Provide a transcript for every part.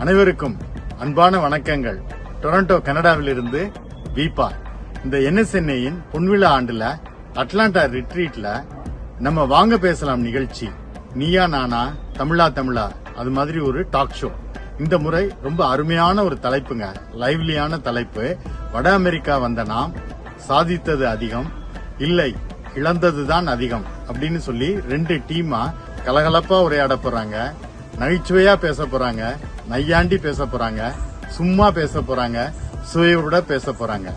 அனைவருக்கும் அன்பான வணக்கங்கள். டொரண்டோ கனடாவிலிருந்து வீப்பா. இந்த NSNAயின் பொன்விழா ஆண்டுல அட்லாண்டா ரிட்ரீட்ல நம்ம வாங்க பேசலாம் நிகழ்ச்சி, நீயா நானா தமிழா அது மாதிரி ஒரு டாக் ஷோ. இந்த முறை ரொம்ப அருமையான ஒரு தலைப்புங்க, லைவ்லியான தலைப்பு. வட அமெரிக்கா வந்த நாம் சாதித்தது அதிகம் இல்லை, இழந்ததுதான் அதிகம் அப்படின்னு சொல்லி 2 டீமா கலகலப்பா உரையாட போறாங்க. நகைச்சுவையா பேச போறாங்க, நையாண்டி பேச போறாங்க, சும்மா பேச போறாங்க, சுவையோட பேச போறாங்க.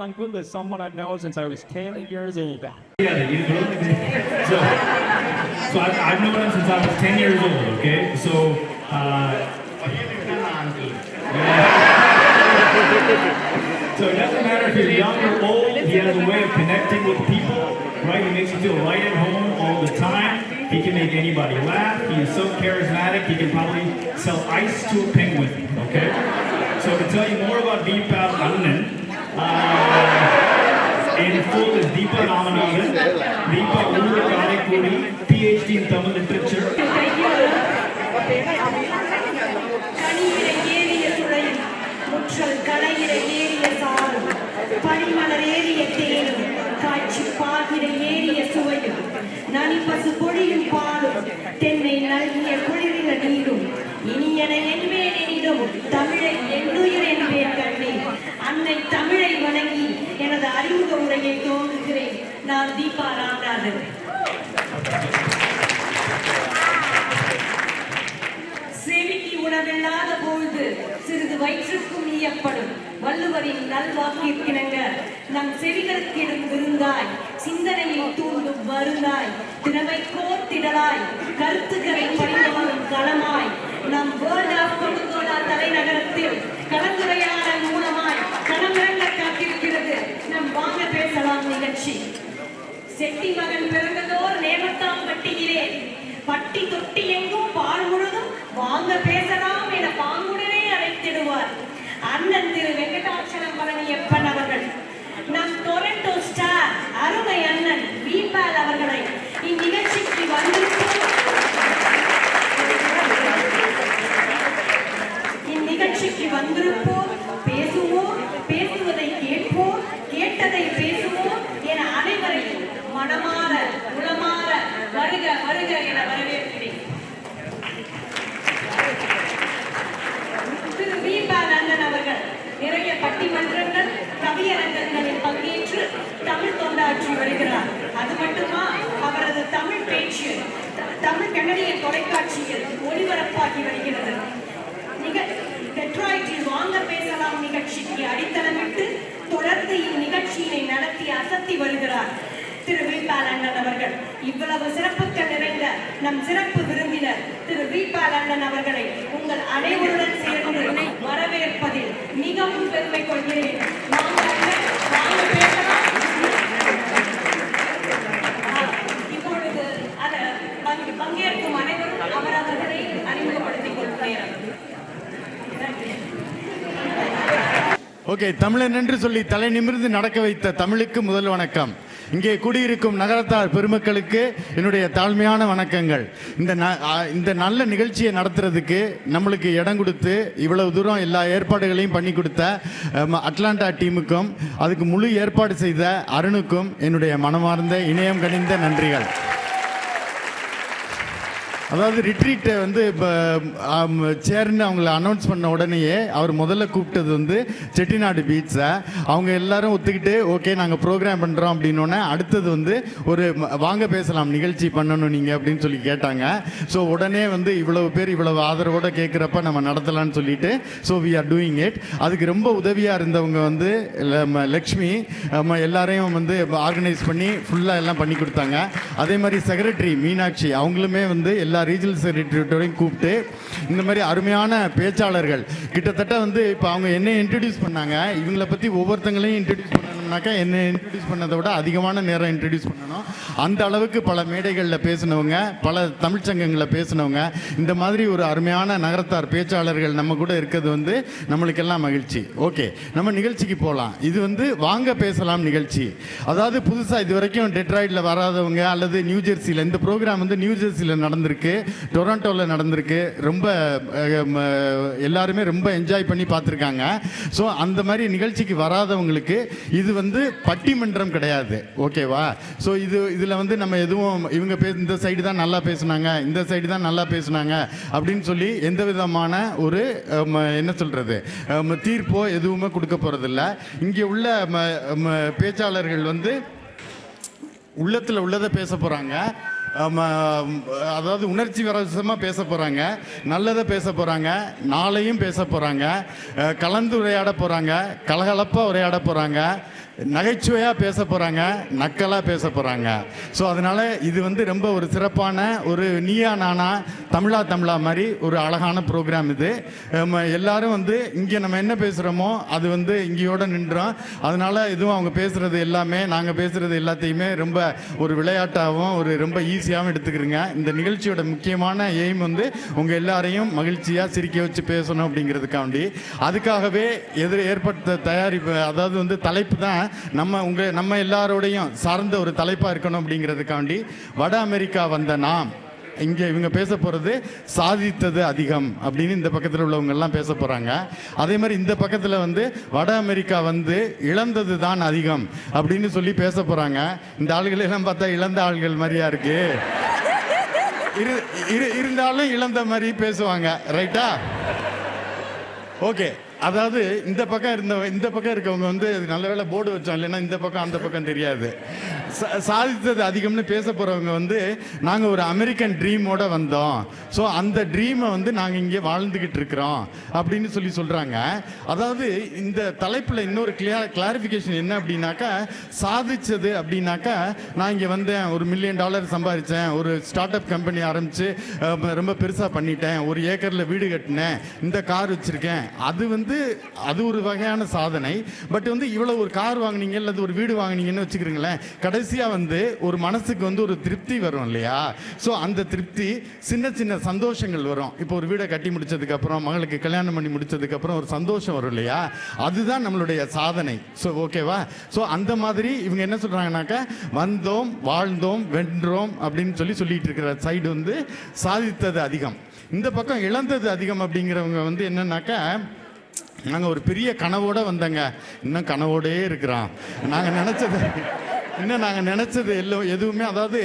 Uncle is someone I've known since I was 10 years old. So I've known him since I was 10 years old, okay? So, so it doesn't matter if you're young or old, he has a way of connecting with people, right? He makes you feel right at home all the time. He can make anybody laugh. He is so charismatic, he can probably sell ice to a penguin, okay? So to tell you more about Deepal Annan, in full is Deepa Ramanathan. Deepa Uru Karikuri, PhD in Tamil Literature. அன்னை தமிழை வணங்கி எனது அறிமுக உரையை துவங்குகிறேன். நான் தீபா ராமநாதன். செவிக்கு உணவில்லாத பொழுது சிறிது வயிற்றுக்கும் ஈயப்படும். வள்ளுவரின் நல்வாக்கிற்கிணங்க நம் செவிகளுக்கிடும் விருந்தாய், சிந்தனையை தூண்டும் வருந்தாய், திறமைக்கோர் திடலாய், கருத்துக்களை பரிமாறும் களமாய், நம் வேர்ல்ட் ஆஃப் கொழுங்கோலா தலைநகரத்தில் கலந்துரையாடல் மூலமாய் களமிறங்க காத்திருக்கிறது நம் வாங்க பேசலாம் நிகழ்ச்சி. செட்டி மகன் பிறந்ததோர் நேமத்தாம் பட்டியிலே, பட்டி தொட்டி எங்கும் பால் முழுதும் வாங்க பேசலாம் என பாங்குடனே அழைத்திடுவார் அண்ணன் திரு வெங்கடாச்சலம் பழனியப்பன் அவர்கள். நம் டொரண்டோ ஸ்டார் அருமை அண்ணன் வீபால் அவர்களை இந்நிகழ்ச்சிக்கு வந்திருப்போம், பேசுவோம், பேசுவதை கேட்போம், கேட்டதை பேசுவோம் என அனைவரையும் மனமாற உளமாற வருக வருக என வரவேற்கிறேன். திரு வீபால் அண்ணன் அவர்கள் நிறைய பட்டிமன்றங்கள், கவியரங்கங்களில் பங்கேற்று தமிழ் தொண்டாற்றி வருகிறார். அது மட்டுமா, அவரது தமிழ் பேச்சு தமிழ் கன்னடிய தொலைக்காட்சியில் ஒளிபரப்பாகி வருகிறது. டெட்ராய்டில் வாங்க பேசலாம் நிகழ்ச்சிக்கு அடித்தளமிட்டு தொடர்ந்து இந்நிகழ்ச்சியினை நடத்தி அசத்தி வருகிறார் திரு வீபால் அண்ணன் அவர்கள். இவ்வளவு சிறப்புகள் நிறைந்த நம் சிறப்பு விருந்தினர் திரு வீபால் அண்ணன் அவர்களை உங்கள் அனைவருடன் சேர்ந்து வரவேற்பதில் மிகவும் பெருமை கொள்கிறேன். இப்பொழுது பங்கேற்கும் அனைவரும் அவரவர்களை அறிமுகப்படுத்திக் கொள்கிறேன். ஓகே, தமிழன் என்று சொல்லி தலை நிமிர்ந்து நடக்க வைத்த தமிழுக்கு முதல் வணக்கம். இங்கே குடியிருக்கும் நகரத்தார் பெருமக்களுக்கு என்னுடைய தாழ்மையான வணக்கங்கள். இந்த நல்ல நிகழ்ச்சியை நடத்துறதுக்கு நம்மளுக்கு இடம் கொடுத்து இவ்வளவு தூரம் எல்லா ஏற்பாடுகளையும் பண்ணி கொடுத்த அட்லாண்டா டீமுக்கும், அதுக்கு முழு ஏற்பாடு செய்த அருணுக்கும் என்னுடைய மனமார்ந்த இணையம் கனிந்த நன்றிகள். அதாவது ரிட்ரீட்டை வந்து இப்போ சேர்ன்னு அவங்கள அனௌன்ஸ் பண்ண உடனேயே அவர் முதல்ல கூப்பிட்டது வந்து செட்டிநாடு பீச்சை. அவங்க எல்லாரும் ஒத்துக்கிட்டு ஓகே நாங்கள் ப்ரோக்ராம் பண்ணுறோம் அப்படின்னோடனே அடுத்தது வந்து ஒரு வாங்க பேசலாம் நிகழ்ச்சி பண்ணணும் நீங்கள் அப்படின்னு சொல்லி கேட்டாங்க. ஸோ உடனே வந்து இவ்வளவு பேர் இவ்வளவு ஆதரவோடு கேட்குறப்ப நம்ம நடத்தலான்னு சொல்லிட்டு so we are doing it. அதுக்கு ரொம்ப உதவியாக இருந்தவங்க வந்து லக்ஷ்மி எல்லாரையும் வந்து ஆர்கனைஸ் பண்ணி ஃபுல்லாக எல்லாம் பண்ணி கொடுத்தாங்க. அதே மாதிரி செக்ரட்டரி மீனாட்சி அவங்களுமே வந்து எல்லா ரீஜனல் செக்ரட்டரியோடையும் கூப்பிட்டு இந்த மாதிரி அருமையான பேச்சாளர்கள் கிட்டத்தட்ட வந்து இப்போ அவங்க என்ன இன்ட்ரடியூஸ் பண்ணாங்க, இவங்களை பற்றி ஒவ்வொருத்தங்களையும் இன்ட்ரடியூஸ் பண்ணணும் பண்ணணும்னாக்கா என்ன இன்ட்ரடியூஸ் பண்ணதை விட அதிகமான நேரம் இன்ட்ரடியூஸ் பண்ணணும். அந்த அளவுக்கு பல மேடைகளில் பேசினவங்க, பல தமிழ்ச்சங்கங்களில் பேசினவங்க, இந்த மாதிரி ஒரு அருமையான நகரத்தார் பேச்சாளர்கள் நம்ம கூட இருக்கிறது வந்து நம்மளுக்கெல்லாம் மகிழ்ச்சி. ஓகே, நம்ம நிகழ்ச்சிக்கு போகலாம். இது வந்து வாங்க பேசலாம் நிகழ்ச்சி. அதாவது புதுசாக இது வரைக்கும் டெட்ராய்டில் வராதவங்க அல்லது நியூ ஜெர்சியில், இந்த ப்ரோக்ராம் வந்து நியூ ஜெர்சியில் நடந்திருக்கு, டொராண்டோவில் நடந்திருக்கு. ரொம்ப எல்லாருமே ரொம்ப என்ஜாய் பண்ணி பார்த்துருக்காங்க. ஸோ அந்த மாதிரி நிகழ்ச்சிக்கு வராதவங்களுக்கு இது வந்து பட்டிமன்றம் கிடையாது. ஓகேவா? ஸோ இதில் வந்து நம்ம எதுவும் இவங்க இந்த சைடு தான் நல்லா பேசுனாங்க, இந்த சைடு தான் நல்லா பேசுனாங்க அப்படின்னு சொல்லி எந்த விதமான ஒரு என்ன சொல்கிறது தீர்ப்போ எதுவுமே கொடுக்க போகிறதில்ல. இங்கே உள்ள பேச்சாளர்கள் வந்து உள்ளத்தில் உள்ளதை பேச போகிறாங்க. அதாவது உணர்ச்சி வசமாக பேச போகிறாங்க, நல்லதை பேச போகிறாங்க, நாளையும் பேச போகிறாங்க, கலந்து உரையாட போகிறாங்க, கலகலப்பாக உரையாட போகிறாங்க, நகைச்சுவையாக பேச போகிறாங்க, நக்கலாக பேச போகிறாங்க. ஸோ அதனால் இது வந்து ரொம்ப ஒரு சிறப்பான ஒரு நீயா நானா தமிழா மாதிரி ஒரு அழகான ப்ரோக்ராம் இது. எல்லாரும் வந்து இங்கே நம்ம என்ன பேசுகிறோமோ அது வந்து இங்கேயோடு நின்றோம். அதனால் இதுவும் அவங்க பேசுகிறது எல்லாமே, நாங்கள் பேசுகிறது எல்லாத்தையுமே ரொம்ப ஒரு விளையாட்டாகவும் ஒரு ரொம்ப ஈஸியாகவும் எடுத்துக்கிறோங்க. இந்த நிகழ்ச்சியோட முக்கியமான எய்ம் வந்து உங்கள் எல்லாரையும் மகிழ்ச்சியாக சிரிக்க வச்சு பேசணும் அப்படிங்கிறதுக்காண்டி, அதுக்காகவே ஏற்பட்ட தயாரிப்பு, அதாவது வந்து தலைப்பு தான் நம்ம எல்லாரோடையும் சார்ந்த ஒரு தலைப்பா இருக்கணும் அப்படிங்கிறதுக்காண்டி வட அமெரிக்கா வந்த நாம் இங்கே இவங்க பேச போகிறது சாதித்தது அதிகம் அப்படின்னு இந்த பக்கத்தில் உள்ளவங்க எல்லாம் பேச போகிறாங்க. அதே மாதிரி இந்த பக்கத்தில் வந்து வட அமெரிக்கா வந்து இழந்தது தான் அதிகம் அப்படின்னு சொல்லி பேச போகிறாங்க. இந்த ஆளுகளை எல்லாம் பார்த்தா இழந்த ஆள்கள் மாதிரியா இருக்கு, இருந்தாலும் இழந்த மாதிரி பேசுவாங்க. ரைட்டா? ஓகே. அதாவது இந்த பக்கம் இருக்கவங்க வந்து நல்ல வேளை போர்டு வச்சோம், இல்லைன்னா இந்த பக்கம் அந்த பக்கம் தெரியாது. சாதித்தது அதிகம்னு பேச போகிறவங்க வந்து நாங்கள் ஒரு அமெரிக்கன் ட்ரீமோட வந்தோம், ஸோ அந்த ட்ரீமை வந்து நாங்கள் இங்கே வாழ்ந்துக்கிட்டு இருக்கிறோம் அப்படின்னு சொல்கிறாங்க. அதாவது இந்த தலைப்பில் இன்னொரு கிளாரிஃபிகேஷன் என்ன அப்படின்னாக்கா, சாதிச்சது அப்படின்னாக்கா நான் இங்கே வந்தேன், ஒரு $1 மில்லியன் சம்பாதிச்சேன், ஒரு ஸ்டார்ட் அப் கம்பெனி ஆரம்பித்து ரொம்ப பெருசாக பண்ணிட்டேன், ஒரு ஏக்கரில் வீடு கட்டினேன், இந்த கார் வச்சுருக்கேன், அது வந்து அது ஒரு வகையான சாதனை. பட் வந்து இவ்வளவு ஒரு கார் வாங்கினீங்க அல்லது ஒரு வீடு வாங்கினீங்கன்னு வச்சுக்கிறீங்களேன், கடைசியா வந்து ஒரு மனசுக்கு வந்து ஒரு திருப்தி வரும் இல்லையா? ஸோ அந்த திருப்தி சின்ன சின்ன சந்தோஷங்கள் வரும். இப்போ ஒரு வீடை கட்டி முடிச்சதுக்கு அப்புறம், மகளுக்கு கல்யாணம் பண்ணி முடிச்சதுக்கு அப்புறம் ஒரு சந்தோஷம் வரும் இல்லையா? அதுதான் நம்மளுடைய சாதனை. ஸோ ஓகேவா? ஸோ அந்த மாதிரி இவங்க என்ன சொல்றாங்கன்னாக்கா, வந்தோம், வாழ்ந்தோம், வென்றோம் அப்படின்னு சொல்லிட்டு இருக்கிற சைடு வந்து சாதித்தது அதிகம். இந்த பக்கம் இழந்தது அதிகம் அப்படிங்கிறவங்க வந்து என்னன்னாக்கா, நாங்கள் ஒரு பெரிய கனவோடு வந்தங்க, இன்னும் கனவோடே இருக்கிறோம், நாங்கள் நினச்சது எதுவுமே, அதாவது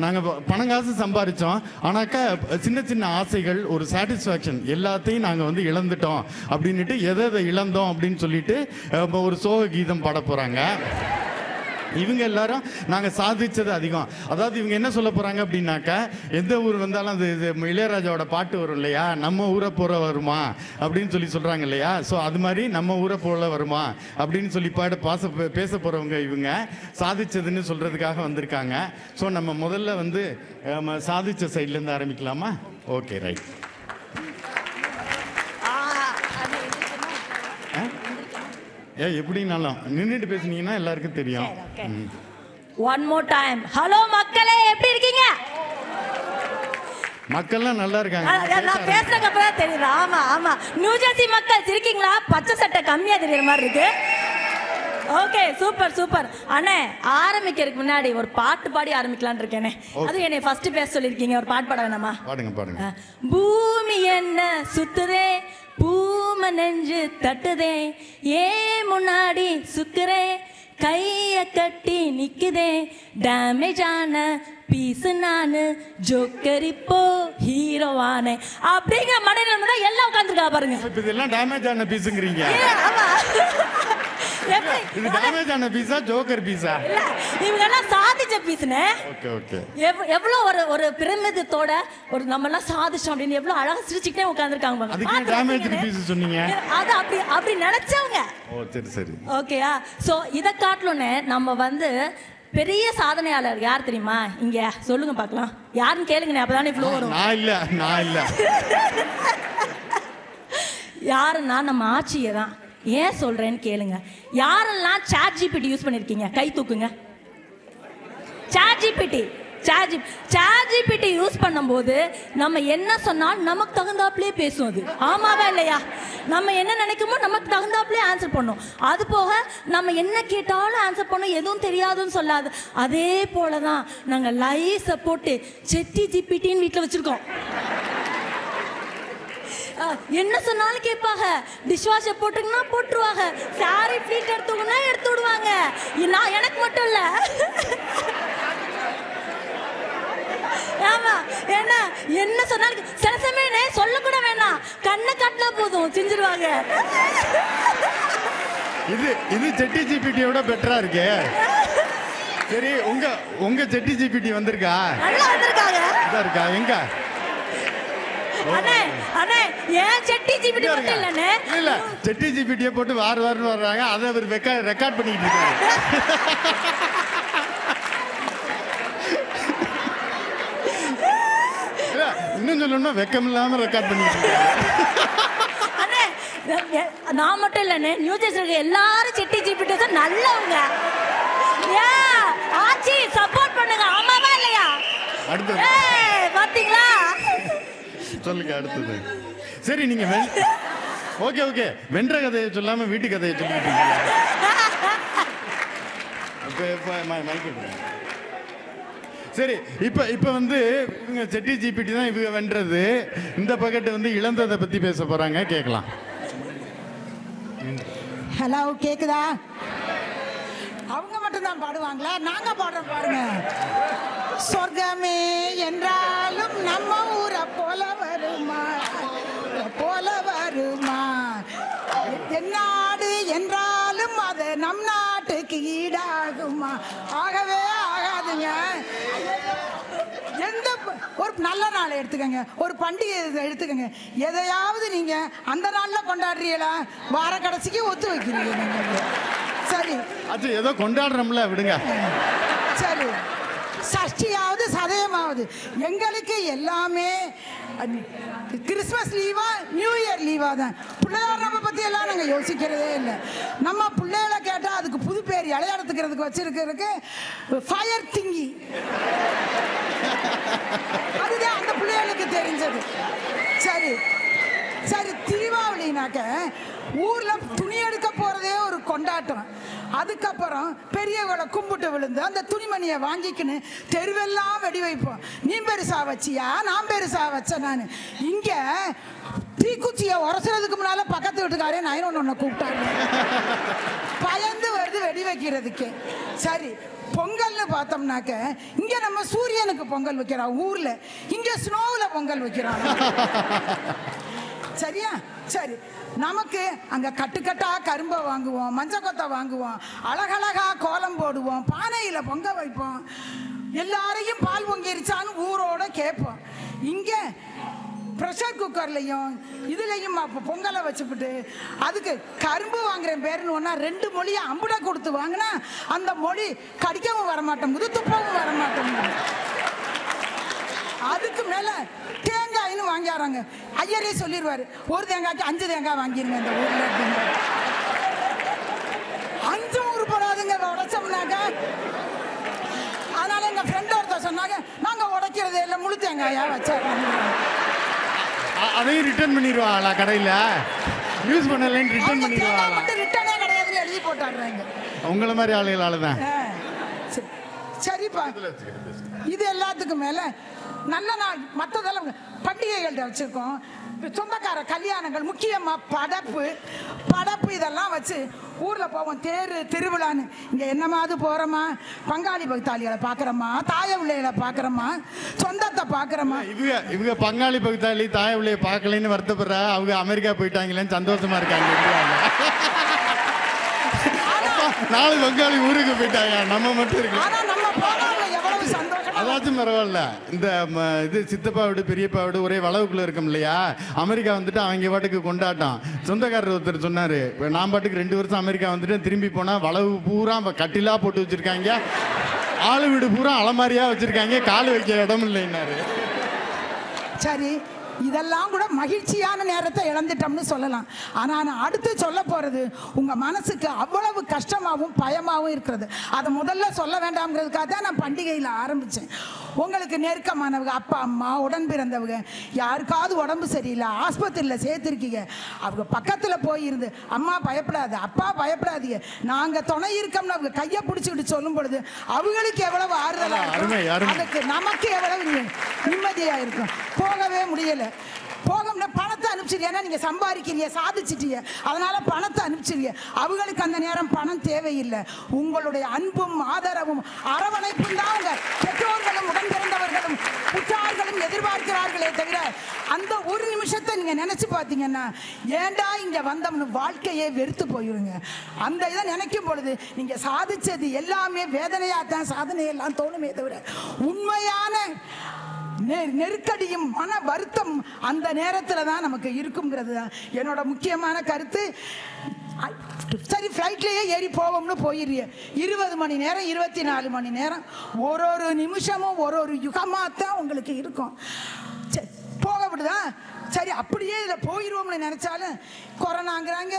நாங்கள் பணங்காசு சம்பாதிச்சோம், ஆனாக்கா சின்ன சின்ன ஆசைகள், ஒரு சாட்டிஸ்ஃபேக்ஷன் எல்லாத்தையும் நாங்கள் வந்து இழந்துட்டோம் அப்படின்ட்டு எதை இழந்தோம் அப்படின்னு சொல்லிட்டு ஒரு சோக கீதம் பாட போகிறாங்க. இவங்க எல்லாரும் நாங்கள் சாதிச்சது அதிகம். அதாவது இவங்க என்ன சொல்ல போகிறாங்க அப்படின்னாக்கா, எந்த ஊர் வந்தாலும் அது இளையராஜாவோட பாட்டு வரும் இல்லையா, நம்ம ஊரை போகிற வருமா அப்படின்னு சொல்கிறாங்க இல்லையா? ஸோ அது மாதிரி நம்ம ஊரை போல வருமா அப்படின்னு சொல்லி பேச போகிறவங்க இவங்க சாதிச்சதுன்னு சொல்கிறதுக்காக வந்திருக்காங்க. ஸோ நம்ம முதல்ல வந்து சாதிச்ச சைட்லேருந்து ஆரம்பிக்கலாமா? Okay, right. எப்படினாலும் நின்றுட்டு பேசுனீங்கன்னா எல்லாருக்கும் தெரியும். One more time. ஹலோ மக்களே, எப்படி இருக்கீங்க? மக்கள்லாம் நல்லா இருக்காங்க. நான் பேசுறதுக்கு அப்புறம் தெரியுது. ஆமா, நியூ ஜெர்சி மக்கள் இருக்கீங்களா? பச்சை சட்டை கம்மியா தெரியற மாதிரி இருக்கு. Okay, super. அண்ணே, ஆரம்பிக்கிறதுக்கு முன்னாடி ஒரு பாட்டு பாடி ஆரம்பிக்கலான்னு இருக்கேனே. அது என்னை ஃபர்ஸ்ட் பேச சொல்லிருக்கீங்க, ஒரு பாட்டு பாட வேணாமா? பாடுங்க. பூமி என்ன சுத்துதே, பூம நெஞ்சு தட்டுதே, ஏன் முன்னாடி சுக்குறே, கைய கட்டி நிக்குதே, டேமேஜ் ஆன பீஸ் நானு, ஜோக்கர் இப்போ ஹீரோவானே அப்படிங்கிற மடையில தான் எல்லாம் உட்காந்துருக்கா பாருங்க. இதெல்லாம் டேமேஜ் ஆன பீஸுங்கிறீங்க. இது டேமேஜ் ஆன பீஸா, ஜோக்கர் பீஸா? இல்ல, இவங்க எல்லாம் சாதிச்ச பீஸ்னே. ஓகே. எவ்வளவு ஒரு பிரமிதத்தோட ஒரு நம்ம எல்லாம் சாதிச்சோம் அப்படின்னு எவ்வளவு அழகா சிரிச்சுக்கிட்டே உட்கார்ந்திருக்காங்க பாருங்க. அதுக்கு டேமேஜ் பீஸ் சொன்னீங்க. அது அப்படி நினைச்சவங்க. ஓ, சரி. ஓகேயா? சோ இத காட்டலனே நம்ம வந்து பெரிய சாதனையாளர் யார் தெரியுமா? இங்க சொல்லுங்க பார்க்கலாம். யாருன்னு கேளுங்க, அப்பதானே ஃப்ளோ வரும். நான் இல்ல. யாருன்னா நம்ம ஆட்சியை தான். ஏன் சொல்றேன்னு கேளுங்க. யாரெல்லாம் சாட் ஜிபிடி யூஸ் பண்ணிருக்கீங்க கை தூக்குங்க. சாட் ஜிபிடி யூஸ் பண்ணும்போது நம்ம என்ன சொன்னாலும் நமக்கு தகுந்தாப்புலயே பேசும் அது. ஆமாவா இல்லையா? நம்ம என்ன நினைக்குமோ நமக்கு தகுந்தாப்புலயே ஆன்சர் பண்ணும். அது போக நம்ம என்ன கேட்டாலும் ஆன்சர் பண்ணும், எதுவும் தெரியாதுன்னு சொல்லாது. அதே போலதான் நாங்க லைவ் சப்போர்ட் செட்டி ஜிபிடின்னு வீட்டில் வச்சிருக்கோம். என்ன சொன்னாலும் கேட்பாங்க. டிஷ் வாஷர் போட்டுங்கன்னா போட்டுருவாங்க. சாரி ஃபிளீட் எடுத்துக்கணும்னா எடுத்து விடுவாங்க. நான் எனக்கு மட்டும் இல்ல. ஆமா, என்ன சொன்னாலும் சில சமயம் சொல்ல கூட வேணாம், கண்ணை காட்டினா போதும் செஞ்சிருவாங்க. இது செட்டி ஜிபிடியோட பெட்டரா இருக்கே. சரி, உங்க செட்டி ஜிபிடி வந்திருக்கா? நல்லா வந்திருக்காங்க. இருக்கா? எங்க? அண்ணே ஏன் செட்டி ஜிபிடி மட்டும் இல்லண்ணே. இல்ல, செட்டி ஜிபிடியை போட்டு வாருன்னு வர்றாங்க. அதை அவர் ரெக்கார்ட் பண்ணிட்டு இருக்காரு. இன்னும் சொல்லணும்னா வெக்கம் இல்லாம ரெக்கார்ட் பண்ணிட்டு இருக்காரு. நான் மட்டும் இல்லண்ணே, நியூ ஜெர்சில எல்லாரும் செட்டி ஜிபிடி நல்லவங்க. ஆச்சி சப்போர்ட் பண்ணுங்க. ஆமாவா இல்லையா? அடுத்து பாத்தீங்களா? சொல்லுங்க அடுத்தது. சரி, நீங்க ஓகே வென்ற கதையை சொல்லாம வீட்டு கதையை சொல்லிட்டு சரி, இப்ப வந்து இவங்க செட்டி ஜிபிடி தான் இவங்க வென்றது. இந்த பக்கத்து வந்து இழந்ததை பத்தி பேச போறாங்க, கேட்கலாம். ஹலோ, கேக்குதா? அவங்க மட்டும் தான் பாடுவாங்களா? நாங்க பாடுறோம் பாருங்க. சொர்க்கமே என்றாலும் நம்ம ஊரை போல வருமா, தென்னாடு என்றாலும் அது நம் நாட்டுக்கு ஈடாகுமா? ஆகவே ஆகாதுங்க. எந்த ஒரு நல்ல நாளை எடுத்துக்கங்க, ஒரு பண்டிகை எடுத்துக்கங்க, எதையாவது நீங்க அந்த நாள்ல கொண்டாடுறீங்களா? வார கடைசிக்கு ஒத்து வைக்கிறீங்க நீங்க. சரி, அது ஏதோ கொண்டாடுறோம்ல, விடுங்க. சரி, சஷ்டியாவது சதயமாவது எங்களுக்கு எல்லாமே கிறிஸ்மஸ் லீவா நியூ இயர் லீவா தான். பிள்ளையார் நம்ம பத்தி எல்லாம் நாங்கள் யோசிக்கிறதே இல்லை. நம்ம பிள்ளைகளை கேட்டால் அதுக்கு புது பேர் இளையாடத்துக்கிறதுக்கு வச்சிருக்கிறதுக்கு ஃபயர் திங்கி, அதுதான் அந்த பிள்ளைகளுக்கு தெரிஞ்சது. சரி சரி, தீபாவளினாக்க ஊர்ல துணி எடுக்க போறதே ஒரு கொண்டாட்டம். அதுக்கப்புறம் பெரியவங்களை கும்பிட்டு விழுந்து அந்த துணிமணியை வாங்கிக்கின்னு தெருவெல்லாம் வெடி வைப்போம். நீ பெருசா வச்சியா, நான் பெருசா வச்ச. நான் இங்க தீக்குச்சியை உரசுறதுக்கு முன்னால பக்கத்து வீட்டுக்காரே 911 கூப்பிட்டாரு. பயந்து வருது வெடி வைக்கிறதுக்கு. சரி, பொங்கல்னு பார்த்தோம்னாக்க இங்க நம்ம சூரியனுக்கு பொங்கல் வைக்கிறோம் ஊர்ல, இங்க ஸ்னோவில் பொங்கல் வைக்கிறோம். சரியா? சரி, நமக்கு அங்க கட்டுக்கட்டா கரும்பை வாங்குவோம், மஞ்சள் கொத்தை வாங்குவோம், அழகழகா கோலம் போடுவோம், பானையில பொங்க வைப்போம், எல்லாரையும் பால் பொங்கிருச்சான்னு ஊரோட கேட்போம். இங்க ப்ரெஷர் குக்கர்லையும் இதுலையும் பொங்கலை வச்சுக்கிட்டு அதுக்கு கரும்பு வாங்குறேன் பேருன்னு ஒன்னா 2 மொழியை அம்புட கொடுத்து வாங்கினா அந்த மொழி கடிக்கவும் வரமாட்டேங்குது, துப்பவும் வரமாட்டேங்குது. அதுக்கு மேல தேங்காய்னு வாங்கிடுறாங்க. ஐயரே சொல்லிடுவாரு, ஒரு தேங்காய்க்கு 5 தேங்காய் வாங்கிருங்க இந்த ஊர்ல. 5 உருப்படாதுங்க உடைச்சோம்னாக்க. அதனால எங்க ஃப்ரெண்ட் ஒருத்தர் சொன்னாங்க, நாங்க உடைக்கிறதே இல்லை, முழு தேங்காயா வச்சாங்க. அதையும் ரிட்டர்ன் பண்ணிடுவாங்களா கடையில? யூஸ் பண்ணலன்னு ரிட்டர்ன் பண்ணிடுவாங்களா? ரிட்டர்னே கிடையாதுன்னு எழுதி போட்டாடுறாங்க. உங்கள மாதிரி ஆளுகளால தான். சரிப்பா, இது எல்லாத்துக்கும் மேல நல்ல நாள் மற்றதெல்லாம் பண்டிகைகள்ட்ட வச்சிருக்கோம். சொந்தக்கார கல்யாணங்கள், முக்கியமா படப்பு இதெல்லாம் வச்சு ஊர்ல போவோம். தேரு திருவிழான்னு இங்க என்னமாவது போறோமா, பங்காளி பகுத்தாளிகளை பாக்குறோமா, தாய பிள்ளைகளை பாக்குறோமா, சொந்தத்தை பாக்குறோமா. இவங்க பங்காளி பகுத்தாளி தாய பிள்ளைய பார்க்கலன்னு வருத்தப்படுற, அவங்க அமெரிக்கா போயிட்டாங்களேன்னு சந்தோஷமா இருக்காங்க. 4 பங்காளி ஊருக்கு போயிட்டாங்க, நம்ம மட்டும் இருக்கு. அதாச்சும் பரவாயில்ல. இந்த இது சித்தப்பா வீடு பெரியப்பா வீடு ஒரே வளவுக்குள்ள இருக்கும் இல்லையா? அமெரிக்கா வந்துட்டு அவங்க பாட்டுக்கு கொண்டாட்டம். சொந்தக்காரர் ஒருத்தர் சொன்னாரு, நான் பாட்டுக்கு 2 வருஷம் அமெரிக்கா வந்துட்டு திரும்பி போனா வளவு பூரா கட்டிலா போட்டு வச்சிருக்காங்க, ஆளு வீடு பூரா அலமாரியா வச்சிருக்காங்க, காலு வைக்க இடம் இல்லைன்னாரு. சரி, இதெல்லாம் கூட மகிழ்ச்சியான நேரத்தை இழந்துட்டோம்னு சொல்லலாம். ஆனால் நான் அடுத்து சொல்ல போகிறது உங்கள் மனசுக்கு அவ்வளவு கஷ்டமாகவும் பயமாகவும் இருக்கிறது. அதை முதல்ல சொல்ல வேண்டாம்ங்கிறதுக்காக தான் நான் பண்டிகையில் ஆரம்பித்தேன். உங்களுக்கு நெருக்கமானவங்க, அப்பா அம்மா, உடன் பிறந்தவங்க, யாருக்காவது உடம்பு சரியில்லை, ஆஸ்பத்திரியில் சேர்த்துருக்கீங்க, அவங்க பக்கத்தில் போயிருந்து அம்மா பயப்படாது, அப்பா பயப்படாதீங்க, நாங்கள் துணை இருக்கோம்னு அவங்க கையை பிடிச்சிக்கிட்டு சொல்லும் பொழுது அவங்களுக்கு எவ்வளவு ஆறுதலாக இருக்கும், அதுக்கு நமக்கு எவ்வளவு நிம்மதியாக இருக்கும். போகவே முடியலை. போகணும்னா பணத்தை அனுப்பிச்சிருங்க. ஏன்னா நீங்க சம்பாதிக்கிறீங்க, சாதிச்சிட்டீங்க, அதனால பணத்தை அனுப்பிச்சிருங்க. அவங்களுக்கு அந்த நேரம் பணம் தேவையில்லை. உங்களுடைய அன்பும் ஆதரவும் அரவணைப்பும் தான் உங்க பெற்றோர்களும் உடன் பிறந்தவர்களும் உற்றார்களும் எதிர்பார்க்கிறார்களே தவிர அந்த ஒரு நிமிஷத்தை நீங்க நினைச்சு பார்த்தீங்கன்னா ஏண்டா இங்க வந்தோம்னு வாழ்க்கையே வெறுத்து போயிருங்க. அந்த இதை நினைக்கும் பொழுது நீங்க சாதிச்சது எல்லாமே வேதனையாத்தான் சாதனையெல்லாம் தோணுமே தவிர உண்மையான நெருக்கடியும் மன வருத்தம் அந்த நேரத்தில் தான் நமக்கு இருக்குங்கிறது தான் என்னோட முக்கியமான கருத்து. சரி, ஃப்ளைட்லேயே ஏறி போவோம்னு போயிடுறிய 20 மணி நேரம் 24 மணி நேரம் ஒரு நிமிஷமும் ஒரு யுகமாக தான் உங்களுக்கு இருக்கும். சரி, போக விடுதா, சரி அப்படியே இதில் போயிடுவோம்னு நினச்சாலும் கொரோனாங்கிறாங்க,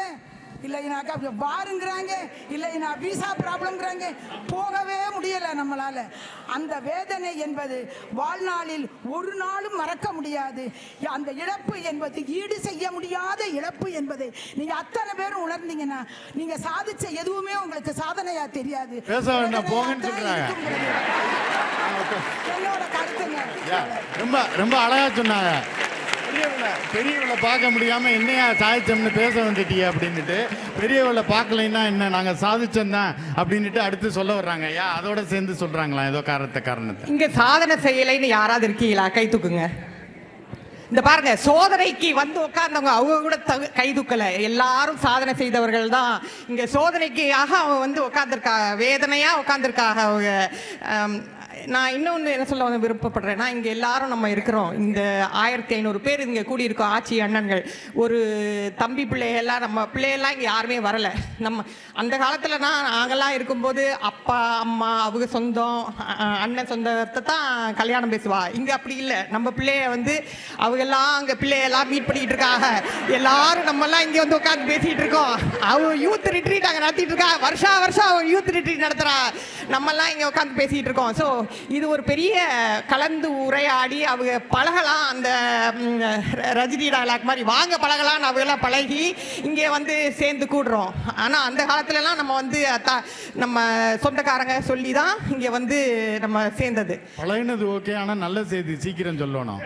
இல்லைனாக்கா வாருங்கிறாங்க, இல்லைனா விசா ப்ராப்ளம்ங்கிறாங்க, போகவே முடியலை நம்மளால. அந்த வேதனை என்பது வாழ்நாளில் ஒரு நாளும் மறக்க முடியாது. அந்த இழப்பு என்பது ஈடு செய்ய முடியாத இழப்பு என்பதை நீங்க அத்தனை பேரும் உணர்ந்தீங்கன்னா நீங்க சாதிச்ச எதுவுமே உங்களுக்கு சாதனையா தெரியாது. என்னோட கருத்துங்க. ரொம்ப ரொம்ப அழகா சொன்னாங்க. பெரியவளை பார்க்க முடியாம என்னையா சாதிச்சோம்னு பேச வந்துட்டீங்க அப்படின்னுட்டு, பெரியவளை பார்க்கலைன்னா என்ன நாங்க சாதிச்சோம் தான் அப்படின்னுட்டு அடுத்து சொல்ல வர்றாங்க. ஐயா அதோட சேர்ந்து சொல்றாங்களா ஏதோ காரணத்தை இங்க சாதனை செய்யலைன்னு யாராவது இருக்கீங்களா? கை தூக்குங்க. இந்த பாருங்க, சோதனைக்கு வந்து உட்கார்ந்தவங்க அவங்க கூட கை தூக்கல, எல்லாரும் சாதனை செய்தவர்கள் தான். இங்க சோதனைக்காக அவங்க வந்து உட்கார்ந்துருக்கா, வேதனையா உட்கார்ந்துருக்காக அவங்க. நான் இன்னொன்று என்ன சொல்ல வந்து விருப்பப்படுறேன்னா, இங்கே எல்லாரும் நம்ம இருக்கிறோம், இந்த 1500 பேர் இங்கே கூடியிருக்கோம், ஆட்சி அண்ணன்கள். ஒரு தம்பி பிள்ளையெல்லாம் நம்ம பிள்ளையெல்லாம் இங்கே யாருமே வரலை. நம்ம அந்த காலத்துலனா நாங்கள்லாம் இருக்கும்போது அப்பா அம்மா அவங்க சொந்தம் அண்ணன் சொந்தத்தை தான் கல்யாணம் பேசுவா. இங்கே அப்படி இல்லை. நம்ம பிள்ளைய வந்து அவங்கெல்லாம் அங்கே பிள்ளையெல்லாம் மீட் பண்ணிக்கிட்டு இருக்காங்க. எல்லாரும் நம்மெல்லாம் இங்கே வந்து உட்காந்து பேசிகிட்டு இருக்கோம். அவங்க யூத் ரிட்ரீட் அங்கே நடத்திட்டு இருக்கா, வருஷம் அவங்க யூத் ரிட்ரீட் நடத்துகிறா, நம்மெல்லாம் இங்கே உட்காந்து பேசிகிட்டு இருக்கோம். ஸோ இது ஒரு பெரிய கலந்து உரையாடி அவங்க பழகலாம். அந்த ரஜினி டைலாக் மாதிரி வாங்க பழகலாம், அவங்கெல்லாம் பழகி இங்கே வந்து சேர்ந்து கூடுறோம். ஆனால் அந்த காலத்துலலாம் நம்ம வந்து நம்ம சொந்தக்காரங்க சொல்லி தான் இங்கே வந்து நம்ம சேர்ந்தது. பழகினது ஓகே, ஆனால் நல்ல செய்தி சீக்கிரம் சொல்லணும்.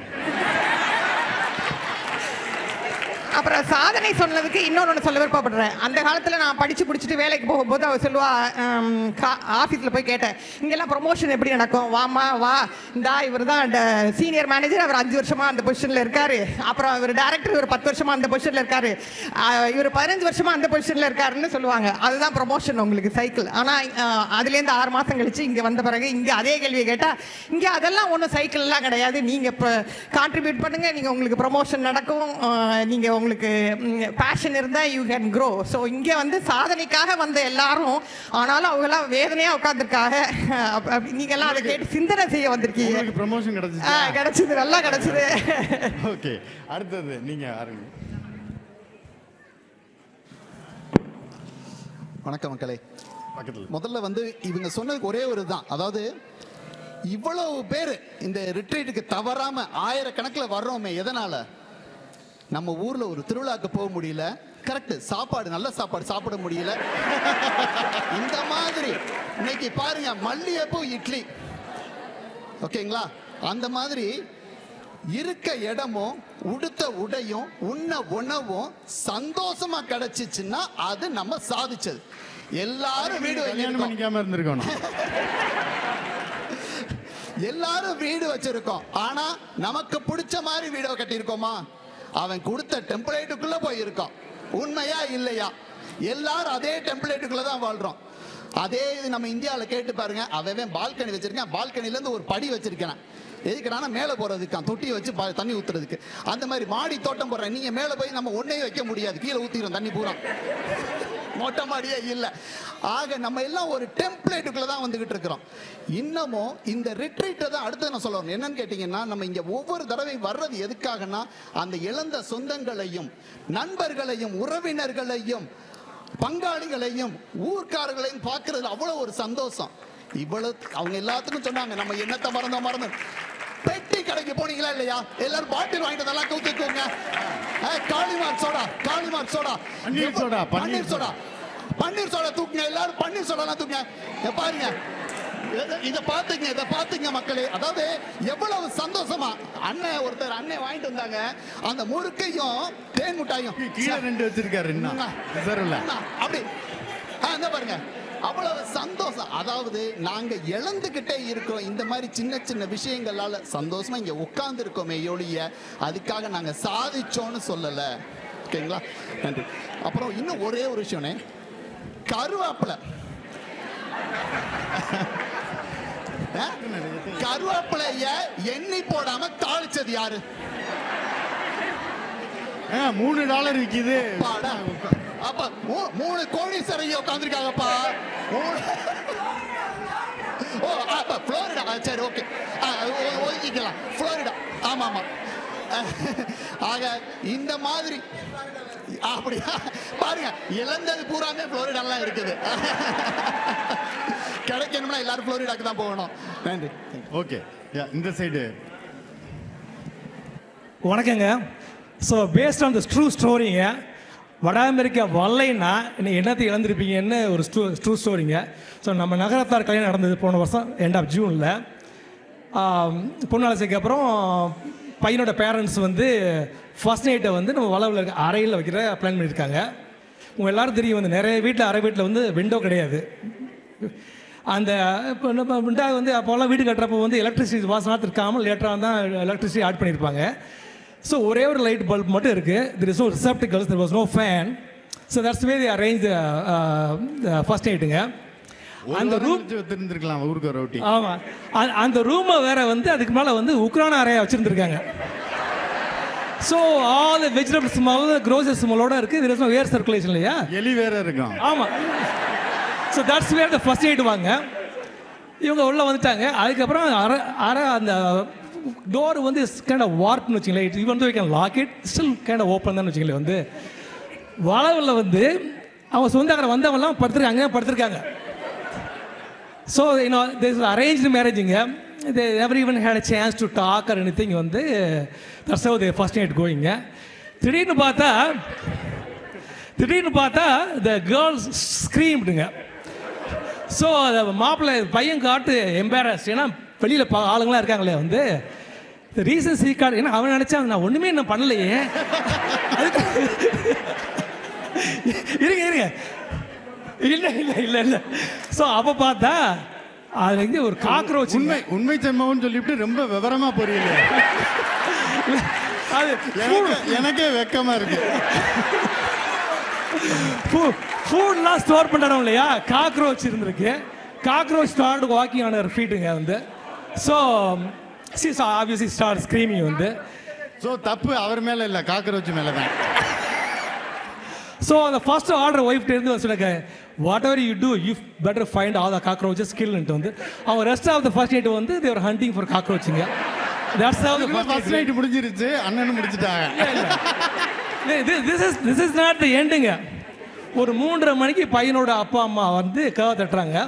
அப்புறம் சாதனை சொன்னதுக்கு இன்னொன்று சொல்ல விருப்பப்படுறேன். அந்த காலத்தில் நான் படித்து பிடிச்சிட்டு வேலைக்கு போகும்போது அவர் சொல்லுவா, ஆஃபீஸில் போய் கேட்டேன், இங்கெல்லாம் ப்ரொமோஷன் எப்படி நடக்கும், வாமா வா, இந்தா இவர் தான் சீனியர் மேனேஜர், அவர் 5 வருஷமாக அந்த பொசிஷனில் இருக்கார், அப்புறம் இவர் டைரக்டர், இவர் 10 வருஷமாக அந்த பொசிஷனில் இருக்கார், இவர் 15 வருஷமாக அந்த பொசிஷனில் இருக்காருன்னு சொல்லுவாங்க. அதுதான் ப்ரொமோஷன் உங்களுக்கு சைக்கிள். ஆனால் அதுலேருந்து 6 மாதம் கழிச்சு இங்கே வந்த பிறகு இங்கே அதே கேள்வியை கேட்டால், இங்கே அதெல்லாம் ஒன்றும் சைக்கிள்லாம் கிடையாது, நீங்கள் இப்போ கான்ட்ரிபியூட் பண்ணுங்கள், நீங்கள் உங்களுக்கு ப்ரொமோஷன் நடக்கும், நீங்கள் உங்களுக்கு பேஷன் இருந்தால் யூ கேன் க்ரோ. ஸோ இங்கே வந்து சாதனைக்காக வந்த எல்லாரும், ஆனாலும் அவங்கெல்லாம் வேதனையாக உட்காந்துருக்காங்க. நீங்கள்லாம் அதை கேட்டு சிந்தனை செய்ய வந்திருக்கீங்க. ப்ரமோஷன் கிடைச்சது, நல்லா கிடைச்சது. ஓகே, அடுத்தது நீங்க ஆரம்பி. வணக்கம் மக்களே. பக்கத்தில் முதல்ல வந்து இவங்க சொன்னதுக்கு ஒரே ஒரு தான், அதாவது இவ்வளவு பேர் இந்த ரிட்ரீட்டுக்கு தவறாம 1000 கணக்கில் வர்றோமே, எதனால? நம்ம ஊர்ல ஒரு திருவிழாக்கு போக முடியல, கரெக்ட், சாப்பாடு நல்ல சாப்பாடு சாப்பிட முடியல. இந்த மாதிரி இன்னைக்கு பாருங்க, மல்லிகைப்பூ இட்லி, ஓகேங்களா? அந்த மாதிரி இருக்க இடமும் உடுத்த உடையும் உண்ண உணவும் சந்தோஷமா கிடைச்சிச்சுன்னா அது நம்ம சாதிச்சது. எல்லாரும் வீடு பண்ணிக்காம இருந்திருக்கணும். எல்லாரும் வீடு வச்சிருக்கோம், ஆனா நமக்கு பிடிச்ச மாதிரி வீடை கட்டியிருக்கோமா? அவன் கொடுத்த டெம்ப்ளேட்டுக்குள்ள போய் இருக்கான். உண்மையா இல்லையா? எல்லாரும் அதே டெம்ப்ளேட்டுக்குள்ள தான் வாழ்றோம். அதே இது நம்ம இந்தியாவில் கேட்டு பாருங்க, அவன் பால்கனி வச்சிருக்கேன், பால்கனில இருந்து ஒரு படி வச்சிருக்கேன், எதுக்குன்னா மேலே போறதுக்கான், தொட்டியை வச்சு தண்ணி ஊத்துறதுக்கு. அந்த மாதிரி மாடி தோட்டம் போடுறேன், நீங்க மேலே போய் நம்ம ஒன்னையும் வைக்க முடியாது, கீழே ஊத்திடும் தண்ணி பூரா. மொட்டை மாடியே இல்ல. ஆக நம்ம எல்லாம் ஒரு டெம்ப்ளேட்டுக்குள்ள தான் வந்துகிட்டு இருக்கிறோம். இன்னமும் இந்த ரிட்ரீட்டை தான் அடுத்து நான் சொல்லணும். என்னன்னு கேட்டீங்கன்னா, நம்ம இங்க ஒவ்வொரு தடவை வர்றது எதுக்காகனா, அந்த இழந்த சொந்தங்களையும் நண்பர்களையும் உறவினர்களையும் பங்காளிகளையும் ஊர்க்காரர்களையும் பார்க்கறதுல அவ்வளவு ஒரு சந்தோஷம். இவ்வளவு அவங்க எல்லாத்துக்கும் சொன்னாங்க, நம்ம என்னத்தை மறந்தோம். பெட்டி கடைக்கு போனீங்களா இல்லையா? எல்லாரும் பாட்டில் வாங்கிட்டு நல்லா கவுத்துக்கோங்க. காளிமார்க் சோடா, பன்னீர் சோடா தூக்குங்க. எல்லாரும் பன்னீர் சோடா தூக்குங்க. பாருங்க, இத பாத்துங்க மக்களே. அதாவது எவ்வளவு சந்தோஷமா அண்ணன் வாங்கிட்டு வந்தாங்க. அந்த முறுக்கையும் தேன் முட்டாயும் கீழே 2 வச்சிருக்காரு. அப்படி பாருங்க, அவ்வளவு சந்தோஷம். அதாவது நாங்க இழந்துகிட்டே இருக்கிறோம். இந்த மாதிரி சின்ன சின்ன விஷயங்களால சந்தோஷமா இங்க உட்கார்ந்து இருக்கோமே ஒழிய அதுக்காக நாங்க சாதிச்சோன்னு சொல்லல. ஓகேங்களா? நன்றி. அப்புறம் இன்னும் ஒரே ஒரு விஷயம்னே, கருவேப்பிலைய எண்ணி போடாம தாளிச்சது யாரு? $3 விக்குது. அப்ப 3 கோழி சிறைய உட்கார்ந்துருக்காங்கப்பா. புளோரிடா. சரி, ஓகே, ஒதுக்கிக்கலாம். புளோரிடா. ஆமா. ஆக இந்த மாதிரி அப்படியா பாருங்க, இழந்தது பூராமே புளோரிடாலாம் இருக்குது. கிடைக்கணும்னா எல்லாரும் புளோரிடாக்கு தான் போகணும். நன்றி. ஓகே, இந்த சைடு. வணக்கங்க. So based on the true ஸ்டோரிங்க, வட அமெரிக்கா வரலைன்னா இன்னைக்கு என்னத்தை இழந்திருப்பீங்கன்னு ஒரு ட்ரூ ஸ்டோரிங்க. ஸோ நம்ம நகரத்தார் கல்யாணம் நடந்தது போன வருஷம் எண்ட் ஆஃப் ஜூனில். பொண்ணு அழைச்சதுக்கு அப்புறம் பையனோட பேரண்ட்ஸ் வந்து ஃபர்ஸ்ட் நைட்டை வந்து நம்ம வளவில் இருக்க அறையில் வைக்கிற பிளான் பண்ணியிருக்காங்க. உங்கள் எல்லோரும் தெரியும், வந்து நிறைய வீட்டில் அறை வீட்டில் வந்து விண்டோ கிடையாது. அந்த இப்போ நம்ம விண்டோ வந்து அப்போல்லாம் வீடு கட்டுறப்போ வந்து எலக்ட்ரிசிட்டி வாசனாக இருக்காமல் லேட்டராக தான் எலக்ட்ரிசிட்டி ஆட் பண்ணியிருப்பாங்க. ஸோ ஒரே ஒரு லைட் பல்ப் மட்டும் இருக்குது. There is no receptacles, there was no fan. So that's why they arrange first நைட்டுங்க. அந்த ரூம் வச்சிருந்துருக்கலாம் ஊருக்கு ரொட்டி. ஆமாம், அந்த ரூமை வேற வந்து அதுக்கு மேலே வந்து உக்ரான அறையாக வச்சுருந்துருக்காங்க. So all vegetable smell, grocery ஸ்மெல்லோட இருக்குது. There is no air circulation இல்லையா, எலி வேற இருக்கும். ஆமாம். So that's where the first night வாங்க. இவங்க உள்ளே வந்துட்டாங்க. அதுக்கப்புறம் அரை அந்த டோர் வந்து கைண்ட் ஆஃப் வார்ப்னு வச்சுங்களேன். Even though you can lock it, still kind of open தான் வச்சுங்களேன். வந்து வளவில் வந்து அவங்க சொந்தக்காரர் வந்தவங்கலாம் படுத்திருக்காங்க. So you know this is arranged மேரேஜுங்க. they never even had a chance to talk or anything. வந்து that's how they first night கோயிங்க. திடீர்னு பார்த்தா the girls screamedங்க. ஸோ அந்த மாப்பிள்ளை பையன் காட்டு எம்பாரஸ், ஏன்னா வெளியில் ஆளுங்களாம் இருக்காங்களே. வந்து ரீசன் சீக்கார்டு, ஏன்னா அவன் நினச்சா நான் ஒன்றுமே இன்னும் பண்ணலையே. அதுக்கு இருங்க இல்லை. ஸோ அப்போ பார்த்தா அது எங்கே ஒரு காக்ரோச். உண்மை சம்பவம்னு சொல்லிவிட்டு ரொம்ப விவரமா புரியல. அது எனக்கே வெக்கமா இருக்கு. ஃபுட்லாம் ஸ்டோர் பண்ணுறோம் இல்லையா, காக்ரோச் இருந்திருக்கு. Cockroach start walking on her ஃபீட்டுங்க. வந்து ஸோ ஆப்வியஸ்லி ஸ்டார்ட் ஸ்க்ரீமிங். வந்து ஸோ தப்பு அவர் மேலே இல்லை, காக்ரோச் மேலே தான். ஸோ அந்த ஃபர்ஸ்ட் ஆர்டர் ஒய்ஃப்ட்டு இருந்து சொன்னாங்க, whatever you do you better find all the cockroaches கில்ன்ட்டு. வந்து அவங்க rest of the first night வந்து தேவர் ஹண்டிங் ஃபார் காக்ரோச்சுங்க. That's how the first night முடிஞ்சிருச்சு. அண்ணனும் முடிச்சிட்டாங்க. திஸ் இஸ் நாட் தி எண்டுங்க. ஒரு 3:30 மணிக்கு பையனோட அப்பா அம்மா வந்து கதவை தட்டுறாங்க.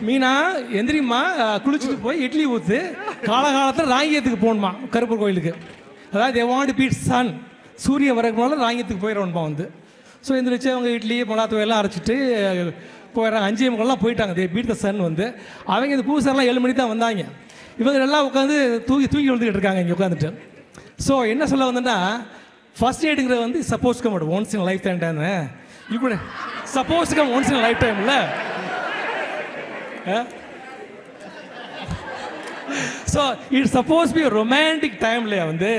மீனா எந்திரிம்மா, குளிச்சுட்டு போய் இட்லி ஊற்று, காலகாலத்தில் ராங்கியத்துக்கு போகணுமா கருப்பர் கோயிலுக்கு. அதாவது they want to beat sun, சூரிய வரக்குனால ராங்கியத்துக்கு போயிடணுமா. வந்து ஸோ எந்திரிச்சு அவங்க இட்லி மிளகாத்தூவெல்லாம் அரைச்சிட்டு போயிடறாங்க. 5:45 போயிட்டாங்க. தே பீட் த சன். வந்து அவங்க இந்த பூசாரெலாம் 7 மணிக்கு தான் வந்தாங்க. இவங்க எல்லாம் உட்காந்து தூக்கி வந்துக்கிட்டு இருக்காங்க இங்கே உட்காந்துட்டு. ஸோ என்ன சொல்ல வந்தேன்னா, ஃபர்ஸ்ட் நைட்டுங்கிறது வந்து suppose come once in lifetime தானே. யூ கூட suppose come once in lifetime இல்லை. So it's suppose be romantic டைம்ல. வந்து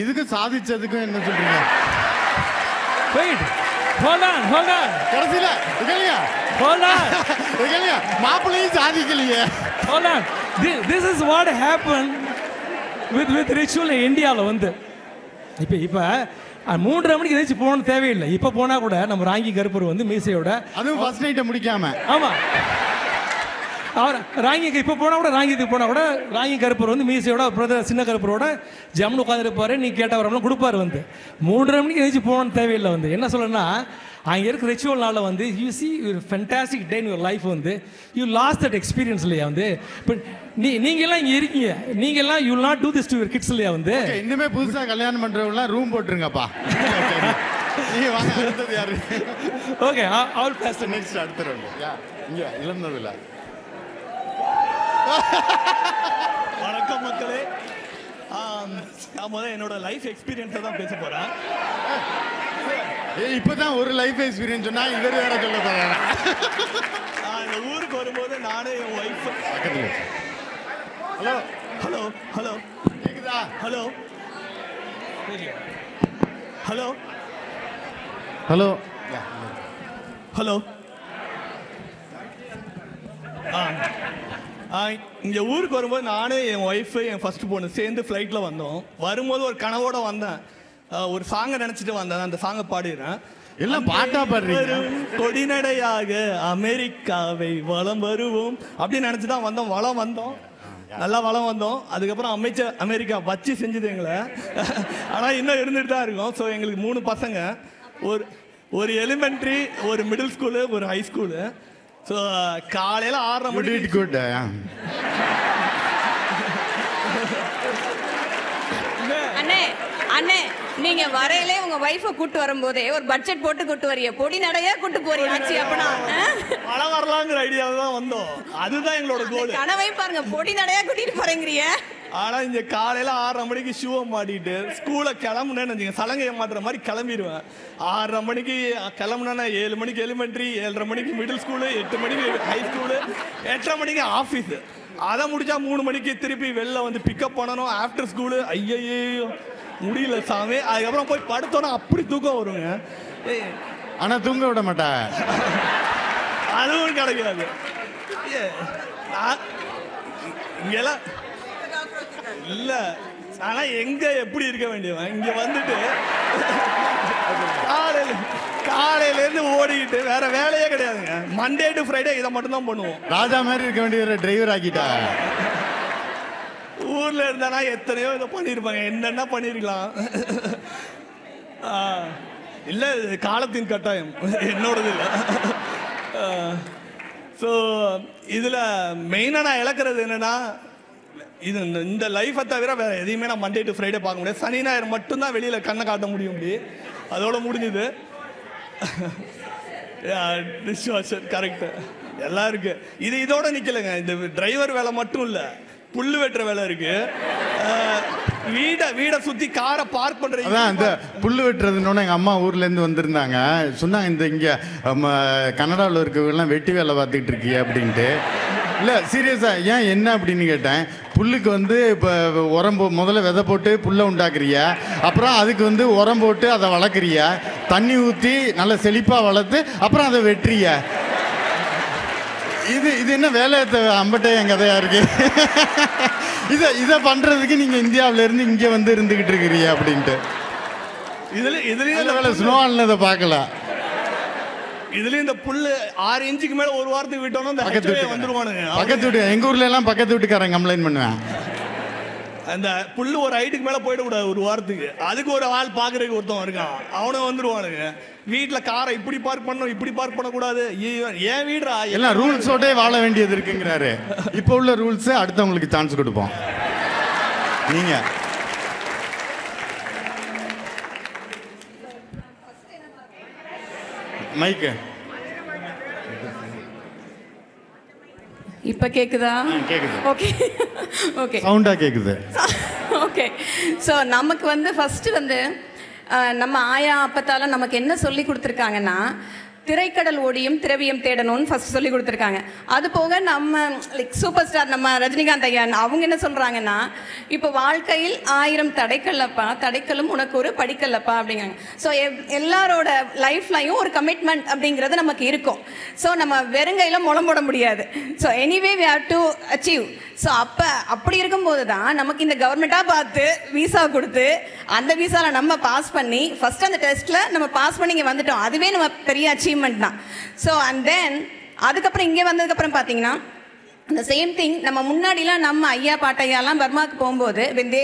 இதுக்கு சாதிச்சதுக்கும் என்ன சொல்றீங்க? Wait, hold on. கடைசியில மாப்பிள்ளையும் சாதிக்கலையே. Hold on. This is what happened with ritual in India. வந்து இப்போ 3:30 மணிக்கு எதிர்த்து போகணும்னு தேவையில்லை. இப்போ போனால் கூட நம்ம ராங்கி கருப்பர் வந்து மீசையோட, அதுவும் ஃபர்ஸ்ட் நைட்டை முடிக்காம. ஆமாம், அவர் ராங்கிக்கு இப்போ போனால் கூட, ராங்கிக்கு போனால் கூட ராங்கி கருப்பர் வந்து மீசையோட பிரதர் சின்ன கருப்பரோட ஜம்னு உட்காந்துருப்பாரு. நீ கேட்ட வரலாம் கொடுப்பாரு. வந்து 3:30 மணிக்கு எதிர்த்து போகணும்னு தேவையில்லை. வந்து என்ன சொல்லணும்னா, அங்கே இருக்கிற ரிச்சுவல் நாளில் வந்து you see your fantastic day in your life. வந்து யூ லாஸ்ட் தட் எக்ஸ்பீரியன்ஸ் இல்லையா? வந்து இப்போ நீங்கள்லாம் இங்கே இருக்கீங்க, நீங்கள்லாம் you not do this to your kids இல்லையா? வந்து இன்னுமே புதுசாக கல்யாணம் பண்ணுறவங்களாம் ரூம் போட்டுருங்கப்பா. நீங்க வாங்க, அடுத்தது யாரு? ஓகே, ஆல் பாஸ் நெக்ஸ்ட் அடுத்த ரவுண்ட். இங்கே இழந்ததில்ல. வணக்கம் மக்களே. நான் முதல்ல என்னோட லைஃப் எக்ஸ்பீரியன்ஸை தான் பேச போகிறேன். இப்பதான் ஒரு லைஃப் எக்ஸ்பீரியன்ஸ் சொன்னா இவர் வேற சொல்ல போறாங்க. இந்த ஊருக்கு வரும்போது நானே என் ஒய்ஃப். ஹலோ ஹலோ ஹலோ கேக்குதா? ஹலோ ஹலோ ஹலோ ஹலோ இங்கே ஊருக்கு வரும்போது நானே என் ஒய்ஃபு என் ஃபர்ஸ்ட் பொண்ணு சேர்ந்து ஃப்ளைட்டில் வந்தோம். வரும்போது ஒரு கனவோட வந்தேன். ஒரு சாங்கை நினச்சிட்டு வந்தேன். அந்த சாங்கை பாடிடுறேன். எல்லாம் பாட்டா பாடுறீங்க. கொடிநடையாக அமெரிக்காவை வலம் வருவோம் அப்படின்னு நினச்சி தான் வந்தோம். வளம் வந்தோம், நல்லா வளம் வந்தோம். அதுக்கப்புறம் அமெரிக்கா வச்சு செஞ்சது எங்களை. ஆனால் இன்னும் இருந்துட்டு தான் இருக்கோம். ஸோ எங்களுக்கு 3 பசங்க, ஒரு எலிமெண்ட்ரி, ஒரு மிடில் ஸ்கூலு, ஒரு ஹை ஸ்கூலு. ஸோ காலையில் 6:30 மணிக்கு குட். அண்ணே அண்ணே, நீங்க வரையிலே உங்க வைஃபை கூட்டு வரும்போதே ஒரு பட்ஜெட் போட்டு கூட்டு வரிய, பொடி நடையா கூட்டு போறீங்க. அப்பனா மழை வரலாங்கிற ஐடியாவில் தான் வந்தோம். அதுதான் எங்களோட கோல். கனவை பாருங்க, பொடி நடையா கூட்டிட்டு போறேங்கிறிய. ஆனா இங்க காலையில 6:30 மணிக்கு ஷூவை மாட்டிட்டு ஸ்கூலை கிளம்புனேன்னு சலங்கையை மாட்டுற மாதிரி கிளம்பிடுவேன். 6:30 மணிக்கு கிளம்புனா 7 மணிக்கு எலிமெண்ட்ரி, 7:30 மணிக்கு மிடில் ஸ்கூலு, 8 மணிக்கு ஹை ஸ்கூலு, 8:30 மணிக்கு ஆஃபீஸு. அதை முடிச்சா 3 மணிக்கு திருப்பி வெளில வந்து பிக்கப் பண்ணணும். ஆஃப்டர் ஸ்கூலு ஐயோ முடியல சாமி. அதுக்கப்புறம் போய் படுத்தோன்னா அப்படி தூக்கம் வருங்க. ஆனா தூங்க விட மாட்டா. அதுவும் கிடைக்காது. இங்கெல்லாம் இல்ல. ஆனா எங்க எப்படி இருக்க வேண்டியவன் இங்க வந்துட்டு காலையில இருந்து ஓடிக்கிட்டு வேற வேலையே கிடையாதுங்க. மண்டே டு ஃப்ரைடே இதை மட்டும் தான் பண்ணுவோம். ராஜா மாதிரி இருக்க வேண்டிய டிரைவர் ஆக்கிட்டா. ஊர்ல இருந்தானா எத்தனையோ இதை பண்ணிருப்பாங்க, என்னென்ன பண்ணிருக்கலாம். இல்ல காலத்தின் கட்டாயம், என்னோடது இல்லை. ஸோ இதில் மெயினாக நான் இழக்கிறது என்னன்னா, இது இந்த லைஃப்பை தவிர வேற எதையுமே நான் மண்டே டு ஃப்ரைடே பார்க்க முடியாது. சனி ஞாயிறு மட்டும்தான் வெளியில் கண்ணை காட்ட முடியும். அப்படி அதோட முடிஞ்சுது. டிஷ் வாஷர் கரெக்டு எல்லாம் இருக்கு. இதோட நிற்கலைங்க. இந்த டிரைவர் வேலை மட்டும் இல்லை, புல்லு வெட்டுற வேலை இருக்கு. வீடை சுத்தி காரை பார்க் பண்றது. அதான் இந்த புல்லு வெட்டுறதுன்னு எங்க அம்மா ஊர்ல இருந்து வந்திருந்தாங்க. சொன்னாங்க இந்த இங்க கனடாவில் இருக்கவங்கலாம் வெட்டி வேலை பார்த்துக்கிட்டு இருக்கிய அப்படின்ட்டு. இல்லை சீரியஸா ஏன் என்ன அப்படின்னு கேட்டேன். புல்லுக்கு வந்து இப்போ உரம் முதல்ல விதை போட்டு புல்லை உண்டாக்குறிய, அப்புறம் அதுக்கு வந்து உரம் போட்டு அதை வளர்க்குறிய, தண்ணி ஊற்றி நல்லா செழிப்பாக வளர்த்து அப்புறம் அதை வெட்டுறிய. இது என்ன வேலை அம்பட்டே என் கதையா இருக்கு. இதை பண்றதுக்கு நீங்க இந்தியாவில இருந்து இங்க வந்து இருந்துகிட்டு இருக்கிறீங்க அப்படின்ட்டு. இதுலயும் ஸ்னோவால்னதை பார்க்கல. இதுல இந்த புல்லு 6 இன்ச்சுக்கு மேல ஒரு வாரத்துக்கு விட்டோம்னா இந்த வந்துருவானுங்க. பக்கத்து வீட்டு எங்க ஊர்ல எல்லாம் பக்கத்து வீட்டுக்காரன் கம்ப்ளைண்ட் பண்ணுவேன். அந்த புல்லு ஒரு ஹைட்டுக்கு மேல போயிடக்கூடாது ஒரு வாரத்துக்கு. அதுக்கு ஒரு ஆள் பாக்குறதுக்கு ஒருத்தவன் இருக்கான், அவனும் வந்துருவானுங்க. வீட்டுல காரை இப்படி பார்க் பண்ணணும், இப்படி பார்க் பண்ணக்கூடாது. ஏன் வீடுறா எல்லாம் ரூல்ஸோட வாழ வேண்டியது இருக்குங்கிறாரு. இப்போ உள்ள ரூல்ஸ் அடுத்தவங்களுக்கு சான்ஸ் கொடுப்போம். நீங்க மைக்கு இப்ப கேக்குதா? கேக்குது. ஓகே ஓகே, சவுண்டா கேக்குது. ஓகே. ஸோ நமக்கு வந்து ஃபர்ஸ்ட் வந்து நம்ம ஆயா அப்பத்தால நமக்கு என்ன சொல்லி கொடுத்துருக்காங்கன்னா, திரைக்கடல் ஓடியும் திரவியம் தேடணும்னு ஃபர்ஸ்ட் சொல்லி கொடுத்துருக்காங்க. அது போக நம்ம லைக் சூப்பர் ஸ்டார் நம்ம ரஜினிகாந்த் ஐயா அவங்க என்ன சொல்கிறாங்கன்னா, இப்போ வாழ்க்கையில் 1000 தடைக்கல்லப்பா, தடைக்கல்லும் உனக்கு ஒரு படிக்கல்லப்பா அப்படிங்கிறாங்க. ஸோ எல்லாரோட லைஃப்லையும் ஒரு கமிட்மெண்ட் அப்படிங்கிறது நமக்கு இருக்கும். ஸோ நம்ம வெறுங்கையில் முளம் போட முடியாது. So anyway we have to achieve. ஸோ அப்படி இருக்கும்போது தான் நமக்கு இந்த கவர்மெண்ட்டாக பார்த்து விசா கொடுத்து அந்த விசாவில் நம்ம பாஸ் பண்ணி ஃபர்ஸ்ட் அந்த டெஸ்ட்டில் நம்ம பாஸ் பண்ணி இங்கே வந்துட்டோம். அதுவே நம்ம பெரிய அச்சீவ்மெண்ட் தான். ஸோ அண்ட் தென் அதுக்கப்புறம் இங்கே வந்ததுக்கப்புறம் பார்த்தீங்கன்னா அந்த சேம் திங் நம்ம முன்னாடிலாம் நம்ம ஐயா பாட்டையாலாம் பர்மாவுக்கு போகும்போது வந்து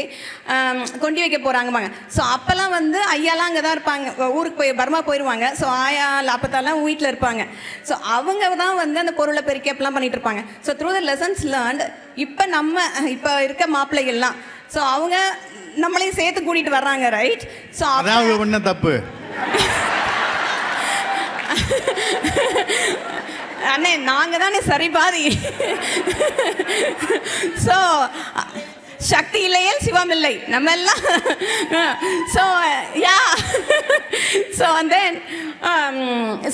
கொண்டு வைக்க போகிறாங்கம்பாங்க. ஸோ அப்போல்லாம் வந்து ஐயாலாம் அங்கே தான் இருப்பாங்க, ஊருக்கு போய் பர்மா போயிடுவாங்க. ஸோ ஆயா லாப்பத்தாலாம் வீட்டில் இருப்பாங்க. ஸோ அவங்க தான் வந்து அந்த பொருளை பெருக்கி அப்பெல்லாம் பண்ணிட்டு இருப்பாங்க. So through the lessons learnt இப்போ இருக்க மாப்பிள்ளைகள்லாம் ஸோ அவங்க நம்மளையும் சேர்த்து கூட்டிகிட்டு வர்றாங்க, ரைட்? ஸோ அதாவது ஒன்றும் தப்பு அண்ணே, நாங்கள் தானே சரி பாதி. ஸோ சக்தி இல்லையேல் சிவம் இல்லை, நம்ம எல்லாம். So yeah so and then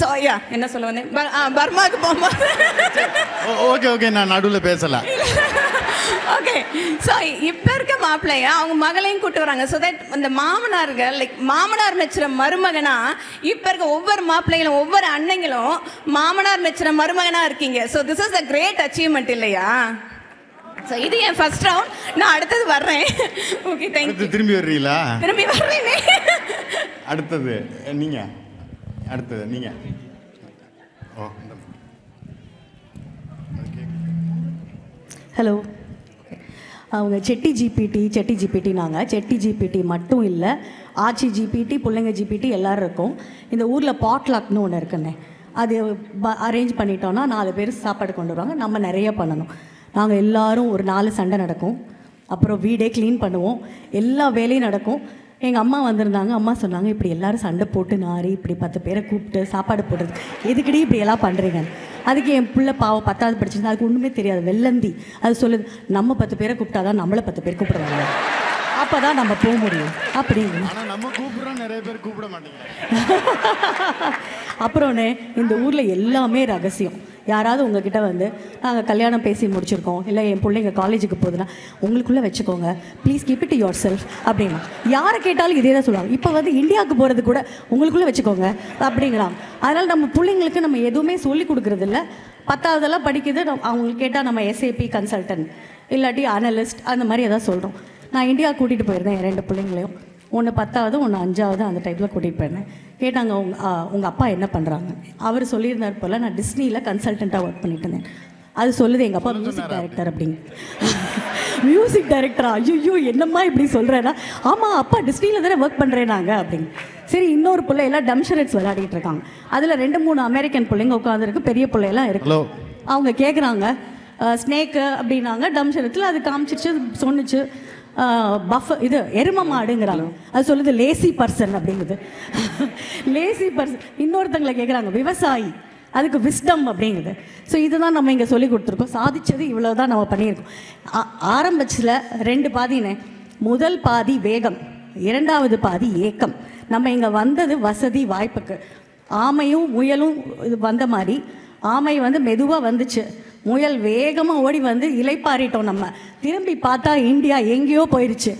so yeah என்ன சொல்ல வந்தேன், பர்மாவுக்கு போகும்போது ஓகே ஓகே, நான் நடுவில் பேசலாம். ஓகே. ஸோ இப்போ இருக்க மாப்பிள்ளைய அவங்க மகளையும் கூட்டு வராங்க. ஸோ தட் அந்த மாமனார்கள் லைக் மாமனார் மெச்சுற மருமகனா இப்போ இருக்க ஒவ்வொரு மாப்பிள்ளைகளும் ஒவ்வொரு அண்ணங்களும் மாமனார் மெச்சுற மருமகனா இருக்கீங்க. So this is a great achievement இல்லையா? ஸோ இது என் ஃபர்ஸ்ட் ரவுண்ட். நான் அடுத்தது வர்றேன். Okay, thank you. திரும்பி வர்றீங்களா? திரும்பி வர்றேனே. அடுத்தது நீங்கள். அடுத்தது நீங்கள். Oh, hello. அவங்க செட்டி ஜிபிடி நாங்கள் செட்டி ஜிபிடி மட்டும் இல்லை, ஆச்சி ஜிபிடி, பிள்ளைங்க ஜிபிடி எல்லோரும் இருக்கோம். இந்த ஊரில் பாட்லாக்னு ஒன்று இருக்குண்ணே, அது அரேஞ்ச் பண்ணிட்டோன்னா 4 பேர் சாப்பாடு கொண்டு வருவாங்க. நம்ம நிறைய பண்ணணும். நாங்கள் எல்லோரும் ஒரு 4 சண்டை நடக்கும். அப்புறம் வீடே க்ளீன் பண்ணுவோம், எல்லா வேலையும் நடக்கும். எங்கள் அம்மா வந்திருந்தாங்க. அம்மா சொன்னாங்க, இப்படி எல்லோரும் சண்டை போட்டு நாரி இப்படி 10 பேரை கூப்பிட்டு சாப்பாடு போடுறது எதுக்கடி இப்படி எல்லாம் பண்ணுறீங்க? அதுக்கு என் பிள்ளை பாவம் 10வது படிச்சிருந்தா, அதுக்கு ஒன்றுமே தெரியாது, வெள்ளந்தி. அது சொல்லுது, நம்ம 10 பேரை கூப்பிட்டாதான் நம்மளை 10 பேர் கூப்பிடுவாங்க, அப்போ தான் நம்ம போக முடியும் அப்படின்னு. நம்ம கூப்பிடுறோம், நிறைய பேர் கூப்பிட மாட்டேங்க. அப்புறம்னே இந்த ஊரில் எல்லாமே ரகசியம். யாராவது உங்ககிட்ட வந்து நாங்கள் கல்யாணம் பேசி முடிச்சிருக்கோம், இல்லை என் பிள்ளைங்க காலேஜுக்கு போகுதுன்னா உங்களுக்குள்ளே வச்சுக்கோங்க, please keep it your self அப்படின்னா யாரை கேட்டாலும் இதே தான் சொல்லுவாங்க. இப்போ வந்து இந்தியாவுக்கு போகிறது கூட உங்களுக்குள்ளே வச்சுக்கோங்க அப்படிங்கிறாங்க. அதனால் நம்ம பிள்ளைங்களுக்கு நம்ம எதுவுமே சொல்லி கொடுக்குறதில்ல. 10வதெல்லாம் படிக்குது, அவங்களுக்கு கேட்டால் நம்ம எஸ்ஏபி கன்சல்டன்ட் இல்லாட்டி அனலிஸ்ட் அந்த மாதிரி எதாவது சொல்கிறோம். நான் இந்தியா கூட்டிகிட்டு போயிருந்தேன் என் 2 பிள்ளைங்களையும். ஒன்று 10வது, ஒன்று 5வது அந்த டைப்பில் கூட்டிகிட்டு போயிருந்தேன். கேட்டாங்க, உங்கள் அப்பா என்ன பண்ணுறாங்க? அவர் சொல்லியிருந்தார் போல், நான் டிஸ்னியில் கன்சல்டண்ட்டாக ஒர்க் பண்ணிட்டு இருந்தேன். அது சொல்லுது, எங்கள் அப்பா மியூசிக் டைரக்டர் அப்படிங்க. மியூசிக் டைரக்டரா? ஐயோ என்னம்மா இப்படி சொல்கிறேன்னா, ஆமாம் அப்பா டிஸ்னியில் தானே ஒர்க் பண்ணுறேன் நாங்கள் அப்படிங்க. சரி, இன்னொரு பிள்ளை எல்லாம் டம்ஷரட்ஸ் விளையாடிட்டு இருக்காங்க. அதில் 2-3 அமெரிக்கன் பிள்ளைங்க உட்காந்துருக்கு, பெரிய பிள்ளையெல்லாம் இருக்கு. அவங்க கேட்குறாங்க ஸ்னேக்கு அப்படின்னாங்க. டம்ஷரத்தில் அது காமிச்சிச்சு, சொன்னிச்சு இது எரும மாடுங்கிறாங்க. அது சொல்லுது லேசி பர்சன் அப்படிங்குது. Lazy person. இன்னொருத்தங்களை கேட்குறாங்க விவசாயி, அதுக்கு விஸ்டம் அப்படிங்குது. ஸோ இதுதான் நம்ம இங்கே சொல்லி கொடுத்துருக்கோம். சாதிச்சது இவ்வளோ தான் நம்ம பண்ணியிருக்கோம். ஆரம்பத்தில் 2 பாதினே. முதல் பாதி வேகம், 2வது பாதி ஏக்கம். நம்ம இங்கே வந்தது வசதி வாய்ப்புக்கு. ஆமையும் முயலும் இது வந்த மாதிரி ஆமை வந்து மெதுவாக வந்துச்சு, முயல் வேகமாக ஓடி வந்து இலைப்பாரிட்டோம். நம்ம திரும்பி பார்த்தா இந்தியா எங்கேயோ போயிடுச்சு.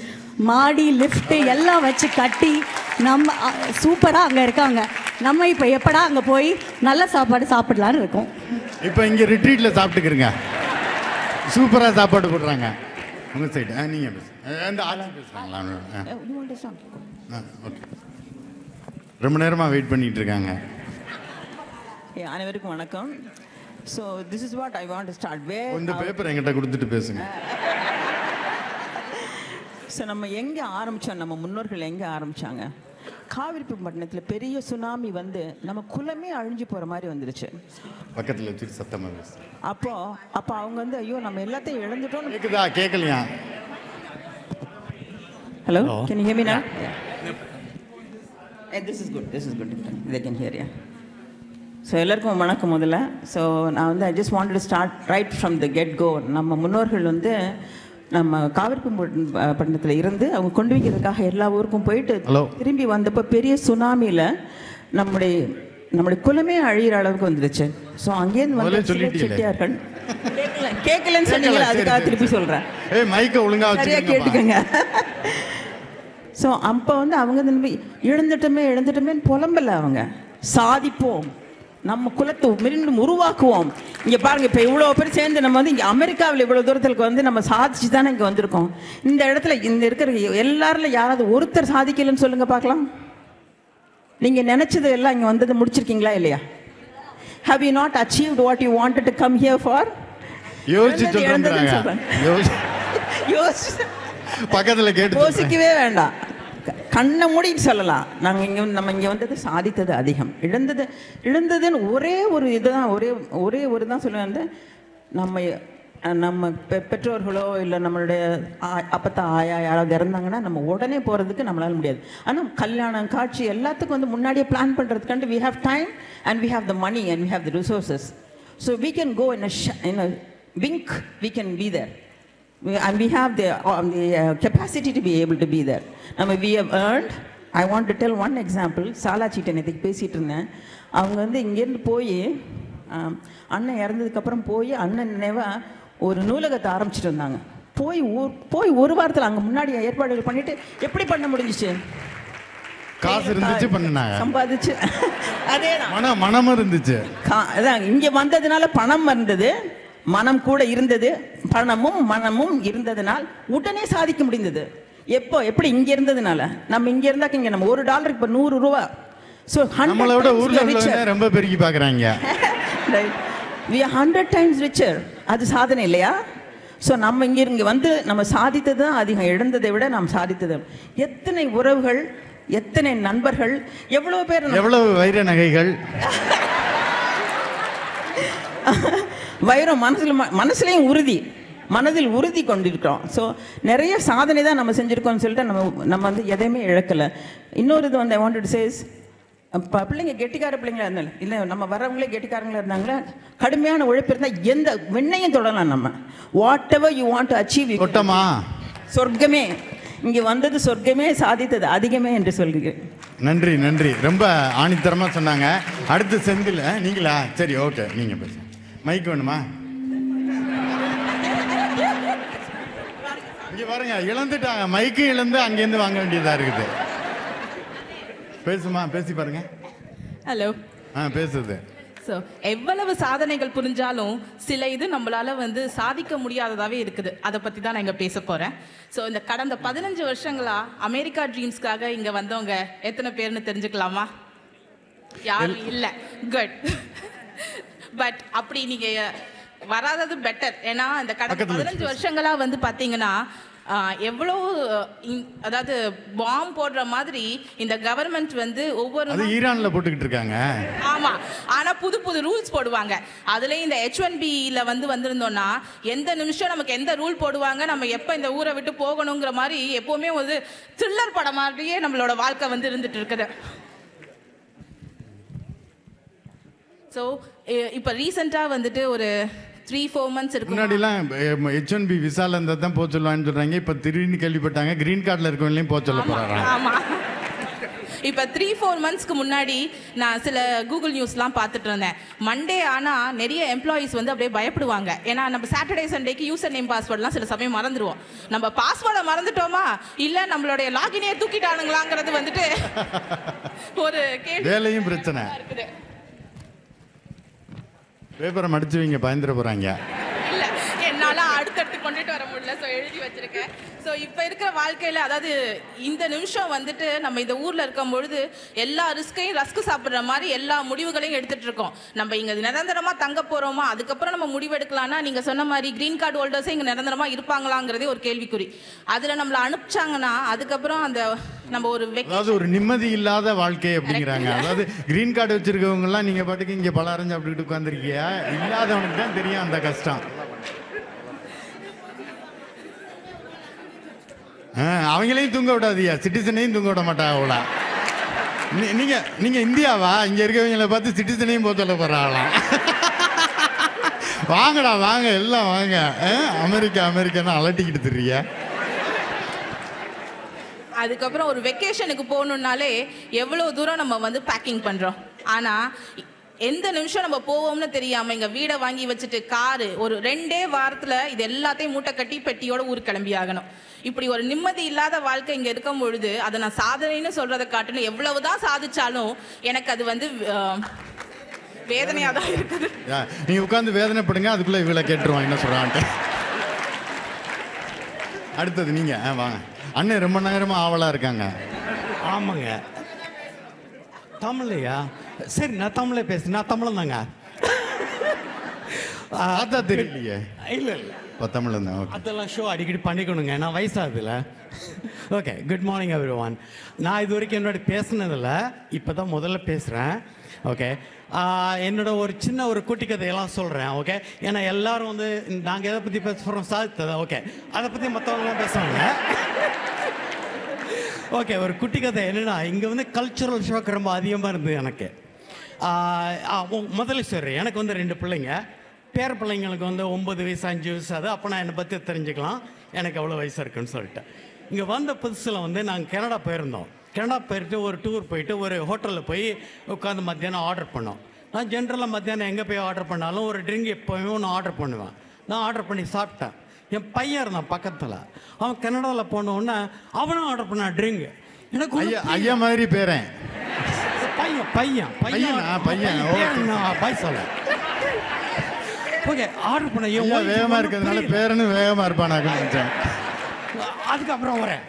மாடி லிஃப்ட்டு எல்லாம் வச்சு கட்டி நம்ம சூப்பராக அங்கே இருக்காங்க. நம்ம இப்போ எப்படா அங்கே போய் நல்ல சாப்பாடு சாப்பிடலான்னு இருக்கோம். இப்போ இங்கே ரிட்ரீட்டில் சாப்பிட்டுக்கிறங்க, சூப்பராக சாப்பாடு போடுறாங்க. உங்கள் சைடு நீங்கள் பேசுகிறாங்களா? ஓகே, ரொம்ப நேரமாக வெயிட் பண்ணிகிட்டு இருக்காங்க. அனைவருக்கும் வணக்கம். So this is what I want to start. இந்த பேப்பர் என்கிட்ட கொடுத்துட்டு பேசுங்க. ஸோ நம்ம எங்கே ஆரம்பித்தோம், நம்ம முன்னோர்கள் எங்கே ஆரம்பித்தாங்க? காவிரிப்பட்டினத்தில் பெரிய சுனாமி வந்து நம்ம குலமே அழிஞ்சு போகிற மாதிரி வந்துருச்சு. பக்கத்தில் வச்சு சத்தமாக பேசு. அப்போ அவங்க வந்து ஐயோ நம்ம எல்லாத்தையும் இழந்துட்டோம். கேட்குதா? கேட்கலையா? Hello, can you hear me now? This is good, this is good, they can hear you. So எல்லாருக்கும் வணக்கம். முதல்ல ஸோ நான் வந்து I just want to start right from the get go. நம்ம முன்னோர்கள் வந்து நம்ம காவிரிப்பட்டினத்தில் இருந்து அவங்க கொண்டு வைக்கிறதுக்காக எல்லா ஊருக்கும் போயிட்டு திரும்பி வந்தப்போ பெரிய சுனாமியில் நம்முடைய நம்முடைய குலமே அழியிற அளவுக்கு வந்துருச்சு. ஸோ அங்கேருந்து முதல்ல வந்து சில சொல்லிட்டீங்களே. செட்டியார்கள் கேட்கலன்னு சொன்னீங்களா, அதுக்காக திருப்பி சொல்கிறேன். மைக்க ஒழுங்கா சரியா கேட்டுக்கோங்க. ஸோ அப்போ வந்து அவங்க திரும்பி இழந்துட்டோமேன்னு புலம்பல. அவங்க சாதிப்போம், நம்ம குலத்தை மீண்டும் உருவாக்குவோம். இங்கே பாருங்கள், இப்போ இவ்வளோ பேர் சேர்ந்து நம்ம வந்து இங்கே அமெரிக்காவில் இவ்வளோ தூரத்துக்கு வந்து நம்ம சாதிச்சு தானே இங்கே வந்திருக்கோம். இந்த இடத்துல இந்த இருக்கிற எல்லாரில் யாராவது ஒருத்தர் சாதிக்கலைன்னு சொல்லுங்கள் பார்க்கலாம். நீங்கள் நினச்சது எல்லாம் இங்கே வந்தது முடிச்சிருக்கீங்களா இல்லையா? Have you not achieved what you wanted to come here for? பக்கத்துல கேட்டு யோசிக்கவே வேண்டாம், கண்ணை மூடிட்டு சொல்லலாம். நம்ம இங்கே வந்தது சாதித்தது அதிகம், இழந்ததுன்னு ஒரே ஒரு இதுதான், ஒரே ஒரு தான் சொல்லுவேன். நம்ம பெற்றோர்களோ இல்லை நம்மளுடைய அப்பத்தா ஆயா யாராவது இறந்தாங்கன்னா நம்ம உடனே போகிறதுக்கு நம்மளால முடியாது. ஆனால் கல்யாணம் காட்சி எல்லாத்துக்கும் வந்து முன்னாடியே plan பண்ணுறதுக்காண்டி we have time and we have the money and we have the resources. So we can go in a wink, we can be there. And we have the capacity to be able to be there. We have earned. I want to tell one example. சாலா சீட்டன் இதுக்கு பேசிகிட்டு இருந்தேன். அவங்க வந்து இங்கேருந்து போய் அண்ணன் இறந்ததுக்கப்புறம் போய் அண்ணன் நினைவாக ஒரு நூலகத்தை ஆரம்பிச்சிட்டு வந்தாங்க. போய் ஒரு வாரத்தில் அங்கே முன்னாடி ஏற்பாடுகள் பண்ணிட்டு எப்படி பண்ண முடிஞ்சிச்சு? காசு இருந்துச்சு, பண்ணாங்க, சம்பாதிச்சு. அதேதான், மனம் இருந்துச்சு. அதான் இங்கே வந்ததுனால பணம் இருந்தது, மனம் கூட இருந்தது. மனமும் இருந்ததுனால் உடனே சாதிக்க முடிந்தது. எப்படி இங்க இருந்ததுனால. நம்ம இங்க இருந்தாக்க இங்க நம்ம $1 இப்போ $100. ஸோ நம்மளோட ஊர்ல ரொம்ப பெருகி பார்க்குறாங்க. we are 100 times richer. அது சாதனை இல்லையா? ஸோ நம்ம இங்கே வந்து நம்ம சாதித்தது தான் அதிகம், இழந்ததை விட நாம் சாதித்தது. எத்தனை உறவுகள், எத்தனை நண்பர்கள், எவ்வளவு வைர நகைகள், வைரம் மனசுலையும் மனதில் உறுதி கொண்டிருக்கிறோம். ஸோ நிறைய சாதனை தான் நம்ம செஞ்சுருக்கோம்னு சொல்லிட்டு நம்ம வந்து எதையுமே இழக்கலை. இன்னொரு இது வந்து ஐ வாண்ட் டு சேஸ், பிள்ளைங்க கெட்டிக்கார பிள்ளைங்களா இருந்தாலும் இல்லை, நம்ம வரவங்களே கெட்டிக்காரங்களா இருந்தாங்களே, கடுமையான உழைப்பு இருந்தால் எந்த விண்ணையும் தொடரலாம். நம்ம what ever you want to achieve, சொர்க்கமே இங்கே வந்தது, சொர்க்கமே சாதித்தது அதிகமே என்று சொல்கிறேன். நன்றி. ரொம்ப ஆணித்தரமாக சொன்னாங்க. அடுத்து செந்தில் நீங்களா? சரி, ஓகே, நீங்கள் பேசுங்க. மைக் வேணுமா? இங்கே பாருங்க, இழந்துட்டாங்க, மைக்கு இழந்து அங்கேருந்து வாங்க வேண்டியதாக இருக்குது. பேசி பாருங்க. ஹலோ. பேசுது. ஸோ எவ்வளவு சாதனைகள் புரிஞ்சாலும் சில இது நம்மளால வந்து சாதிக்க முடியாததாகவே இருக்குது. அதை பற்றி தான் நான் இங்கே பேச போகிறேன். ஸோ இந்த கடந்த 15 வருஷங்களா அமெரிக்கா ட்ரீம்ஸ்க்காக இங்கே வந்தவங்க எத்தனை பேர்னு தெரிஞ்சுக்கலாமா? யாரும் இல்லை. குட். பட் அப்படி நீங்கள் வராதது பெட்டர். ஏன்னா இந்த கடந்த 15 வருஷங்களா வந்து பார்த்தீங்கன்னா எவ்வளோ, அதாவது பாம்பு போடுற மாதிரி இந்த கவர்மெண்ட் வந்து ஒவ்வொரு ஈரான்ல போட்டுக்கிட்டு இருக்காங்க. ஆமா, ஆனா புது ரூல்ஸ் போடுவாங்க. அதுல இந்த H1Bல வந்திருந்தோம்னா எந்த நிமிஷம் நமக்கு எந்த ரூல் போடுவாங்க, நம்ம எப்ப இந்த ஊரை விட்டு போகணுங்கிற மாதிரி எப்பவுமே ஒரு த்ரில்லர் படம் மாதிரியே நம்மளோட வாழ்க்கை வந்து இருந்துட்டு இருக்குது. ஸோ இப்போ ரீசெண்டாக வந்துட்டு ஒரு 3-4 months இருக்கு. முன்னாடிலாம் H1B விசால இருந்தால் தான் போக சொல்லுவான்னு சொல்கிறாங்க. இப்போ திடீர்னு கேள்விப்பட்டாங்க கிரீன் கார்டில் இருக்கவங்களையும் போக சொல்ல போகிறாங்க. ஆமாம். இப்போ 3-4 monthsக்கு முன்னாடி நான் சில கூகுள் நியூஸ்லாம் பார்த்துட்டு இருந்தேன். மண்டே ஆனால் நிறைய எம்ப்ளாயீஸ் வந்து அப்படியே பயப்படுவாங்க. ஏன்னா நம்ம சாட்டர்டே சண்டேக்கு யூசர் நேம் பாஸ்வேர்ட்லாம் சில சமயம் மறந்துடுவோம். நம்ம பாஸ்வேர்டை மறந்துட்டோமா இல்லை நம்மளுடைய லாகினே தூக்கிட்டானுங்களாங்கிறது வந்துட்டு ஒரு வேலையும் பிரச்சனை இருக்குது. பேப்பரை மடிச்சு வைங்க, பயந்துட போகிறாங்க. இல்லை, என்னால் அடுத்தடுத்து கொண்டுட்டு வர முடியல. ஸோ எழுதி வச்சிருக்கேன். ஸோ இப்போ இருக்கிற வாழ்க்கையில், அதாவது இந்த நிமிஷம் வந்துட்டு நம்ம இந்த ஊரில் இருக்கும் பொழுது எல்லா ரஸ்க்கு சாப்பிட்ற மாதிரி எல்லா முடிவுகளையும் எடுத்துகிட்டு இருக்கோம். நம்ம இங்கே நிரந்தரமாக தங்க போகிறோமா, அதுக்கப்புறம் நம்ம முடிவு எடுக்கலாம்னா நீங்கள் சொன்ன மாதிரி க்ரீன் கார்டு ஹோல்டர்ஸே இங்கே நிரந்தரமாக இருப்பாங்களாங்கிறதே ஒரு கேள்விக்குறி. அதில் நம்மளை அனுப்பிச்சாங்கன்னா அதுக்கப்புறம் அந்த நம்ம அதாவது ஒரு நிம்மதி இல்லாத வாழ்க்கை அப்படிங்கிறாங்க. அதாவது கிரீன் கார்டு வச்சிருக்கவங்கலாம் நீங்கள் பாட்டுக்கு இங்கே பலாரம் சாப்பிட்டுக்கிட்டு உட்காந்துருக்கியா, இல்லாதவனுக்கு தான் தெரியும் அந்த கஷ்டம். அவங்களையும் தூங்க விடாதியா, சிட்டிசனையும் தூங்க விட மாட்டாங்களா? நீங்க இந்தியாவா? இங்க இருக்கவங்களை பார்த்து சிட்டிசனையும் போக சொல்ல போறாங்களாம். வாங்கடா வாங்க, எல்லாம் வாங்க, அமெரிக்கான்னு அலட்டிக்கிட்டு தெரியா. அதுக்கப்புறம் ஒரு வெக்கேஷனுக்கு போகணுன்னாலே எவ்வளோ தூரம் நம்ம வந்து பேக்கிங் பண்ணுறோம். ஆனால் எந்த நிமிஷம் நம்ம போவோம்னு தெரியாமல் எங்கள் வீடை வாங்கி வச்சுட்டு காரு ஒரு 2 வாரத்தில் இது எல்லாத்தையும் மூட்டை கட்டி பெட்டியோட ஊருக்கு கிளம்பி ஆகணும். இப்படி ஒரு நிம்மதி இல்லாத வாழ்க்கை இங்கே இருக்கும் பொழுது அதை நான் சாதனைன்னு சொல்கிறத காட்டிலும் எவ்வளவுதான் சாதிச்சாலும் எனக்கு அது வந்து வேதனையாக தான் இருக்குது. நீங்க உட்காந்து வேதனைப்படுங்க, அதுக்குள்ள இவளை கேட்டுருவான் என்ன சொல்றான்ட்டு. அடுத்தது நீங்க வாங்க. அண்ணன் ரொம்ப நேரமா ஆவலா இருக்காங்க. ஆமாங்க. தமிழ்லையா? சரி, நான் தமிழே பேசு. நான் தமிழன் தாங்க. பார்த்தா தெரியலையே. இல்லை இல்லை, தமிழ் தான். அதெல்லாம் ஷோ அடிக்கடி பண்ணிக்கணுங்க, நான் வயசாகுதுல. Okay, good morning everyone. நான் இது வரைக்கும் என்னோட பேசுனதில்ல, இப்போ தான் முதல்ல பேசுகிறேன். ஓகே, என்னோட ஒரு சின்ன ஒரு குட்டி கதையெல்லாம் சொல்கிறேன். ஓகே, ஏன்னா எல்லாரும் வந்து நாங்கள் எதை பற்றி பேச போகிறோம் சாதித்ததை. ஓகே, அதை பற்றி மற்றவங்களாம் பேசுவாங்க. ஓகே, ஒரு குட்டி கதை என்னென்னா, இங்கே வந்து கல்ச்சுரல் ஷோக்கு ரொம்ப அதிகமாக இருந்தது எனக்கு. முதல்ல சொல்கிறேன், எனக்கு வந்து 2 பிள்ளைங்க. பேர பிள்ளைங்களுக்கு வந்து 9 வயசு 5 வயசு. அது அப்போ நான் என்னை பற்றி தெரிஞ்சுக்கலாம் எனக்கு எவ்வளோ வயசு இருக்குன்னு சொல்லிட்டு. இங்கே வந்த புதுசில் வந்து நாங்கள் கனடா போயிருந்தோம். கனடா போயிட்டு ஒரு டூர் போயிட்டு ஒரு ஹோட்டலில் போய் உட்காந்து மத்தியானம் ஆர்டர் பண்ணோம். நான் ஜென்ரலாக மத்தியானம் எங்கே போய் ஆர்டர் பண்ணாலும் ஒரு ட்ரிங்க் எப்போயுமே ஒன்று ஆர்டர் பண்ணுவேன். நான் ஆர்டர் பண்ணி சாப்பிட்டேன். என் பையன் இருந்தான் பக்கத்தில். அவன் கனடாவில் போனோடனே அவனும் ஆர்டர் பண்ணான் ட்ரிங்க். எனக்கு ஐயா மாதிரி பேரன் பையன் பையன் பையன் பாய் சொல்ல. ஓகே, ஆர்டர் பண்ண வேகமாக இருக்கிறதுனால பேரனு வேகமாக இருப்பான். அதுக்கப்புறம் வரேன்.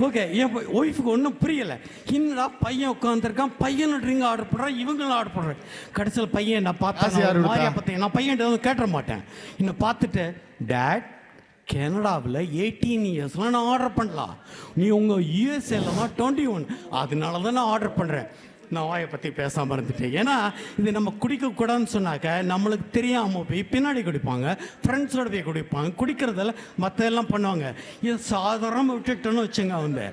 ஓகே, என் ஒய்ஃபுக்கு ஒன்றும் புரியலை. என்னடா பையன் உட்காந்துருக்கான், பையனும் ட்ரிங்க் ஆர்டர் பண்ணுறான், இவங்களும் ஆர்டர் பண்ணுறேன். கடைசியில் பையன் நான் பார்த்தேன், மாதிரியா பார்த்தேன். நான் பையன் வந்து கேட்ட மாட்டேன். என்னை பார்த்துட்டு, டேட் கனடாவில் 18 இயர்ஸ்லாம் நான் ஆர்டர் பண்ணலாம், நீ உங்கள் யூஎஸ்ஏலமா 21, அதனால தான் நான் ஆர்டர் பண்ணுறேன். நான் வாயை பற்றி பேசாமல் இருந்துட்டேன். ஏன்னா இது நம்ம குடிக்கக்கூடாதுன்னு சொன்னாக்க நம்மளுக்கு தெரியாமல் போய் பின்னாடி குடிப்பாங்க, ஃப்ரெண்ட்ஸோடு போய் குடிப்பாங்க, குடிக்கிறதால மற்ற எல்லாம் பண்ணுவாங்க. இது சாதாரணமாக விட்டுட்டோன்னு வச்சுங்க வந்து.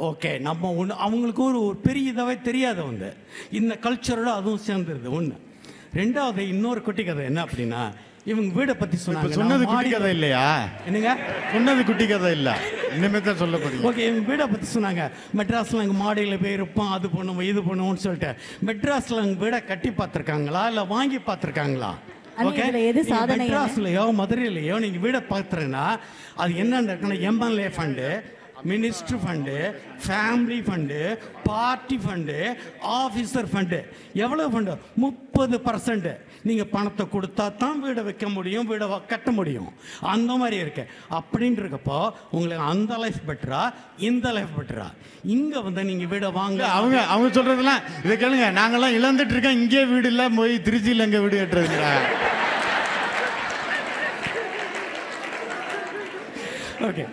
ஓகே, நம்ம ஒன்று அவங்களுக்கும் ஒரு பெரிய இதாகவே தெரியாது வந்து. இந்த கல்ச்சரோட அதுவும் சேர்ந்துருது ஒன்று. 2வது இன்னொரு குட்டி கதை என்ன அப்படின்னா, இவங்க வீடை பற்றி சொன்னாங்க. சொன்னது குட்டி கதை இல்லையா? என்னங்க சொன்னது குட்டி கதை இல்லை, இனிமே தான் சொல்ல போறீங்க. ஓகே, இவங்க வீடை பற்றி சொன்னாங்க. மெட்ராஸில் எங்கள் மாடியில் போய் இருப்போம், அது பண்ணுவோம் இது பண்ணுவோம்னு சொல்லிட்டு. மெட்ராஸில் எங்கள் வீடை கட்டி பார்த்துருக்காங்களா இல்லை வாங்கி பார்த்துருக்காங்களா? ஓகே, மெட்ராஸ்லையோ மதுரையிலையோ நீங்கள் வீடை பார்த்துருன்னா அது என்னென்ன இருக்குன்னா, MLA fund, minister fund, family fund, party fund, officer fund. எவ்வளோ ஃபண்டு? 30%. நீங்கள் பணத்தை கொடுத்தா தான் வீடை வைக்க முடியும், வீடை கட்ட முடியும். அந்த மாதிரி இருக்கு. அப்படின்னு இருக்கப்போ உங்களுக்கு அந்த லைஃப் பெட்டரா இந்த லைஃப் பெட்டரா? இங்கே வந்து நீங்கள் வீடை வாங்க. அவங்க சொல்கிறதெல்லாம் இதை கேளுங்க. நாங்கள்லாம் இழந்துட்டு இருக்கோம், இங்கே வீடு இல்லை, போய் திருச்சியில் எங்கே வீடு கட்டுறதுங்களா? ஓகே,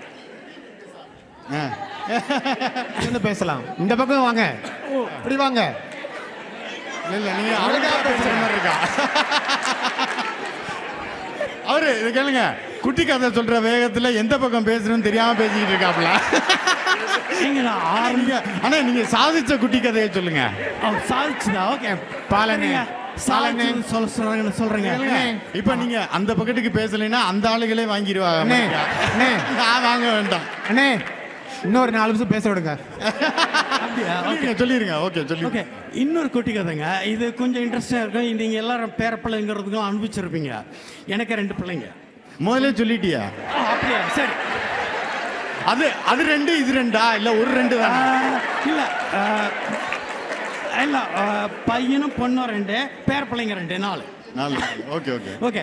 என்ன பேசலாம்? இந்த பக்கம் வாங்க. இப்படி வாங்க. இல்ல நீங்க அழகா பேசுற மாதிரி இருக்கா? அவரு இது கேளுங்க, குட்டி கதை சொல்ற வேகத்துல எந்த பக்கம் பேசுறேன்னு தெரியாம பேசிக்கிட்டு இருக்காப்ல. ஆனா நீங்க சாதிச்ச குட்டி கதையை சொல்லுங்க. சாதிச்சுதா? ஓகே, பாலனே சொல்றேங்க. இப்ப நீங்க அந்த பக்கத்துக்கு பேசலைன்னா அந்த ஆளுகளே வாங்கிடுவாங்க. வாங்க வேண்டாம் அண்ணே, இன்னொரு 4 நிமிஷம் பேச விடுங்க. சொல்லிருங்க. ஓகே, சொல்லி. ஓகே, இன்னொரு குட்டி கதைங்க. இது கொஞ்சம் இன்ட்ரெஸ்டாக இருக்கும். நீங்கள் எல்லாரும் பேர பிள்ளைங்கிறதுக்கும் அனுபவிச்சிருப்பீங்க. எனக்கு 2 பிள்ளைங்க. முதல்ல சொல்லிட்டியா? அப்படியா? சரி, அது 2 இது 2 இல்லை ஒரு 2 தான்? இல்லை இல்லை, பையனும் பொண்ணும் 2, பேர பிள்ளைங்க 2, 4. ஓகே ஓகே ஓகே,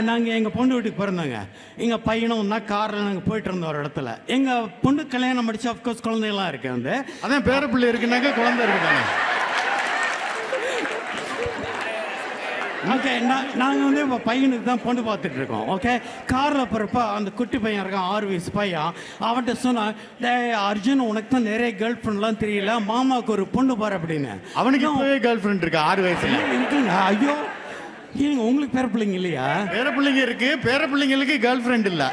நாங்கள் எங்கள் பொண்ணு வீட்டுக்கு பிறந்தோங்க. எங்கள் பையனும் தான் காரில் நாங்கள் போயிட்டு இருந்தோம் ஒரு இடத்துல. எங்கள் பொண்ணு கல்யாணம் முடிச்சு அஃப்கோர்ஸ் குழந்தைகள்லாம் இருக்கு. வந்து அதான் பேர பிள்ளை இருக்குனாக்க குழந்தை இருக்குதாங்க. ஓகே, நாங்கள் வந்து இப்போ பையனுக்கு தான் பொண்ணு பார்த்துட்டு இருக்கோம். ஓகே, காரில் போகிறப்ப அந்த குட்டி பையன் இருக்கான், 6 வயசு பையன். அவன்கிட்ட சொன்னான், டே அர்ஜுன், உனக்கு தான் நிறைய கேர்ள் ஃப்ரெண்ட்லாம் தெரியல, மாமாவுக்கு ஒரு பொண்ணு பாரு அப்படின்னு. அவனுக்கு இப்போவே கேர்ள் ஃப்ரெண்ட் இருக்கா 6 வயசுல? இருக்குங்க. ஐயோ, ஏங்க உங்களுக்கு பேர பிள்ளைங்க இல்லையா? பேர பிள்ளைங்க இருக்கு, பேர பிள்ளைங்களுக்கு கேர்ள் ஃப்ரெண்ட் இல்லை.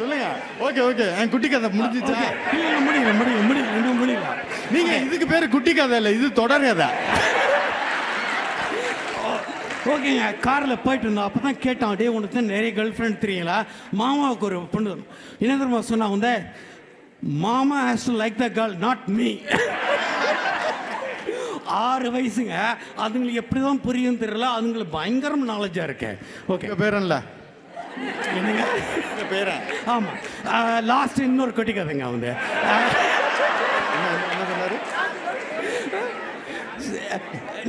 சொல்லுங்க. ஓகே ஓகே, என் குட்டி கதை முடிஞ்சிச்சா? முடியல. நீங்க இதுக்கு பேரு குட்டி கதை இல்லை, இது தொடர் கதை. ஓகேங்க, காரில் போயிட்டு இருந்தோம். அப்போ தான் கேட்டான், டே உனக்கு தான் நிறைய கேர்ள் ஃப்ரெண்ட் தெரியுங்களா? மாமாவுக்கு ஒரு பொண்ணு என்ன தெரியுமா சொன்னா வந்து, மாமா has to like the girl not me. 6 வயசுங்க, அதுங்களுக்கு எப்படி தான் புரியும் தெரியல, அதுங்களுக்கு பயங்கரம் நாலேஜாக இருக்கு. ஓகே பேரன்ல என்னங்க பேரன்? ஆமாம், லாஸ்ட் இன்னொரு கொட்டி கதைங்க வந்து என்ன சொன்னாரு?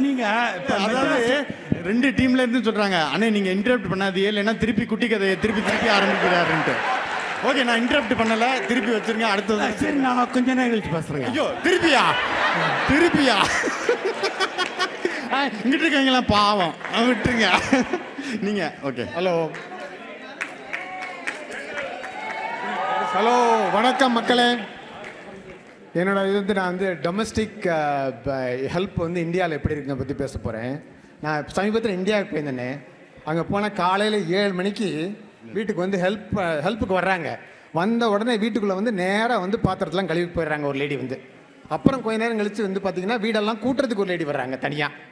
நீங்க அதாவது 2 டீம்ல இருந்து சொல்றாங்க, அண்ணே நீங்க இன்டரப்ட் பண்ணாதீங்க, இல்லைன்னா திருப்பி குட்டி கதையை திருப்பி ஆரம்பிக்கிறாருன்ட்டு. ஓகே, நான் இன்டரப்ட் பண்ணல, திருப்பி வச்சிருங்க. அடுத்தது சரி, நான் கொஞ்ச நேரம் கழிச்சு பேசுறேங்க. ஐயோ, திருப்பியா இங்கிட்டு இருக்கீங்களா பாவம், விட்டுருங்க நீங்க. ஓகே, ஹலோ வணக்கம் மக்களே. என்னோட இது வந்து நான் வந்து டொமஸ்டிக் ஹெல்ப் வந்து இந்தியாவில் எப்படி இருக்குங்க பற்றி பேச போகிறேன். நான் சமீபத்தில் இந்தியாவுக்கு போயிருந்தேனே, அங்கே போனால் காலையில் 7 மணிக்கு வீட்டுக்கு வந்து ஹெல்ப்புக்கு வர்றாங்க. வந்த உடனே வீட்டுக்குள்ளே வந்து நேராக வந்து பாத்திரத்தெலாம் கழுவி போயிடுறாங்க ஒரு லேடி வந்து. அப்புறம் கொஞ்ச நேரம் கழிச்சு வந்து பார்த்தீங்கன்னா வீடெல்லாம் கூட்டுறதுக்கு ஒரு லேடி வர்றாங்க தனியாக.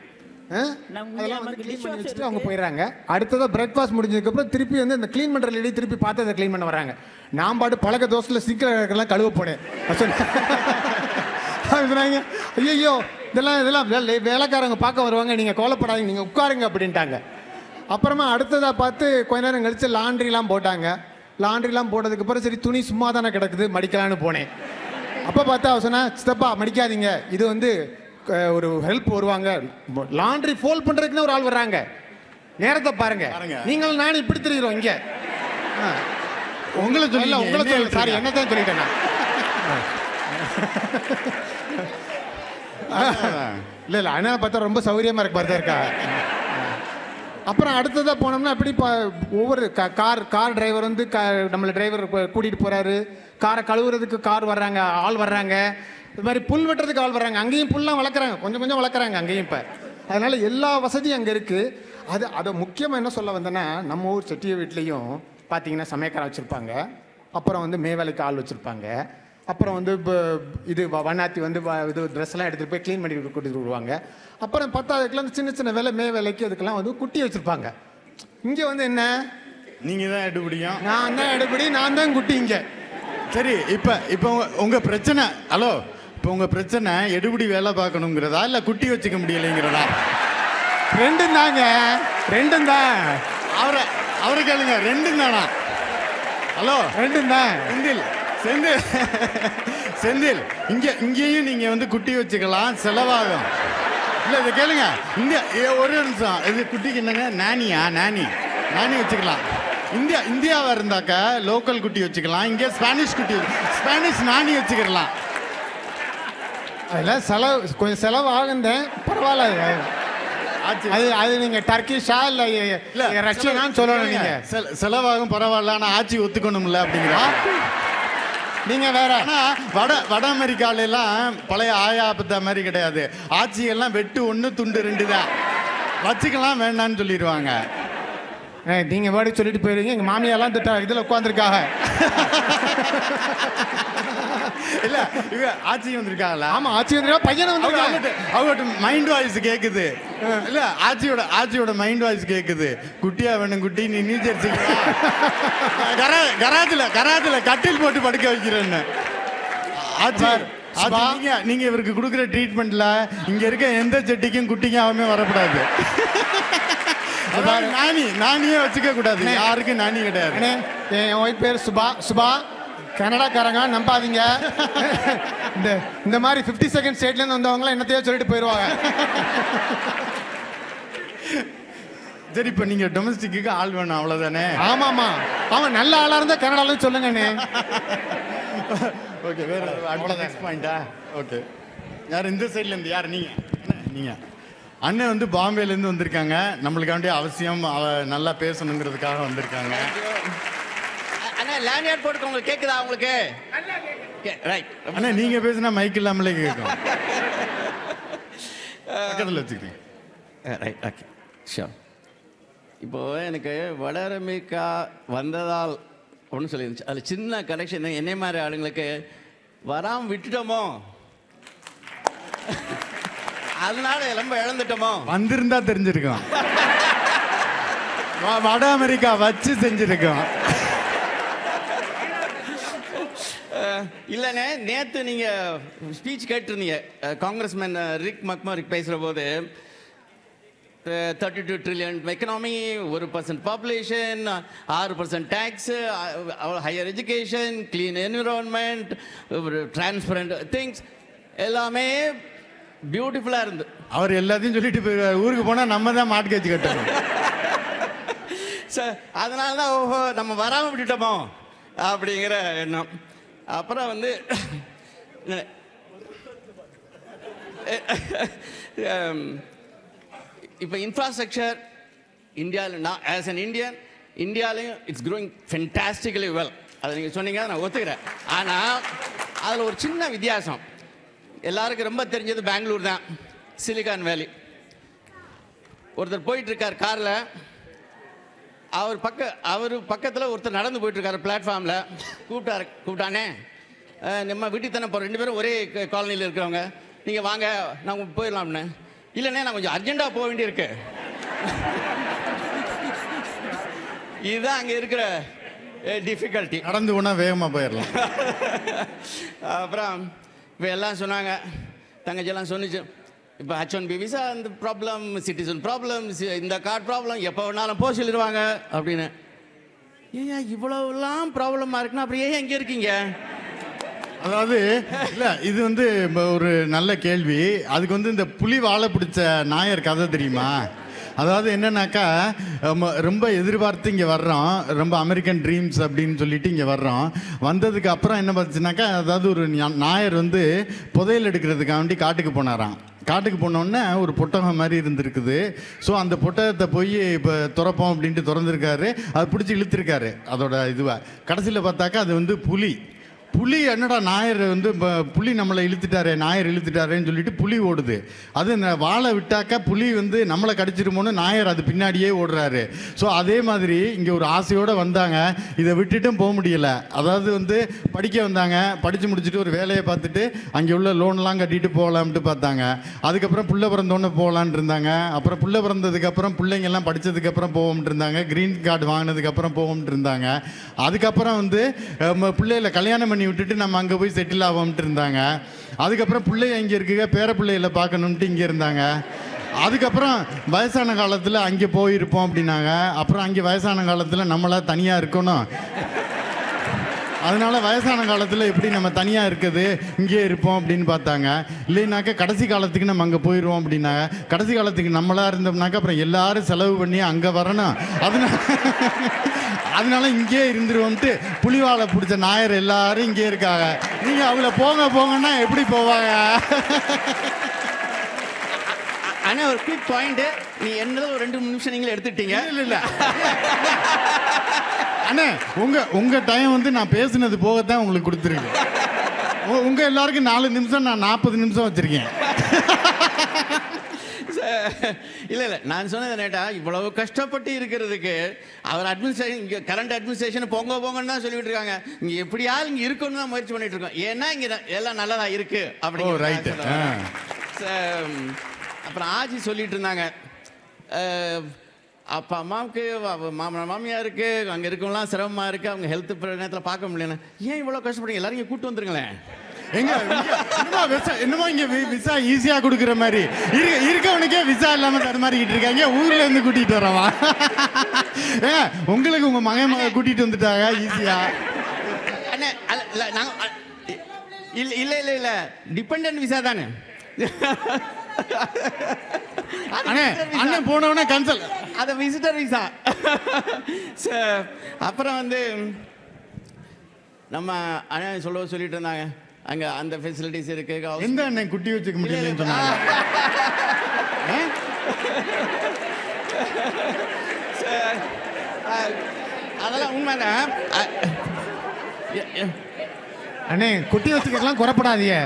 அதெல்லாம் வந்து க்ளீன் பண்ணி வச்சுட்டு அவங்க போயிடுறாங்க. அடுத்ததாக பிரேக்ஃபாஸ்ட் முடிஞ்சதுக்கப்புறம் திருப்பி வந்து இந்த க்ளீன் பண்ணுற லேடி திருப்பி பார்த்து அதை க்ளீன் பண்ண வராங்க. நான் பாட்டு பழக்க தோசையில் சிக்கெல்லாம் கழுவ போனேன். சொன்னாங்க, ஐயோ இதெல்லாம் வேலைக்காரங்க பார்க்க வருவாங்க, நீங்கள் கோலப்படாதீங்க, நீங்கள் உட்காருங்க அப்படின்ட்டாங்க. அப்புறமா அடுத்ததாக பார்த்து கொஞ்ச நேரம் கழிச்சு லாண்ட்ரிலாம் போட்டாங்க. லாண்ட்ரிலாம் போட்டதுக்கப்புறம் சரி துணி சும்மா தானே கிடக்குது மடிக்கலான்னு போனேன். அப்போ பார்த்தா அவ சொன்னா, சித்தப்பா மடிக்காதீங்க, இது வந்து ஒரு ஹெல்ப் வருவாங்க, லாண்ட்ரி ஃபோல்ட் பண்ணுறதுக்குன்னு ஒரு ஆள் வர்றாங்க, நேரத்தை பாருங்க. நீங்கள் நானும் இப்படி தெரியுறோம் இங்கே. உங்களை சொல்ல சாரி, என்னத்தான் சொல்லிட்டேன் நான். இல்லை அண்ணா பார்த்தா ரொம்ப சௌகரியமாக இருக்கு பார்த்தா இருக்கா. அப்புறம் அடுத்ததாக போனோம்னா அப்படி ஒவ்வொரு கார் டிரைவர் வந்து நம்மளை டிரைவர் கூட்டிகிட்டு போகிறாரு. காரை கழுவுறதுக்கு ஆள் வர்றாங்க. இது மாதிரி புல் வெட்டுறதுக்கு ஆள் வர்றாங்க. அங்கேயும் புல்லாம் வளர்க்குறாங்க, கொஞ்சம் வளர்க்குறாங்க அங்கேயும். இப்போ அதனால் எல்லா வசதியும் அங்கே இருக்குது. அதை முக்கியமாக என்ன சொல்ல வந்தேன்னா, நம்ம ஊர் செட்டிய வீட்லேயும் பார்த்தீங்கன்னா சமையக்கார வச்சுருப்பாங்க. அப்புறம் வந்து மேவேலைக்கு ஆள் வச்சுருப்பாங்க. அப்புறம் வந்து இது வண்ணாத்தி வந்து இது ட்ரெஸ்லாம் எடுத்துகிட்டு போய் க்ளீன் பண்ணி கூட்டிகிட்டு வருவாங்க. அப்புறம் பத்தாவதுக்கெல்லாம் சின்ன வேலைக்கு அதுக்கெல்லாம் வந்து குட்டி வச்சுருப்பாங்க. இங்கே வந்து என்ன, நீங்கள் தான் எடுபடியும், நான் தான் எடுபடி, நான் தான் குட்டி இங்கே. சரி, இப்போ உங்கள் பிரச்சனை, ஹலோ, இப்போ உங்கள் பிரச்சனை எடுபடி வேலை பார்க்கணுங்கிறதா இல்லை குட்டி வச்சுக்க முடியலைங்கிறதா? ரெண்டும் தாங்க, ரெண்டும் தான். அவரை கேளுங்க, ரெண்டும் தானா? ஹலோ, ரெண்டும் தான். செந்தில் இங்கேயும் நீங்க வந்து குட்டி வச்சுக்கலாம், செலவாகும். இல்ல இதை கேளுங்க, இங்க ஒரு நிமிஷம், இது குட்டிக்கு என்னங்க, நானி வச்சுக்கலாம். இந்தியாவா இருந்தாக்க லோக்கல் குட்டி வச்சுக்கலாம், இங்கே ஸ்பானிஷ் நானி வச்சுக்கலாம். அதெல்லாம் கொஞ்சம் செலவு ஆகுந்தேன், பரவாயில்ல. அது நீங்க டர்க்கிஷா இல்ல ரஷ்யனான்னு சொல்லணும். நீங்க செலவாகும் பரவாயில்ல, ஆனா ஆட்சி ஒத்துக்கணும்ல அப்படிங்கிற நீங்க வேற. வட அமெரிக்கால எல்லாம் பழைய ஆயாபத்த மாதிரி கிடையாது. ஆட்சி எல்லாம் வெட்டு 1 துண்டு 2 தான், வச்சுக்கலாம் வேண்டான்னு சொல்லிடுவாங்க. நீங்க வேடி சொல்லிட்டு போயிருவீங்க. எங்க மாமியாலாம் இதுல உட்காந்துருக்காங்க. இல்ல இவ ஆட்சி வந்திருக்காங்களா? ஆமா, ஆட்சி வந்திருக்கா, பையனை வந்து அவங்ககிட்ட மைண்ட் வாய்ஸ் கேக்குது. இல்ல ஆட்சியோட மைண்ட் வாய்ஸ் கேக்குது. குட்டியா வேணும் குட்டி, நீ ஜெர்சி கராஜ்ல கட்டில் போட்டு படுக்க வைக்கிறேன்னு. நீங்க இவருக்கு கொடுக்குற ட்ரீட்மெண்ட்ல இங்க இருக்க எந்த செட்டிக்கும் குட்டிக்கும் அவமே வரக்கூடாது. நானியே வச்சுக்க கூடாது, யாருக்கும் நானி கிடையாது. என் ஒய்ஃப் பேர் சுபா, கனடாக்காரங்க, நம்பாதீங்க. இந்த மாதிரி 50 செகண்ட் ஸ்டேட்லேருந்து வந்தவங்களாம் என்னத்தையோ சொல்லிட்டு போயிடுவாங்க. சரி, இப்போ நீங்கள் டொமஸ்டிக்கு ஆள் வேணும் அவ்வளோதானே? ஆமாம்மா, அவன் நல்ல ஆளாக இருந்தால் கனடாலும் சொல்லுங்கண்ணே. ஓகே, வேற நெக்ஸ்ட் பாயிண்டா? ஓகே, யார் இந்த சைட்லேருந்து? யார் நீங்கள் அண்ணன் வந்து பாம்பேலேருந்து வந்திருக்காங்க. நம்மளுக்காண்டி அவசியம் நல்லா பேசணுங்கிறதுக்காக வந்திருக்காங்க. லேண்ட்யார்ட் போட்டு உங்களுக்கு கேக்குதா? உங்களுக்கு ரைட். அண்ணா நீங்க பேசினா மைக் இல்லாமலே கேட்கும். பக்கத்தில் வச்சுக்கிறேன். Right, okay, sure. இப்போ எனக்கு வட அமெரிக்கா வந்ததால் ஒன்று சொல்லியிருந்துச்சு. அதில் சின்ன கனெக்ஷன், என்னை மாதிரி ஆளுங்களுக்கு வராமல் விட்டுட்டோமோ, அதனால ரொம்ப இழந்துட்டோமோ. வந்திருந்தா தெரிஞ்சிருக்கோம். வட அமெரிக்கா வச்சு செஞ்சிருக்கோம். இல்லைண்ணே, நேற்று நீங்கள் ஸ்பீச் கேட்டிருந்தீங்க காங்கிரஸ்மேன் ரிக் மக்மரிக் பேசுகிற போது 32 trillion economy, 1% population, 6% tax, higher education, clean environment, transparent things எல்லாமே பியூட்டிஃபுல்லாக இருந்து. அவர் எல்லாத்தையும் சொல்லிட்டு போய் ஊருக்கு போனால் நம்ம தான் மார்ட்கேஜ் கட்டணும். சார் அதனால தான் ஓஹோ நம்ம வராமல் விட்டுட்டோமோ அப்படிங்கிற எண்ணம். அப்புறம் வந்து இப்போ இன்ஃப்ராஸ்ட்ரக்சர் இந்தியாவில், நான் ஆஸ் அன் இந்தியன், இந்தியாவிலையும் இட்ஸ் க்ரோயிங் ஃபென்டாஸ்டிக்கலி வெல். அதை நீங்கள் சொன்னீங்க, நான் ஒத்துக்கிறேன். ஆனால் அதில் ஒரு சின்ன வித்தியாசம். எல்லாருக்கும் ரொம்ப தெரிஞ்சது பெங்களூர் தான், சிலிகான் வேலி. ஒருத்தர் போயிட்டுருக்கார் காரில், அவர் பக்கத்தில் ஒருத்தர் நடந்து போயிட்டுருக்காரு பிளாட்ஃபார்மில். கூப்பிட்டானே, நம்ம வீட்டுக்கு தானே போகிறோம், 2 பேரும் ஒரே காலனியில் இருக்கிறவங்க, நீங்கள் வாங்க நான் போயிடலாம்னு. இல்லைண்ணே நான் கொஞ்சம் அர்ஜென்ட்டாக போக வேண்டியிருக்கு. இதுதான் அங்கே இருக்கிற டிஃபிகல்ட்டி. நடந்து போனால் வேகமாக போயிடலாம். அப்புறம் இப்போ எல்லாம் சொன்னாங்க, தங்கச்சியெல்லாம் சொன்னிச்சு, இப்போ H1B விசா இந்த ப்ராப்ளம், சிட்டிசன் ப்ராப்ளம், இந்த கார்டு ப்ராப்ளம், எப்போ வேணாலும் போக சொல்லிடுவாங்க அப்படின்னு. ஏன் இவ்வளோலாம் ப்ராப்ளமாக இருக்குன்னா அப்புறம் ஏன் எங்கே இருக்கீங்க? அதாவது இல்லை, இது வந்து ஒரு நல்ல கேள்வி. அதுக்கு வந்து இந்த புலி வாழை பிடிச்ச நாயர் கதை தெரியுமா? அதாவது என்னன்னாக்கா, ரொம்ப எதிர்பார்த்து இங்கே வர்றோம், ரொம்ப அமெரிக்கன் ட்ரீம்ஸ் அப்படின்னு சொல்லிட்டு இங்கே வர்றோம். வந்ததுக்கு அப்புறம் என்ன பார்த்துச்சுனாக்கா, அதாவது ஒரு நாயர் வந்து புதையல் எடுக்கிறதுக்காண்டி காட்டுக்கு போனாராம். காட்டுக்கு போனோடனே ஒரு புத்தகம் மாதிரி இருந்திருக்குது. ஸோ அந்த புத்தகத்தை போய் இப்போ திறப்போம் அப்படின்ட்டு திறந்துருக்காரு. அது பிடிச்சி இழுத்துருக்காரு அதோட இதுவாக. கடைசியில் பார்த்தாக்கா அது வந்து புலி என்னடா நாயர் வந்து புலி நம்மளை இழுத்துட்டாரே, நாயர் இழுத்துட்டாரேன்னு சொல்லிட்டு புலி ஓடுது. அது வாழை விட்டாக்கா புலி வந்து நம்மளை கடிச்சிருமோன்னு நாயர் அது பின்னாடியே ஓடுறாரு. ஸோ அதே மாதிரி இங்கே ஒரு ஆசையோடு வந்தாங்க, இதை விட்டுட்டும் போக முடியலை. அதாவது வந்து படிக்க வந்தாங்க, படித்து முடிச்சுட்டு ஒரு வேலையை பார்த்துட்டு அங்கே உள்ள லோன்லாம் கட்டிட்டு போகலாம்ட்டு பார்த்தாங்க. அதுக்கப்புறம் புள்ள பிறந்தோன்னு போகலான் இருந்தாங்க. அப்புறம் புள்ள பிறந்ததுக்கப்புறம் பிள்ளைங்கெல்லாம் படித்ததுக்கப்புறம் போவோம்ட்டு இருந்தாங்க. க்ரீன் கார்டு வாங்கினதுக்கப்புறம் போவோம்ட்டு இருந்தாங்க. அதுக்கப்புறம் வந்து பிள்ளைகளை கல்யாணம் பண்ணி விட்டுட்டு நம்ம அங்கே போய் செட்டில் ஆகும்ட்டு இருந்தாங்க. அதுக்கப்புறம் பிள்ளைய இங்கே இருக்குங்க, பேர பிள்ளைகளை பார்க்கணுன்ட்டு இங்கே இருந்தாங்க. அதுக்கப்புறம் வயசான காலத்தில் அங்கே போயிருப்போம் அப்படின்னாங்க. அப்புறம் அங்கே வயசான காலத்தில் நம்மளா தனியாக இருக்கணும், அதனால வயசான காலத்தில் எப்படி நம்ம தனியாக இருக்குது, இங்கே இருப்போம் அப்படின்னு பார்த்தாங்க. இல்லைனாக்கா கடைசி காலத்துக்கு நம்ம அங்கே போயிடுவோம் அப்படின்னாங்க. கடைசி காலத்துக்கு நம்மளாக இருந்தோம்னாக்கா அப்புறம் எல்லாரும் செலவு பண்ணி அங்கே வரணும், அதனால இங்கே இருந்துருவோம்ட்டு புலிவாலை பிடிச்ச நாயர் எல்லாரும் இங்கே இருக்காங்க. நீங்கள் அவங்கள போங்கன்னா எப்படி போவாங்க? ஆனால் ஒரு குவிக் பாயிண்ட், நீ என்னதோ ஒரு 2-3 நிமிஷம் நீங்களே எடுத்துட்டீங்க. இல்லை அண்ணே, உங்க டைம் வந்து நான் பேசுனது போகத்தான் உங்களுக்கு கொடுத்துருக்கு. உங்க எல்லாருக்கும் 4 நிமிஷம், நான் 40 நிமிஷம் வச்சிருக்கேன். இல்லை நான் சொன்னது நேட்டா, இவ்வளவு கஷ்டப்பட்டு இருக்கிறதுக்கு அவர் அட்மினிஸ்ட்ரேஷன், இங்கே கரண்ட் அட்மினிஸ்ட்ரேஷன் போங்கன்னு தான் சொல்லிட்டு இருக்காங்க. இங்கே எப்படியாவது இங்கே இருக்கணும்னு தான் முயற்சி பண்ணிட்டு இருக்கோம். ஏன்னா இங்கே எல்லாம் நல்லதா இருக்கு அப்படின்னு. ரைட்டு. அப்புறம் ஆஜி சொல்லிட்டு இருந்தாங்க, அப்பா அம்மாவுக்கு மாமியாருக்கு அங்கே இருக்கவங்களாம் சிரமமாக இருக்குது, அவங்க ஹெல்த் நேரத்தில் பார்க்க முடியல. ஏன் இவ்வளோ கஷ்டப்படுங்க, எல்லாரும் இங்கே கூப்பிட்டு வந்துருங்களேன். என்னமோ இங்க விசா ஈஸியா கொடுக்குற மாதிரி இருக்கவனுக்கே விசா இல்லாம தடுமாறிக்கிட்டு இருக்காங்க. ஊர்ல இருந்து கூட்டிட்டு வரவா? உங்களுக்கு உங்க மகன் கூட்டிட்டு வந்துட்டாங்க ஈஸியா. இல்ல டிபெண்டன்ட் விசா தானே. அண்ணன் போனவனே கேன்சல், அத விசிட்டர் விசா. அப்புறம் வந்து நம்ம அண்ணன் சொல்லிட்டு இருந்தாங்க, அங்க அந்த ஃபெசிலிட்டிஸ் இருக்கு. எந்த அண்ணன் குட்டி வச்சுக்க முடியலன்னு சொன்னாங்க. அதெல்லாம் உண்மைதான் அண்ணே. குட்டி வச்சுக்கலாம் குறைப்படாதீங்க.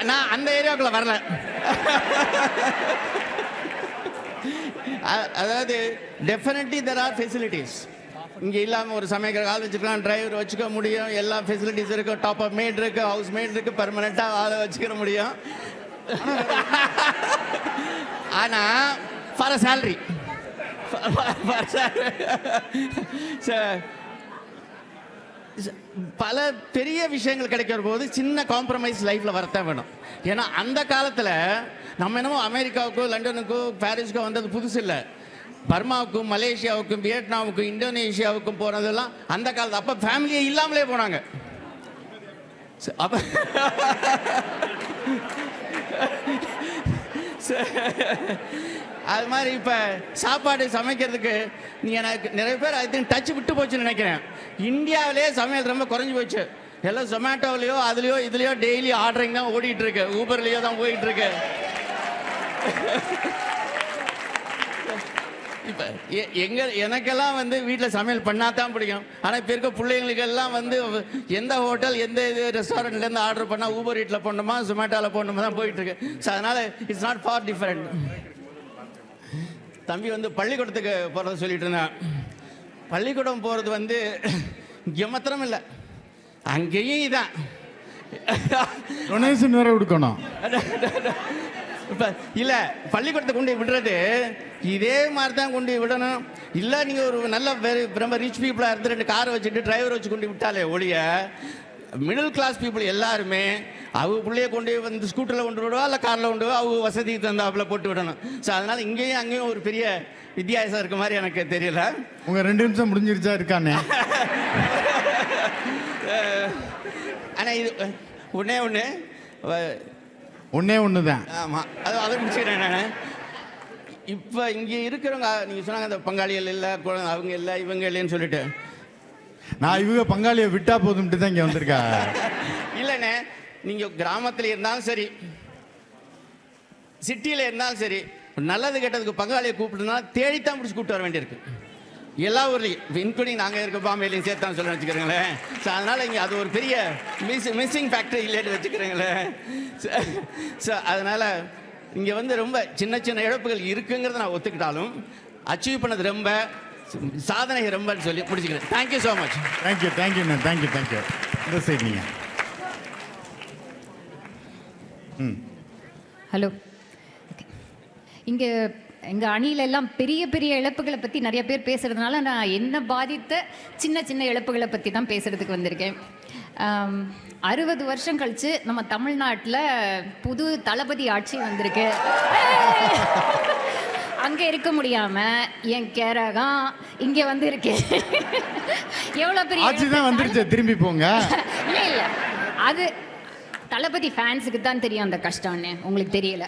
நான் அந்த ஏரியாவுக்குள்ள வரல. அதாவது டெஃபினெட்லி தேர் ஆர் ஃபெசிலிட்டிஸ். இங்கே இல்லாமல் ஒரு சமைக்கிற ஆள் வச்சுக்கலாம், டிரைவர் வச்சுக்க முடியும், எல்லா ஃபெசிலிட்டிஸ் இருக்கு, டாப் அப் மேட் இருக்கு, ஹவுஸ் மேட் இருக்கு, பெர்மனெண்ட்டாக ஆளை வச்சுக்கிற முடியும். ஆனால் ஃபார் பல பெரிய விஷயங்கள் கிடைக்கிற போது சின்ன காம்ப்ரமைஸ் லைஃப்ல வரத்தான் வேணும். ஏன்னா அந்த காலத்தில் நம்ம என்னமோ அமெரிக்காவுக்கோ லண்டனுக்கோ பாரிஸுக்கோ வந்தது புதுசு இல்லை. பர்மாவுக்கும் மலேசியாவுக்கும் வியட்நாமுக்கும் இந்தோனேஷியாவுக்கும் போனதெல்லாம் அந்த காலத்து. அப்போ ஃபேமிலியே இல்லாமலே போனாங்க. அப்போ அது மாதிரி இப்போ சாப்பாடு சமைக்கிறதுக்கு நீ எனக்கு நிறைய பேர் ஐ திங்க் டச் விட்டு போச்சுன்னு நினைக்கிறேன். இந்தியாவிலே சமையல் ரொம்ப குறைஞ்சி போச்சு. எல்லாம் ஜொமேட்டோவிலையோ அதுலேயோ இதுலேயோ டெய்லி ஆர்டரிங் தான் ஓடிட்டு இருக்கு, ஊபர்லேயோ தான் போயிட்டு இருக்கு. இப்போ எனக்கெல்லாம் வந்து வீட்டில் சமையல் பண்ணாதான் பிடிக்கும். ஆனால் இப்போ இருக்க பிள்ளைங்களுக்கெல்லாம் வந்து எந்த ஹோட்டல் எந்த இது ரெஸ்டாரண்ட்லேருந்து ஆர்டர் பண்ணால் ஊபர் ஈட்டில் போடணுமா ஜொமேட்டோவில் போடணுமா தான் போயிட்டுருக்கு. ஸோ அதனால் இட்ஸ் நாட் ஃபார் டிஃப்ரெண்ட். தம்பி வந்து பள்ளிக்கூடத்துக்கு போகிறத சொல்லிட்டு இருந்தேன். பள்ளிக்கூடம் போகிறது வந்து இங்கே மாத்திரம் இல்லை, அங்கேயும் இதான் டொனேஷன் வேற கொடுக்கணும். இப்போ இல்லை பள்ளிக்கூடத்தை கொண்டு விடுறது இதே மாதிரி தான் கொண்டு விடணும். இல்லை நீங்கள் ஒரு நல்ல ரொம்ப ரிச் பீப்புளாக இருந்து 2 காரை வச்சுட்டு டிரைவர் வச்சு கொண்டு விட்டாலே ஒழிய மிடில் கிளாஸ் பீப்புள் எல்லாருமே அவங்க பிள்ளைய கொண்டு வந்து ஸ்கூட்டரில் கொண்டு விடுவா இல்லை காரில் கொண்டு அவங்க வசதிக்கு தந்தாப்புல போட்டு விடணும். ஸோ அதனால் இங்கேயும் அங்கேயும் ஒரு பெரிய வித்தியாசம் இருக்க மாதிரி எனக்கு தெரியல. உங்கள் 2 நிமிஷம் முடிஞ்சிருச்சா இருக்கானே. ஆனால் இது ஒன்றே ஒன்று தான். ஆமாம், அதை முடிச்சுக்கிறேன் நான். இப்போ இங்கே இருக்கிறவங்க நீங்கள் சொன்னாங்க அந்த பங்காளிகள் இல்லை, அவங்க இல்லை, இவங்க இல்லைன்னு சொல்லிட்டு நான் இவங்க பங்காளியை விட்டா போதும்ட்டு தான் இங்கே வந்திருக்கா. இல்லைண்ணே, நீங்கள் கிராமத்தில் இருந்தாலும் சரி சிட்டியில் இருந்தாலும் சரி நல்லது கெட்டதுக்கு பங்காளியை கூப்பிட்டுனா தேடித்தான் பிடிச்சி கூப்பிட்டு வர வேண்டியிருக்கு. எல்லா ஊர்லேயும் இன்க்ளூடிங் நாங்கள் இருக்க பாம்பேலையும் சேர்த்தான்னு சொல்லி வச்சுக்கிறீங்களேன். ஸோ அதனால் இங்கே அது ஒரு பெரிய மிஸ்ஸிங் ஃபேக்டரி இல்லைன்னு வச்சுக்கிறீங்களேன். ஸோ அதனால் இங்கே வந்து ரொம்ப சின்ன சின்ன இழப்புகள் இருக்குங்கிறத நான் ஒத்துக்கிட்டாலும் அச்சீவ் பண்ணது ரொம்ப சாதனை ரொம்பன்னு சொல்லி முடிச்சுக்கிறேன். Thank you so much. தேங்க்யூ இந்த சைட் நீங்கள். ஹலோ. இங்கே எங்கள் அணியில எல்லாம் பெரிய பெரிய இழப்புகளை பற்றி நிறைய பேர் பேசுகிறதுனால நான் என்ன பாதித்த சின்ன சின்ன இழப்புகளை பற்றி தான் பேசுகிறதுக்கு வந்திருக்கேன். 60 வருஷம் கழித்து நம்ம தமிழ்நாட்டில் புது தளபதி ஆட்சி வந்திருக்கு. அங்கே இருக்க முடியாமல் என் கேரகம் இங்கே வந்து இருக்கேன். எவ்வளோ பெரிய ஆட்சி தான் வந்துருச்சு, திரும்பி போங்க. இல்லை இல்லை, அது தளபதி ஃபேன்ஸுக்கு தான் தெரியும் அந்த கஷ்டம்னு, உங்களுக்கு தெரியல.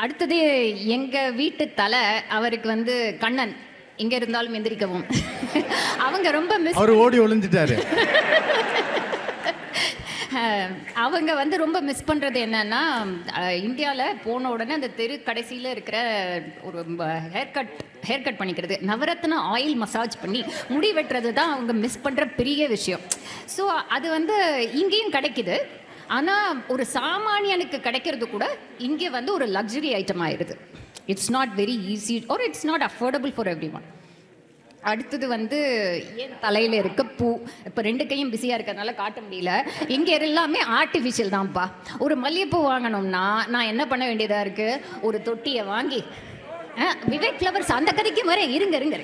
அடுத்தது எங்கள் வீட்டு தலை, அவருக்கு வந்து கண்ணன் எங்கே இருந்தாலும் எந்திரிக்கவும். அவங்க ரொம்ப அவர் ஓடி ஒளிஞ்சிட்டாரு. அவங்க வந்து ரொம்ப மிஸ் பண்ணுறது என்னன்னா, இந்தியாவில் போன உடனே அந்த தெரு கடைசியில் இருக்கிற ஒரு ஹேர் கட் பண்ணிக்கிறது, நவரத்ன ஆயில் மசாஜ் பண்ணி முடி வெட்டுறது தான் அவங்க மிஸ் பண்ணுற பெரிய விஷயம். ஸோ அது வந்து இங்கேயும் கிடைக்குது. ஆனால் ஒரு சாமானியனுக்கு கிடைக்கிறது கூட இங்கே வந்து ஒரு லக்ஸரி ஐட்டம் ஆயிடுது. It's not very easy or it's not affordable for everyone. அடுத்தது வந்து என் தலையில் இருக்க பூ, இப்போ 2 கையும் பிஸியாக இருக்கிறதுனால காட்ட முடியல. இங்கே எல்லாமே ஆர்டிஃபிஷியல் தான்ப்பா. ஒரு மல்லிகைப்பூ வாங்கணும்னா நான் என்ன பண்ண வேண்டியதாக இருக்குது, ஒரு தொட்டியை வாங்கி, விவேக் ஃப்ளவர்ஸ் அந்த கதைக்கு வர இருங்க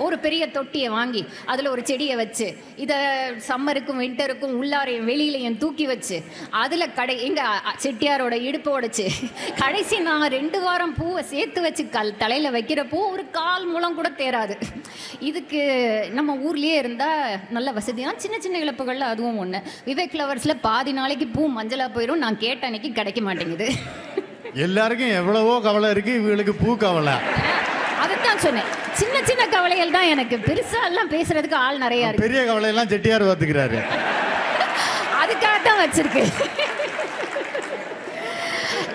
ஒரு பெரிய தொட்டியை வாங்கி அதில் ஒரு செடியை வச்சு, இதை சம்மருக்கும் விண்டருக்கும் உள்ளாரையும் வெளியிலையும் தூக்கி வச்சு, அதில் எங்கள் செட்டியாரோட இடுப்பை உடைச்சு கடைசி நான் 2 வாரம் பூவை சேர்த்து வச்சு தலையில் வைக்கிற பூ ஒரு 1/4 முழம் கூட தேராது. இதுக்கு நம்ம ஊர்லேயே இருந்தால் நல்ல வசதியாக சின்ன சின்ன இழப்புகளில் அதுவும் ஒன்று. விவேக் ஃப்ளவர்ஸில் பாதி நாளைக்கு பூ மஞ்சளாக போயிடும், நான் கேட்ட அன்னைக்கு கிடைக்க மாட்டேங்குது. எல்லாருக்கும் எவ்வளவோ கவலை இருக்கு, இவங்களுக்கு பூ கவலை. அதுதான் சொன்னேன், சின்ன சின்ன கவலைகள் தான். எனக்கு பெருசா எல்லாம் பேசுறதுக்கு ஆள் நிறைய இருக்கு. பெரிய கவலை எல்லாம் செட்டியார் பார்த்துக்கிறாரு. அதுக்காக தான் வச்சிருக்கு.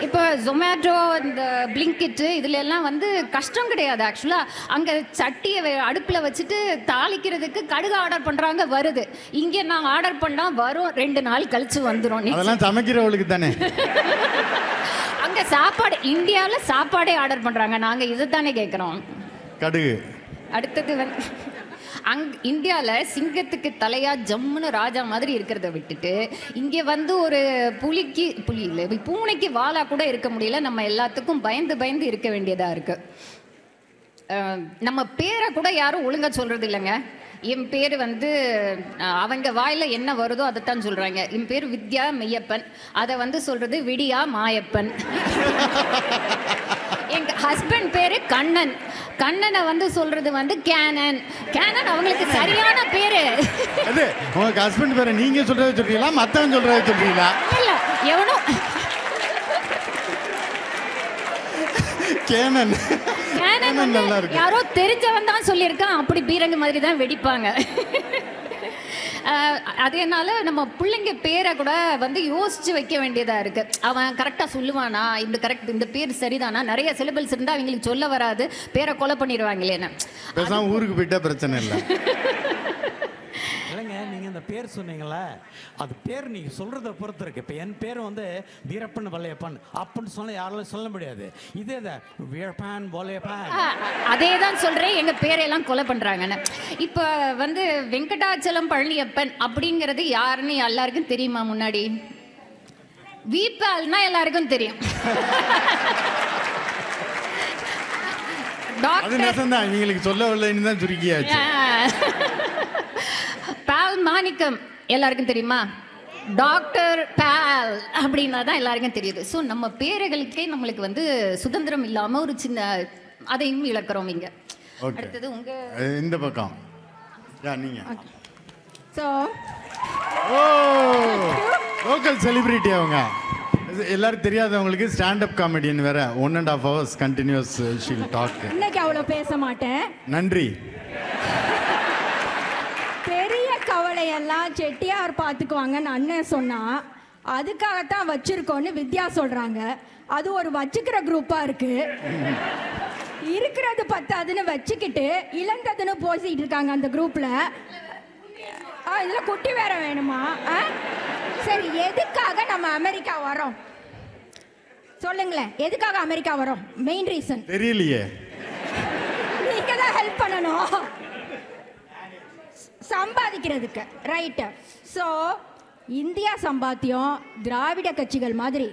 இப்போ ஜொமேட்டோ, இந்த பிளிங்கிட், இதுல எல்லாம் வந்து கஷ்டம் கிடையாது. ஆக்சுவலா அங்க சட்டியை அடுப்புல வச்சுட்டு தாளிக்கிறதுக்கு கடுகு ஆர்டர் பண்றாங்க, வருது. இங்க நான் ஆர்டர் பண்ணா வரும், 2 நாள் கழிச்சு வந்துடும். அதெல்லாம் சமைக்கிறவங்களுக்கு தானே. அங்க சாப்பாடு, இந்தியாவில் சாப்பாடே ஆர்டர் பண்றாங்க, நாங்க இதை தானே கேட்குறோம். கடுகு. அடுத்தது வந்து இந்தியாவில் சிங்கத்துக்கு தலையா ஜம்முன்னு ராஜா மாதிரி இருக்கிறத விட்டுட்டு இங்கே வந்து ஒரு புலி இல்லை பூனைக்கு வாலா கூட இருக்க முடியல. நம்ம எல்லாத்துக்கும் பயந்து இருக்க வேண்டியதாக இருக்கு. நம்ம பேரை கூட யாரும் ஒழுங்கா சொல்றது இல்லைங்க. என் பேர் வந்து அவங்க வாயில் என்ன வருதோ அதைத்தான் சொல்கிறாங்க. என் பேர் வித்யா மெய்யப்பன், அதை வந்து சொல்கிறது விடியா மாயப்பன். எங்கள் ஹஸ்பண்ட் பேர் கண்ணன், கண்ணனை வந்து சொல்கிறது வந்து கேனன். அவங்களுக்கு சரியான பேர். அது உங்களுக்கு ஹஸ்பண்ட் பேரை நீங்கள் சொல்கிறத சொல்கிறீங்களா, மற்றவன் சொல்கிறத சொல்கிறீங்களா? இல்லை, எவனோ கேனன் நல்லா இருக்கு. யாரோ தெரிஞ்சவன் தான் சொல்லியிருக்கான், அப்படி பீரங்கு மாதிரி தான் வெடிப்பாங்க. அதனால நம்ம பிள்ளைங்க பேரை கூட வந்து யோசிச்சு வைக்க வேண்டியதா இருக்கு. அவன் கரெக்டா சொல்லுவானா, இந்த பேர் சரிதானா? நிறைய சிலபல்ஸ் இருந்தா அவங்களுக்கு சொல்ல வராது, பேரை கொலை பண்ணிடுவாங்களேன்னு. பேசாம ஊருக்கு போயிட்டா பிரச்சனை இல்லை. இல்லைங்க, நீங்கள் இந்த பேர் சொன்னீங்களே, அது பேர் நீங்கள் சொல்கிறத பொறுத்து இருக்கு. இப்போ என் பேர் வந்து வீரப்பன் வல்லையப்பன் அப்படின்னு சொன்ன யாராலும் சொல்ல முடியாது. இதே தான் வீரப்பன் வல்லையப்பன், அதே தான் சொல்கிறேன். எங்கள் பேரையெல்லாம் கொலை பண்ணுறாங்கன்னு. இப்போ வந்து வெங்கடாச்சலம் பழனியப்பன் அப்படிங்கிறது யாருன்னு எல்லாருக்கும் தெரியுமா? முன்னாடி வீப்பால்னா எல்லாருக்கும் தெரியும். இவங்களுக்கு சொல்லவில்லைன்னு தான் சுருக்கியாச்சு. பால் மாணிக்கம் எல்லாருக்கும் தெரியுமா? டாக்டர் பால் அப்படின்னா தான் எல்லாருக்கும் தெரியுது. ஸோ நம்ம பேர்களுக்கே நம்மளுக்கு வந்து சுதந்திரம் இல்லாமல் ஒரு சின்ன அதையும் இழக்கிறோம் இங்கே. அடுத்தது இந்த பக்கம் நீங்க லோக்கல் செலிபிரிட்டி அவங்க எல்லாரும் தெரியாதவங்களுக்கு ஸ்டாண்டப் காமெடியன் வேற 1.5 hours கண்டினியூஸ் ஷீல் டாக். இன்னைக்கு அவ்வளோ பேச மாட்டேன். நன்றி. பெரிய கவலையெல்லாம் செட்டியார் பார்த்துக்குவாங்கன்னு அண்ணன் சொன்னா, அதுக்காகத்தான் வச்சிருக்கோன்னு வித்யா சொல்றாங்க. அது ஒரு வச்சுக்கிற குரூப்பா இருக்கு. இருக்கிறது பத்தாதுன்னு வச்சுக்கிட்டு இழந்ததுன்னு போசிட்டு இருக்காங்க அந்த குரூப்ல. இதுல குட்டி வேற வேணுமா? சரி, எதுக்காக நம்ம அமெரிக்கா வரோம் சொல்லுங்களேன். எதுக்காக அமெரிக்கா வரோம்? மெயின் ரீசன் தெரியலையே. நீங்க தான் ஹெல்ப் பண்ணணும் சம்பாதிக்கிறதுக்கு, ரைட்? ஸோ இந்தியா சம்பாத்தியம் திராவிட கட்சிகள் மாதிரி,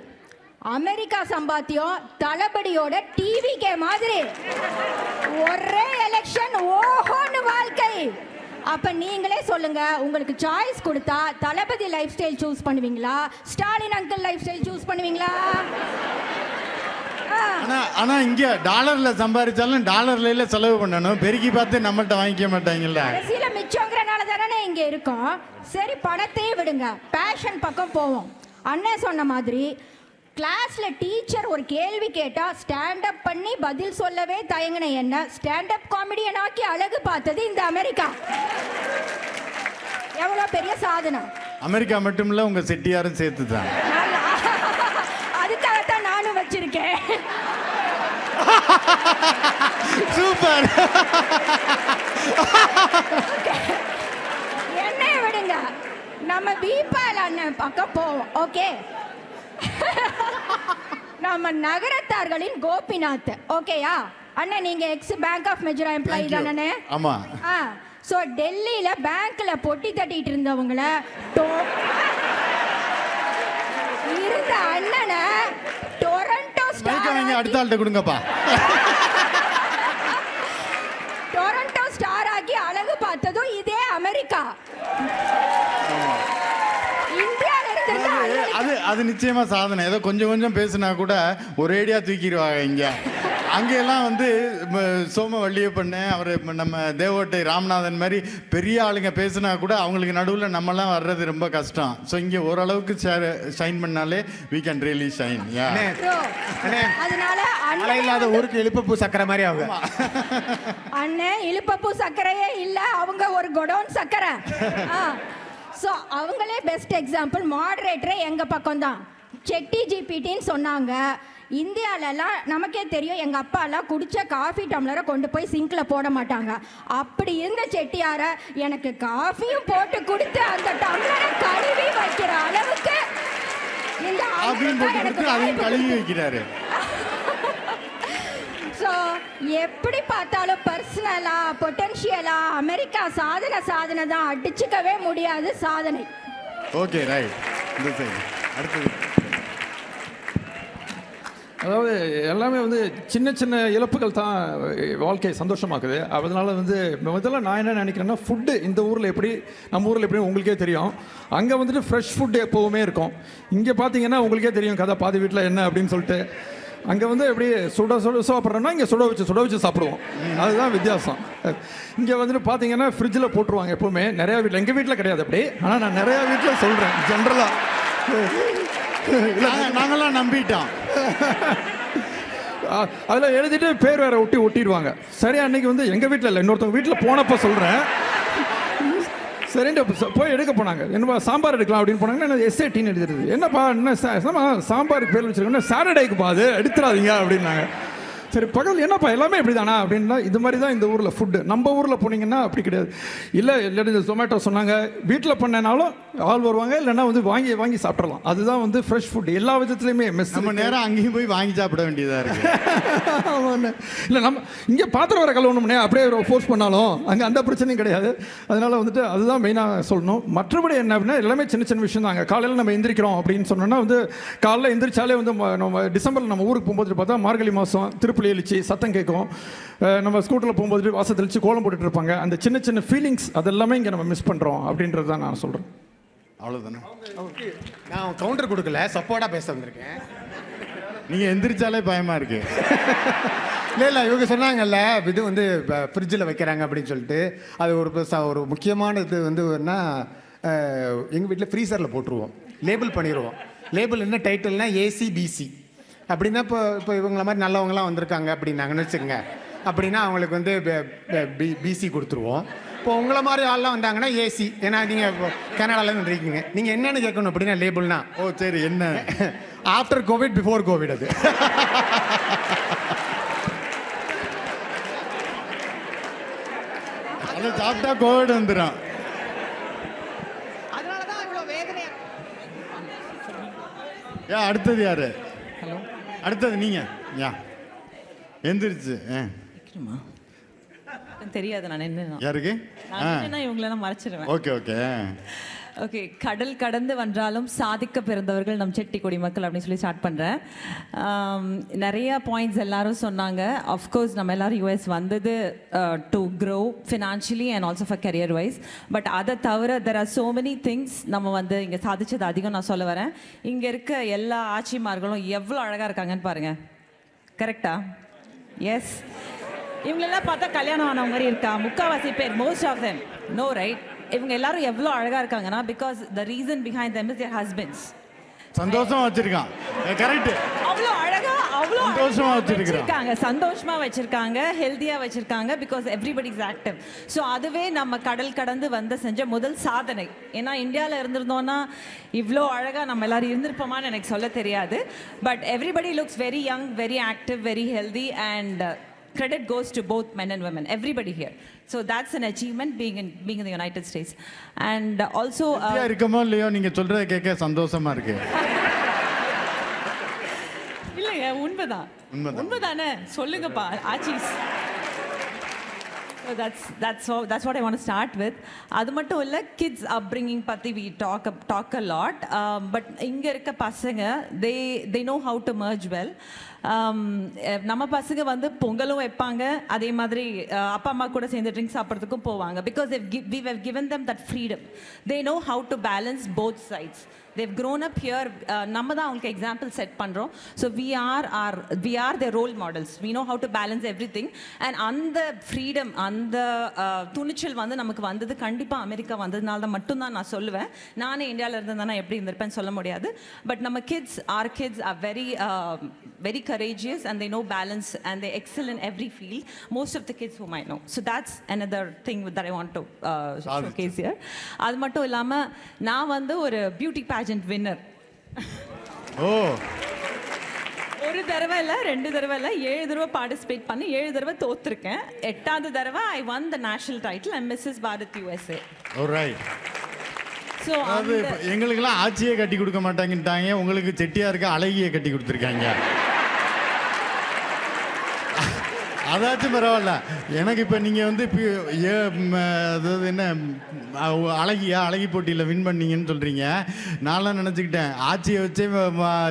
அமெரிக்கா சம்பாத்தியம் தளபதியோட டிவிகே மாதிரி. ஒரே எலெக்ஷன் ஓஹோன்னு வாழ்க்கை. அப்ப நீங்களே சொல்லுங்க, உங்களுக்கு சாய்ஸ் கொடுத்தா தளபதி லைஃப் ஸ்டைல் சூஸ் பண்ணுவீங்களா, Stalin uncle life style choose பண்ணுவீங்களா? ஆனா இங்க டாலர்ல சம்பாதிச்சாலும் டாலர்ல செலவு பண்ணணும். பெருக்கி பார்த்து நம்மள்ட்ட வாங்கிக்க மாட்டாங்கல்ல. சில மிச்சங்கிறனால தானே இங்க இருக்கோம். சரி, பணத்தையே விடுங்க, பேஷன் பக்கம் போவோம். அண்ணன் சொன்ன மாதிரி கிளாஸ்ல டீச்சர் ஒரு கேள்வி கேட்டா ஸ்டாண்ட் அப் பண்ணி பதில் சொல்லவே தயங்கின என்ன ஸ்டாண்ட் அப் காமெடியன் ஆக்கி அழகு பார்த்தது இந்த அமெரிக்கா. எவ்வளவு பெரிய சாதனை! அமெரிக்கா மட்டும் இல்ல, உங்க செட்டியாரும் சேர்த்துதான். அதுக்காகத்தான் நானும் வச்சிருக்கேன். சூப்பர். என்னைய விடுங்க, நம்ம வீப்பால் அண்ணன் பக்கம் போவோம். ஓகே, நம்ம நகரத்தார்களின் கோபிநாத். ஓகேயா அண்ணன்? நீங்க எக்ஸ் பேங்க் ஆஃப் மெஜரா எம்ப்ளாயி தானே? ஆமா. சோ டெல்லியில பேங்க்ல பொட்டி தட்டிட்டு இருந்தவங்கள இருந்த அண்ணனை டொரண்டோ ஸ்டார் அடுத்த ஆள்கிட்ட கொடுங்கப்பா. டொரண்டோ ஸ்டார் ஆக்கி அழகு பார்த்ததும் இதே அமெரிக்கா. அது நிச்சயமா சாதனை. ஏதோ கொஞ்சம் பேசினா கூட ஒரேடியா தூக்கிடுவாங்க. இங்க அங்கெல்லாம் வந்து சோம வள்ளியப்பண்ணு, அவர் நம்ம தேவோட்டை ராமநாதன் மாதிரி பெரிய ஆளுங்க பேசினா கூட அவங்களுக்கு நடுவில் நம்மலாம் வர்றது ரொம்ப கஷ்டம். ஸோ இங்கே ஓரளவுக்கு ஷைன் பண்ணாலே we can really shine. அதனால இல்லாத ஊருக்கு இழுப்பப்பூ சக்கரை மாதிரி அவங்க. அண்ணன் இழுப்பப்பூ சக்கரையே இல்ல, அவங்க ஒரு கொடோன் சக்கரை. ஸோ அவங்களே பெஸ்ட் எக்ஸாம்பிள். மாடரேட்டரே எங்கள் பக்கம் தான். செட்டி ஜிபிடின்னு சொன்னாங்க. இந்தியாவிலலாம் நமக்கே தெரியும், எங்கள் அப்பாலாம் குடித்த காஃபி டம்ளரை கொண்டு போய் சிங்கில் போட மாட்டாங்க. அப்படி இருந்த செட்டியாரை எனக்கு காஃபியும் போட்டு கொடுத்து அந்த டம்ளரை கழுவி வைக்கிற அளவுக்கு இந்த கழுவி வைக்கிறாரு. ஸோ எப்படி பார்த்தாலும் பர்சனலா பொட்டன்ஷியலா அமெரிக்கா சாதனை தான், அடிச்சுக்கவே முடியாது சாதனை. Okay right. இந்த சைடு அடுத்தது. அதாவது எல்லாமே வந்து சின்ன சின்ன இழப்புகள் தான் வாழ்க்கையை சந்தோஷமாக்குது. அதனால வந்து முதல்ல நான் என்ன நினைக்கிறேன்னா, ஃபுட்டு இந்த ஊரில் எப்படி, நம்ம ஊரில் எப்படி உங்களுக்கே தெரியும். அங்கே வந்துட்டு ஃப்ரெஷ் ஃபுட்டு எப்போவுமே இருக்கும். இங்கே பார்த்தீங்கன்னா உங்களுக்கே தெரியும் கதை பாதி வீட்டில் என்ன அப்படின்னு சொல்லிட்டு. அங்கே வந்து எப்படி சுட சாப்பிட்றோன்னா இங்கே சுட வச்சு சாப்பிடுவோம். அதுதான் வித்தியாசம். இங்கே வந்துட்டு பார்த்தீங்கன்னா ஃப்ரிட்ஜில் போட்டுருவாங்க எப்போவுமே. நிறையா வீட்டில், எங்கள் வீட்டில் கிடையாது அப்படி, ஆனால் நான் நிறையா வீட்டில் சொல்கிறேன் ஜென்ரலாக. நாங்களாம் நம்பிட்டோம். அதில் எழுதிட்டு பேர் வேற ஒட்டிடுவாங்க. சரி, அன்னைக்கு வந்து எங்கள் வீட்டில் இல்லை, இன்னொருத்தவங்க வீட்டில் போனப்போ சொல்கிறேன். சரின்ட்டு போய் எடுக்க போனாங்க. என்னப்பா சாம்பார் எடுக்கலாம் அப்படின்னு போனாங்கன்னா என்ன எஸ்ஏடின்னு எடுத்துருது. என்னப்பா என்ன சாம்பாருக்கு பேர் வச்சுருக்கோன்னா சாட்டர்டேக்குப்பா அது எடுத்துடாதீங்க அப்படின்னாங்க. சரி பகல் என்னப்பா எல்லாமே இப்படி தானா அப்படின்னா, இது மாதிரி தான் இந்த ஊரில் ஃபுட்டு. நம்ம ஊரில் போனீங்கன்னா அப்படி கிடையாது. இல்லை இந்த ஜொமேட்டோ சொன்னாங்க, வீட்டில் பண்ணனாலும் ஆள் வருவாங்க, இல்லைன்னா வந்து வாங்கி சாப்பிட்றலாம். அதுதான் வந்து ஃப்ரெஷ் ஃபுட் எல்லா விதத்துலையுமே. நம்ம நேரம் அங்கேயும் போய் வாங்கி சாப்பிட வேண்டியதாக இருக்குது. இல்லை நம்ம இங்கே பாத்திரம் வர கழுவணும்னே அப்படியே ஃபோர்ஸ் பண்ணாலும் அங்கே அந்த பிரச்சனையும் கிடையாது. அதனால் வந்துட்டு அதுதான் மெயினாக சொல்லணும். மற்றபடி என்ன அப்படின்னா எல்லாமே சின்ன சின்ன விஷயம் தாங்க. காலையில் நம்ம எந்திரிக்கிறோம் அப்படின்னு சொன்னோன்னா வந்து காலையில் எந்திரிச்சாலே வந்து நம்ம டிசம்பரில் நம்ம ஊருக்கு போகும்போது பார்த்தா மார்கழி மாதம் திருப்பி எழுச்சி சத்தம் கேட்கும். நம்ம ஸ்கூட்டரில் போகும்போது வாசல் தெளிச்சு கோலம் போட்டுட்டு இருப்பாங்க. அந்த சின்ன சின்ன ஃபீலிங்ஸ் அதெல்லாமே இங்கே நம்ம மிஸ் பண்ணுறோம் அப்படின்றது தான் நான் சொல்கிறேன். அவ்வளோதானே. நான் கவுண்டர் கொடுக்கல, சப்போர்ட்டாக பேச வந்திருக்கேன். நீங்கள் எந்திரிச்சாலே பயமாக இருக்கு. இல்லை இவங்க சொன்னாங்கல்ல இது வந்து ஃப்ரிட்ஜில் வைக்கிறாங்க அப்படின்னு சொல்லிட்டு. அது ஒரு முக்கியமான இது வந்து எங்கள் வீட்டில் ஃப்ரீசரில் போட்டுருவோம், லேபிள் பண்ணிடுவோம். லேபிள் என்ன டைட்டில்னா ஏசிபிசி அப்படின்னா இப்போ இவங்கள மாதிரி நல்லவங்களாம் வந்திருக்காங்க அப்படின்னாங்கன்னு வச்சுக்கோங்க. அப்படின்னா அவங்களுக்கு வந்து பிசி கொடுத்துருவோம். இப்போ உங்களை மாதிரி ஆள்லாம் வந்தாங்கன்னா ஏசி. ஏன்னா நீங்கள் கனடாலேருந்து இருக்கீங்க, நீங்கள் என்னென்னு கேட்கணும் அப்படின்னா லேபிள்னா, ஓ சரி என்ன ஆஃப்டர் கோவிட் பிஃபோர் கோவிட். அது சாப்பிட்டா கோவிட் வந்துடும். அடுத்தது யாரு? ஹலோ, அடுத்தது நீங்க. எந்திரிச்சு தெரியாது நான் என்ன யாருக்கு இவங்களெல்லாம் மறைச்சிருவேன். Okay okay okay. கடல் கடந்து வென்றாலும் சாதிக்க பிறந்தவர்கள் நம் செட்டி கொடி மக்கள் அப்படின்னு சொல்லி ஸ்டார்ட் பண்ணுறேன். நிறைய பாயிண்ட்ஸ் எல்லாரும் சொன்னாங்க. அஃப்கோர்ஸ் நம்ம எல்லாரும் யூஎஸ் வந்தது to grow financially and also for career wise. But அதை தவிர there are so many things நம்ம வந்து இங்கே சாதிச்சது அதிகம். நான் சொல்ல வரேன், இங்கே இருக்க எல்லா ஆட்சிமார்களும் எவ்வளோ அழகாக இருக்காங்கன்னு பாருங்கள். கரெக்டா? எஸ். இவங்களெல்லாம் பார்த்தா கல்யாணம் ஆனவங்க மாதிரி இருக்கா? முக்கால்வாசி பேர், most of them no right. இவங்க எல்லாரும் எவ்வளோ அழகாக இருக்காங்கன்னா because the reason behind them is their husbands. சந்தோஷமா வச்சிருக்கான். கரெக்ட். அவ்வளோ அழகா அவ்வளோ சந்தோஷமா வச்சிருக்காங்க, சந்தோஷமா வச்சிருக்காங்க, ஹெல்த்தியா வச்சிருக்காங்க. Because everybody is active. So அதுவே நம்ம கடல் கடந்து வந்து செஞ்ச முதல் சாதனை. ஏன்னா இந்தியாவில் இருந்திருந்தோம்னா இவ்வளோ அழகாக நம்ம எல்லாரும் இருந்திருப்போமான்னு எனக்கு சொல்ல தெரியாது. But everybody looks very young, very active, very healthy and credit goes to both men and women, everybody here. So that's an achievement being in the United States. And also இருக்கமோ இல்லையோ நீங்க சொல்றத கேட்க சந்தோஷமா இருக்கு. இல்லைங்க, உண்மைதானே சொல்லுங்கப்பா ஆச்சீஸ். So that's what I want to start with. அது மட்டும் இல்லை, kids upbringing பற்றி we talk a lot. But இங்கே இருக்க பசங்க they know how to merge well. நம்ம பசங்க வந்து பொங்கலும் வைப்பாங்க, அதே மாதிரி அப்பா அம்மா கூட சேர்ந்து ட்ரிங்க்ஸ் சாப்பிட்றதுக்கும் போவாங்க. Because we have given them that freedom. They know how to balance both sides. They've grown up here. நம்ம தான் அவங்களுக்கு எக்ஸாம்பிள் செட் பண்ணுறோம். So we are their role models. We know how to balance everything. And அந்த freedom, அந்த துணிச்சல் வந்து நமக்கு வந்தது கண்டிப்பாக அமெரிக்கா வந்ததுனால தான் மட்டும்தான் நான் சொல்லுவேன். நானே இந்தியாவில் இருந்ததுனா எப்படி இருந்திருப்பேன்னு சொல்ல முடியாது. பட் நம்ம our kids are very courageous and they know balance and they excel in every field. Most of the kids whom I know. So that's another thing that I want to showcase here. அது மட்டும் இல்லாமல் நான் வந்து ஒரு beauty pageant winner. ஓ, ஒரு தடவை இல்லை, 2 தடவை இல்லை, 7 தடவை பார்ட்டிசிபேட் பண்ணி 7 தடவை தோத்துருக்கேன். 8வது தடவை ஐ won the national title and Mrs. Bharat USA. alright. So அது எங்களுக்கெல்லாம் ஆட்சியை கட்டி கொடுக்க மாட்டாங்கன்ட்டாங்க, உங்களுக்கு செட்டியாருக்கு அழகியை கட்டி கொடுத்துருக்காங்க. அதாச்சும் பரவாயில்ல. எனக்கு இப்போ நீங்கள் வந்து அதாவது என்ன அழகி போட்டியில் வின் பண்ணீங்கன்னு சொல்கிறீங்க. நான்லாம் நினச்சிக்கிட்டேன் ஆட்சியை வச்சே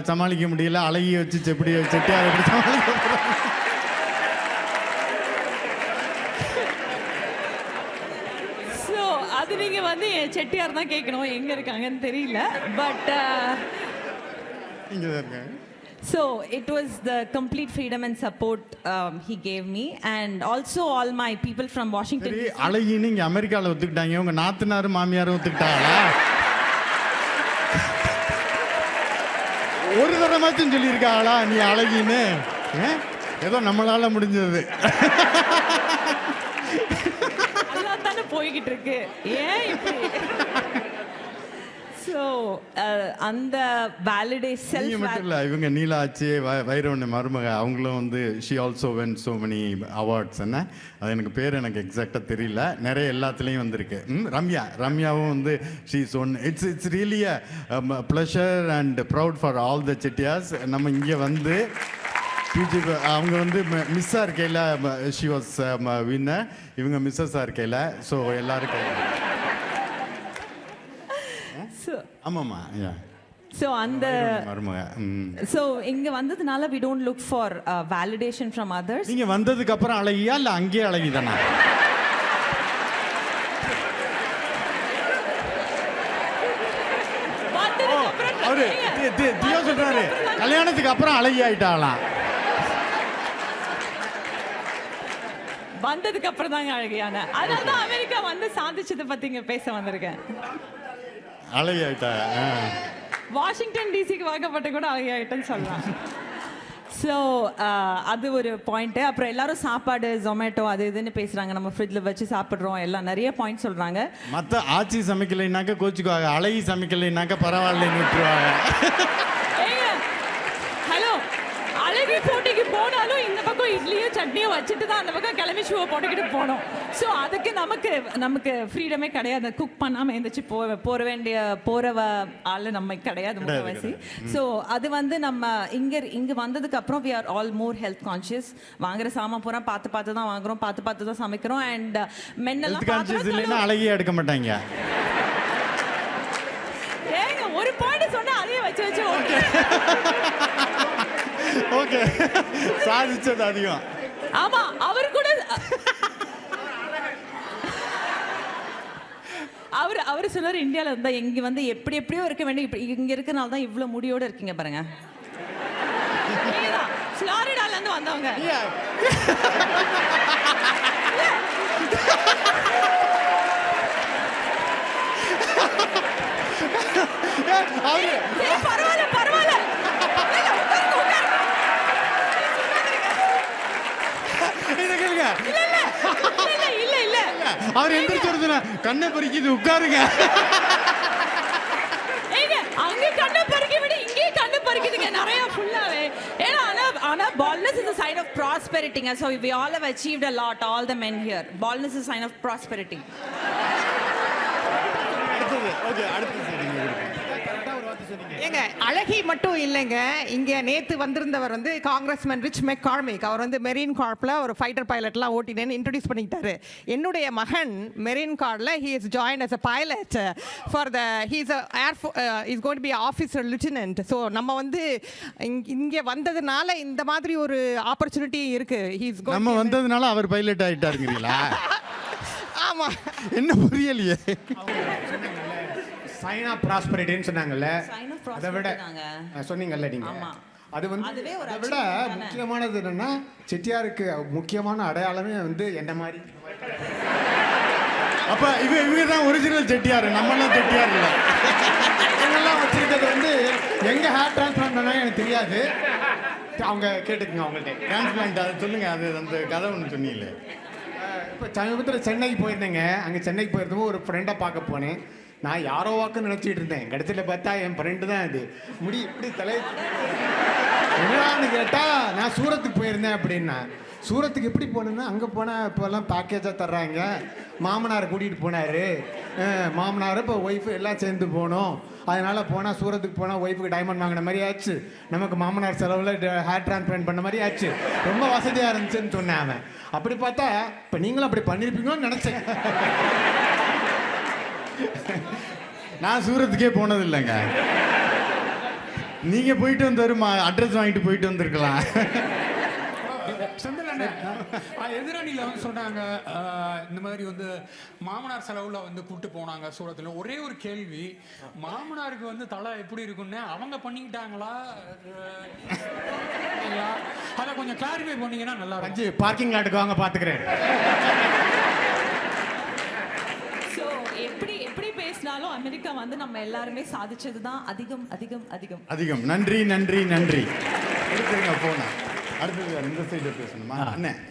சமாளிக்க முடியல, அழகியை வச்சு செட்டியார் எப்படி சமாளிக்க. ஸோ அது நீங்கள் வந்து செட்டியார் தான் கேட்கணும், எங்கே இருக்காங்கன்னு தெரியல. பட் இங்கே தான் இருக்கேன். So it was the complete freedom and support he gave me, and also all my people from Washington. சரி, அழகின்னு இங்கே அமெரிக்காவில் ஒத்துக்கிட்டாங்க, உங்கள் நாத்தனார் மாமியாரும் ஒத்துக்கிட்டாங்களா? ஒரு தடமாச்சும் சொல்லியிருக்காங்களா நீ அழகின்னு? ஏதோ நம்மளால முடிஞ்சது. எல்லாம் தானே போய்கிட்டு இருக்கு, ஏன் இப்படி? ஸோ அந்த வேலிடேஷன் மட்டும் இல்லை, இவங்க நீலாச்சி வைரவண்ண மருமக அவங்களும் வந்து she also when so many awards. என்ன அது எனக்கு பேர் எனக்கு எக்ஸாக்டாக தெரியல, நிறைய எல்லாத்துலேயும் வந்திருக்கு. ரம்யாவும் வந்து she's one. It's really a pleasure and proud for all the Chettiars. நம்ம இங்கே வந்து பிஜி அவங்க வந்து மிஸ்ஸாக இருக்கையில் ஷி வாஸ் வின்னர், இவங்க மிஸ்ஸஸாக இருக்கையில். ஸோ எல்லாருக்கும் ஆமாம்மா. ஸோ அந்த மருமக. ஸோ இங்கே வந்ததுனால we don't look for validation from others. நீங்கள் வந்ததுக்கு அப்புறம் அழகியா இல்லை அங்கேயே அழகி தானே? அவரு தியோ சொல்றாரு கல்யாணத்துக்கு அப்புறம் அழகி ஆயிட்டாங்களாம். வந்ததுக்கு அப்புறம் தாங்க அழகியான. அதனால தான் அமெரிக்கா வந்து சாதிச்சதை பற்றி இங்கே பேச வந்திருக்கேன். அழகி ஆயிட்டா. வாஷிங்டன் டிசிக்கு வாக்கப்பட்ட கூட அழகி ஆயிட்டேன்னு சொல்லலாம். ஸோ அது ஒரு பாயிண்ட்டு. அப்புறம் எல்லாரும் சாப்பாடு ஜொமேட்டோ அது இதுன்னு பேசுகிறாங்க, நம்ம ஃப்ரிட்ஜில் வச்சு சாப்பிட்றோம், எல்லாம் நிறைய பாயிண்ட் சொல்கிறாங்க. மற்ற ஆட்சி சமைக்கலைன்னாக்க கோச்சுக்குவாங்க, அழகி சமைக்கலைன்னாக்க பரவாயில்லைன்னு விட்டுருவாங்க. ஹலோ, அழகி போட்டிக்கு போனாலும் இந்த பக்கம் இட்லியோ சட்னியோ வச்சுட்டு தான் அந்த பக்கம் கிளம்பி ஷூவை போட்டுக்கிட்டு போனோம். ஸோ அதுக்கு நமக்கு ஃப்ரீடமே கிடையாது. குக் பண்ணாமல் எழுந்திரிச்சு போகிற ஆள் நம்ம கிடையாது முக்கால்வாசி. ஸோ அது வந்து நம்ம இங்கே வந்ததுக்கு அப்புறம் we are all more health conscious. வாங்குற சாமான் பூரா பார்த்து தான் வாங்குறோம், பார்த்து தான் சமைக்கிறோம். அண்ட் மென்னெல்லாம் அழகியே எடுக்க மாட்டாங்க. ஏங்க ஒரு பாயிண்ட் சொன்னா அதையே வச்சு ஓகே, சாதிச்சது அதிகம். ஆமா, அவர் கூட அவர் சொன்னார் இந்தியாவில் இருந்தா இங்க வந்து எப்படியோ இருக்க வேண்டிய, இங்க இருக்கனால தான் இவ்வளவு முடியோட இருக்கீங்க பாருங்க. ஃப்ளாரிடால இருந்து வந்தவங்க. பரவாயில்ல அவர் எந்திரிச்சு கண்ணை பறிக்குது, உட்காருங்க. அங்க கண்ணை பறிக்க விட இங்கே கண்ணை பறிக்குதுங்க நிறைய ஃபுல்லாவே. ஆனா baldness is a sign of prosperity. So we all have achieved a lot, all the men here. Baldness is a sign of prosperity. ஏங்க அழகி மட்டும் இல்லைங்க, இங்கே நேற்று வந்திருந்தவர் வந்து காங்கிரஸ்மேன் ரிச் மெக்கார்மிக். அவர் வந்து மெரீன் கார்ப்பில் ஒரு ஃபைட்டர் பைலட்லாம் ஓட்டினேன்னு இன்ட்ரடியூஸ் பண்ணிக்கிட்டாரு. என்னுடைய மகன் மெரீன் கார்டில் he is join as a pilot for the he's is going to be officer lieutenant. So நம்ம வந்து இங்கே வந்ததுனால இந்த மாதிரி ஒரு ஆப்பர்ச்சுனிட்டி இருக்கு. நம்ம வந்ததுனால அவர் பைலட் ஆயிட்டாருங்களா? ஆமா, என்ன புரியலையே. சைன் ஆஃப் ப்ராஸ்பரிட்டின்னு சொன்னாங்கல்ல, அதை விட சொன்னீங்கல்ல நீங்க, அது வந்து அதை விட முக்கியமானது என்னன்னா செட்டியாருக்கு முக்கியமான அடையாளமே வந்து என்ன மாதிரி. அப்ப இவங்க தான் ஒரிஜினல் செட்டியார், நம்மளாம் செட்டியார் இல்லை. இவங்கெல்லாம் வச்சிருக்கிறது வந்து எங்க ஹேர் டிரான்ஸ்பிளான்ட் பண்ணாங்க எனக்கு தெரியாது, அவங்க கேட்டுக்குங்க அவங்கள்ட்ட. டிரான்ஸ்பிளான்ட் அதை சொல்லுங்க, அது அந்த கதை ஒன்று சொன்னீங்களே. இப்போ சமீபத்தில் சென்னைக்கு போயிருந்தேங்க. அங்கே சென்னைக்கு போயிருந்தப்போ ஒரு ஃப்ரெண்டை பார்க்க போனேன். நான் யாரோ வாக்குன்னு நினச்சிட்டு இருந்தேன். கடைசியில் பார்த்தா என் ஃப்ரெண்டு தான் அது. முடி இப்படி என்னன்னு கேட்டால் நான் சூரத்துக்கு போயிருந்தேன் அப்படின்னா. சூரத்துக்கு எப்படி போனேன்னா அங்கே போனால் இப்போல்லாம் பேக்கேஜாக தர்றாங்க. மாமனார் கூட்டிகிட்டு போனார், மாமனார் இப்போ ஒய்ஃபு எல்லாம் சேர்ந்து போனோம். அதனால் போனால் சூரத்துக்கு போனால் ஒய்ஃபுக்கு டைமண்ட் வாங்கின மாதிரி ஆச்சு, நமக்கு மாமனார் செலவில் ஹேர் டிரான்ஸ்பிளான்ட் பண்ண மாதிரி ஆச்சு, ரொம்ப வசதியாக இருந்துச்சுன்னு சொன்னேன் அவன். அப்படி பார்த்தா இப்போ நீங்களும் அப்படி பண்ணியிருப்பீங்கன்னு நினச்சேன். நான் சூரத்துக்கே போனது இல்லைங்க. நீங்கள் போயிட்டு வந்தாருமா, அட்ரஸ் வாங்கிட்டு போயிட்டு வந்திருக்கலாம். எதிரணியில் வந்து சொன்னாங்க இந்த மாதிரி வந்து மாமனார் செலவுல வந்து கூப்பிட்டு போனாங்க சூரத்தில். ஒரே ஒரு கேள்வி, மாமனாருக்கு வந்து தலை எப்படி இருக்குன்னு அவங்க பண்ணிக்கிட்டாங்களா? அதை கொஞ்சம் கிளாரிஃபை பண்ணீங்கன்னா நல்லா இருக்கும். பார்க்கிங் லாட்டுக்கு வாங்க பார்த்துக்கிறேன். ஸோ எப்படி எப்படி பேசினாலும் அமெரிக்கா வந்து நம்ம எல்லாருமே சாதிச்சது தான் அதிகம் அதிகம் அதிகம் அதிகம். நன்றி நன்றி நன்றி. எடுத்துருங்க போன. அடுத்தது இந்த சைடு பேசணுமா? அண்ணன்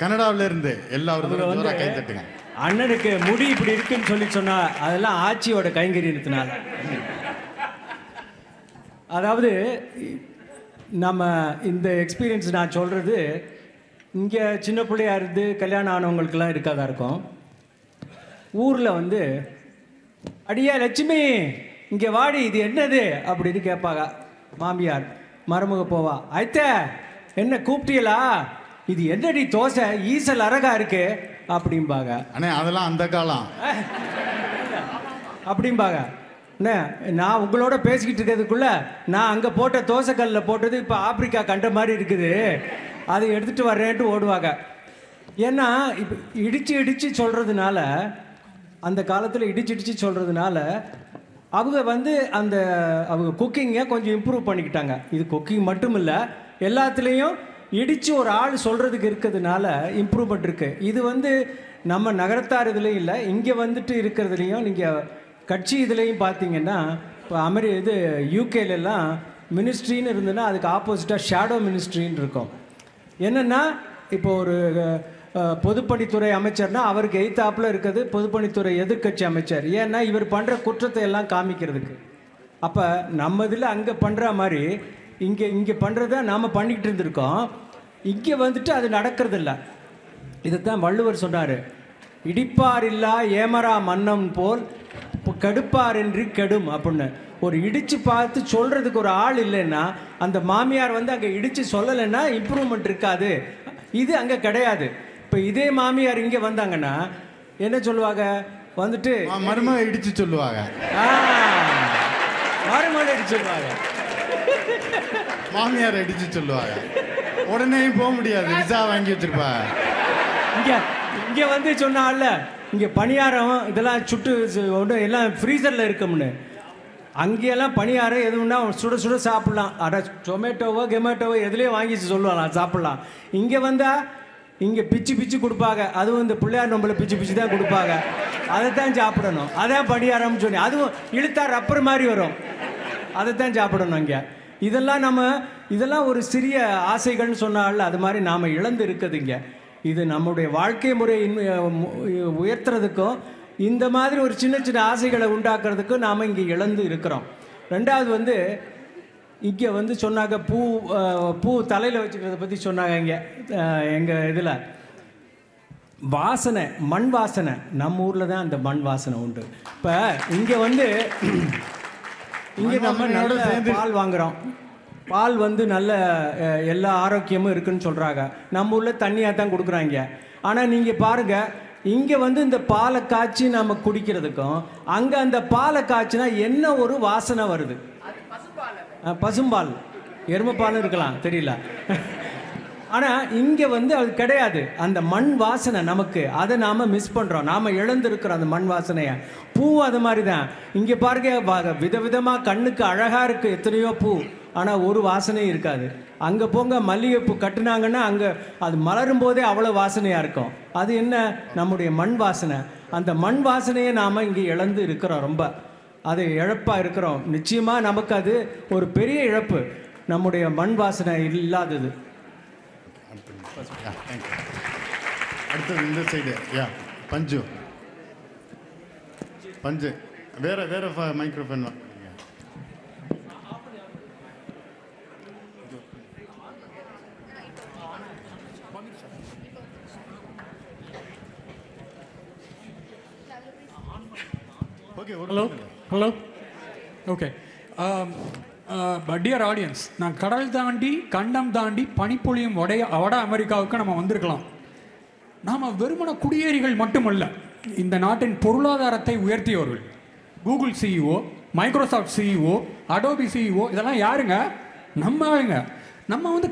கனடாவில இருந்து எல்லாரும் கை தட்டுங்க. அண்ணனுக்கு முடி இப்படி இருக்குன்னு சொல்லி சொன்னா அதெல்லாம் ஆட்சியோட கைங்கரியத்தினால. அதாவது நம்ம இந்த எக்ஸ்பீரியன்ஸ் நான் சொல்றது இங்கே சின்ன பிள்ளையா இருந்து கல்யாணம் ஆனவங்களுக்கெல்லாம் இருக்காதா இருக்கும். ஊரில் வந்து அடியா லட்சுமி இங்கே வாடி, இது என்னது அப்படின்னு கேட்பாங்க மாமியார். மருமக போவா, ஐத்த என்ன கூப்பிட்டீங்களா, இது என்னடி தோசை ஈசல் அரகா இருக்கு அப்படிம்பாங்க. அண்ணே அதெல்லாம் அந்த காலம் அப்படிம்பாங்க. அண்ணே நான் உங்களோட பேசிக்கிட்டு இருக்கிறதுக்குள்ள நான் அங்கே போட்ட தோசைக்கல்லில் போட்டது இப்போ ஆப்பிரிக்கா கண்ட மாதிரி இருக்குது, அதை எடுத்துகிட்டு வர்றேன்ட்டு ஓடுவாங்க. ஏன்னா இப்போ இடித்து இடித்து சொல்கிறதுனால, அந்த காலத்தில் இடிச்சு இடிச்சு சொல்கிறதுனால அவங்க வந்து அவங்க குக்கிங்கை கொஞ்சம் இம்ப்ரூவ் பண்ணிக்கிட்டாங்க. இது குக்கிங் மட்டும் இல்லை, எல்லாத்துலேயும் இடித்து ஒரு ஆள் சொல்கிறதுக்கு இருக்கிறதுனால இம்ப்ரூவ்மெண்ட் இருக்குது. இது வந்து நம்ம நகரத்தார் இதுலேயும் இல்லை, இங்கே வந்துட்டு இருக்கிறதுலையும் நீங்கள் கட்சி இதுலேயும் பார்த்தீங்கன்னா இப்போ இது யூகேலெல்லாம் மினிஸ்ட்ரின்னு இருந்ததுன்னா அதுக்கு ஆப்போசிட்டாக ஷேடோ மினிஸ்ட்ரின்னு இருக்கும். என்னென்னா இப்போ ஒரு பொதுப்பணித்துறை அமைச்சர்னா அவருக்கு எய்த்தாப்பில் இருக்கிறது பொதுப்பணித்துறை எதிர்கட்சி அமைச்சர். ஏன்னா இவர் பண்ணுற குற்றத்தை எல்லாம் காமிக்கிறதுக்கு. அப்போ நம்ம இதில் அங்கே பண்ணுற மாதிரி இங்கே பண்ணுறத நாம் பண்ணிக்கிட்டு இருந்திருக்கோம். இங்கே வந்துட்டு அது நடக்கிறதில்ல. இதைத்தான் வள்ளுவர் சொன்னார், இடிப்பார் இல்லா ஏமரா மன்னம் போல் கடுப்பார் என்று கெடும் அப்படின்னு. ஒரு இடித்து பார்த்து சொல்கிறதுக்கு ஒரு ஆள் இல்லைன்னா, அந்த மாமியார் வந்து அங்கே இடித்து சொல்லலைன்னா இம்ப்ரூவ்மெண்ட் இருக்காது. இது அங்கே கிடையாது. இப்போ இதே மாமியார் இங்கே வந்தாங்கன்னா என்ன சொல்லுவாங்க, வந்துட்டு மருமக இடிச்சு சொல்லுவாங்க, மருமக இடிச்சு சொல்லுவாங்க, மாமியார் இடிச்சு சொல்லுவாங்க. உடனே போக முடியாது, விசா வாங்கி வச்சிருப்பா. இங்கே வந்து சொன்னால இங்கே பணியாரம் இதெல்லாம் சுட்டு ஒன்று எல்லாம் ஃப்ரீசரில் இருக்கும்னு. அங்கேயெல்லாம் பணியாரம் எதுவுன்னா சுட சுட சாப்பிட்லாம். டொமேட்டோவோ கெமேட்டோவோ எதுலேயும் வாங்கி சொல்லுவாங்க சாப்பிட்லாம். இங்கே வந்தால் இங்கே பிச்சு பிச்சு கொடுப்பாங்க. அதுவும் இந்த பிள்ளையார் நம்பளை பிச்சு பிச்சு தான் கொடுப்பாங்க. அதை தான் சாப்பிடணும். அதான் பணியாரம்னு சொல்லி, அதுவும் இழுத்தா ரப்பர் மாதிரி வரும், அதை தான் சாப்பிடணும். இங்கே இதெல்லாம் ஒரு சிறிய ஆசைகள்னு சொன்னால அது மாதிரி நாம் இழந்து இருக்குதுங்க. இது நம்முடைய வாழ்க்கை முறை உயர்த்துறதுக்கும் இந்த மாதிரி ஒரு சின்ன சின்ன ஆசைகளை உண்டாக்குறதுக்கும் நாம் இங்கே இழந்து இருக்கிறோம். ரெண்டாவது வந்து இங்கே வந்து சொன்னாங்க பூ தலையில் வச்சுக்கிறத பற்றி சொன்னாங்க. இங்கே எங்கள் இதில் வாசனை, மண் வாசனை, நம்ம ஊரில் தான் அந்த மண் வாசனை உண்டு. இப்போ இங்கே வந்து இங்கே நம்ம நல்ல பால் வாங்குகிறோம். பால் வந்து நல்ல எல்லா ஆரோக்கியமும் இருக்குன்னு சொல்கிறாங்க. நம்ம ஊரில் தண்ணியாக தான் கொடுக்குறாங்க. ஆனால் நீங்கள் பாருங்கள், இங்கே வந்து இந்த பாலை காய்ச்சி நம்ம குடிக்கிறதுக்கும் அங்கே அந்த பாலை காய்ச்சினா என்ன ஒரு வாசனை வருது. பசும்பால், எருமைப்பாலும் இருக்கலாம், தெரியல. ஆனால் இங்கே வந்து அது கிடையாது. அந்த மண் வாசனை நமக்கு, அதை நாம் மிஸ் பண்ணுறோம். நாம் இழந்திருக்கிறோம் அந்த மண் வாசனையை. பூ அது மாதிரி தான். இங்கே பாருங்க, விதவிதமாக கண்ணுக்கு அழகாக இருக்குது எத்தனையோ பூ, ஆனால் ஒரு வாசனையும் இருக்காது. அங்கே போங்க, மல்லிகைப்பூ கட்டுனாங்கன்னா அங்கே அது மலரும் போதே அவ்வளோ வாசனையாக இருக்கும். அது என்ன, நம்முடைய மண் வாசனை. அந்த மண் வாசனையை நாம் இங்கே இழந்து இருக்கிறோம். ரொம்ப அது இழப்பாக இருக்கிறோம். நிச்சயமாக நமக்கு அது ஒரு பெரிய இழப்பு, நம்முடைய மண் வாசனை இல்லாதது. அடுத்தது இந்த சைடு பஞ்சு வேற microphone. Hello okay dear audience, நான் கடல் தாண்டி கண்டம் தாண்டி பனிப்பொழியும் வட அமெரிக்காவுக்கு நம்ம வந்திருக்கலாம். நாம் வெறுமன குடியேறிகள் மட்டுமல்ல, இந்த நாட்டின் பொருளாதாரத்தை உயர்த்தியவர்கள். Google CEO, Microsoft CEO, Adobe CEO, இதெல்லாம் யாருங்க? நம்ம ஆளுங்க. நம்ம வந்து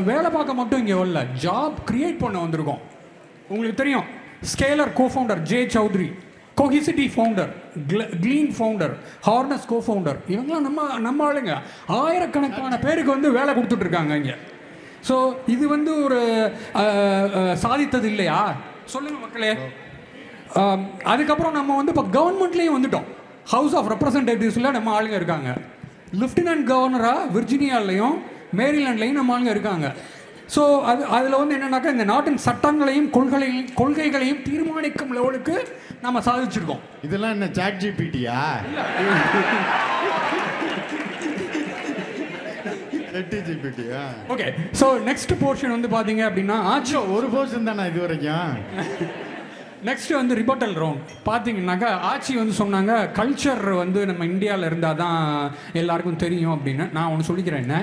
வேலை பார்க்க மட்டும் இங்கே வரல, ஜாப் கிரியேட் பண்ண வந்திருக்கோம். உங்களுக்கு தெரியும், Scaler cofounder Jay Chaudhary, Cohesity founder, Glean founder, Harness cofounder, இவங்களாம் நம்ம ஆளுங்க. ஆயிரக்கணக்கான பேருக்கு வந்து வேலை கொடுத்துட்ருக்காங்க இங்கே. ஸோ இது வந்து ஒரு சாதித்தது இல்லையா? சொல்லுங்கள் மக்களே. அதுக்கப்புறம் நம்ம வந்து இப்போ கவர்மெண்ட்லேயும் வந்துட்டோம். ஹவுஸ் ஆஃப் ரெப்ரசன்டேட்டிவ்ஸில் நம்ம ஆளுங்க இருக்காங்க. லெஃப்டினன்ட் கவர்னராக விர்ஜினியாலையும் மேரிலாண்ட்லேயும் நம்ம ஆளுங்க இருக்காங்க. ஸோ அதில் வந்து என்னென்னாக்கா, இந்த நாட்டின் சட்டங்களையும் கொள்கைகளையும் தீர்மானிக்கும் லெவலுக்கு நம்ம சாதிச்சிருக்கோம். இதெல்லாம் என்ன சாட் ஜிபிடியா? ஓகே, ஸோ நெக்ஸ்ட் போர்ஷன் வந்து பார்த்தீங்க அப்படின்னா, ஆட்சி ஒரு போர்ஷன் தானே இது வரைக்கும். நெக்ஸ்ட் வந்து ரிபட்டல் ரவுண்ட். பார்த்தீங்கன்னாக்கா, ஆட்சி வந்து சொன்னாங்க கல்ச்சர் வந்து நம்ம இந்தியாவில் இருந்தால் தான் எல்லாருக்கும் தெரியும் அப்படின்னு. நான் ஒன்று சொல்லிக்கிறேன், என்ன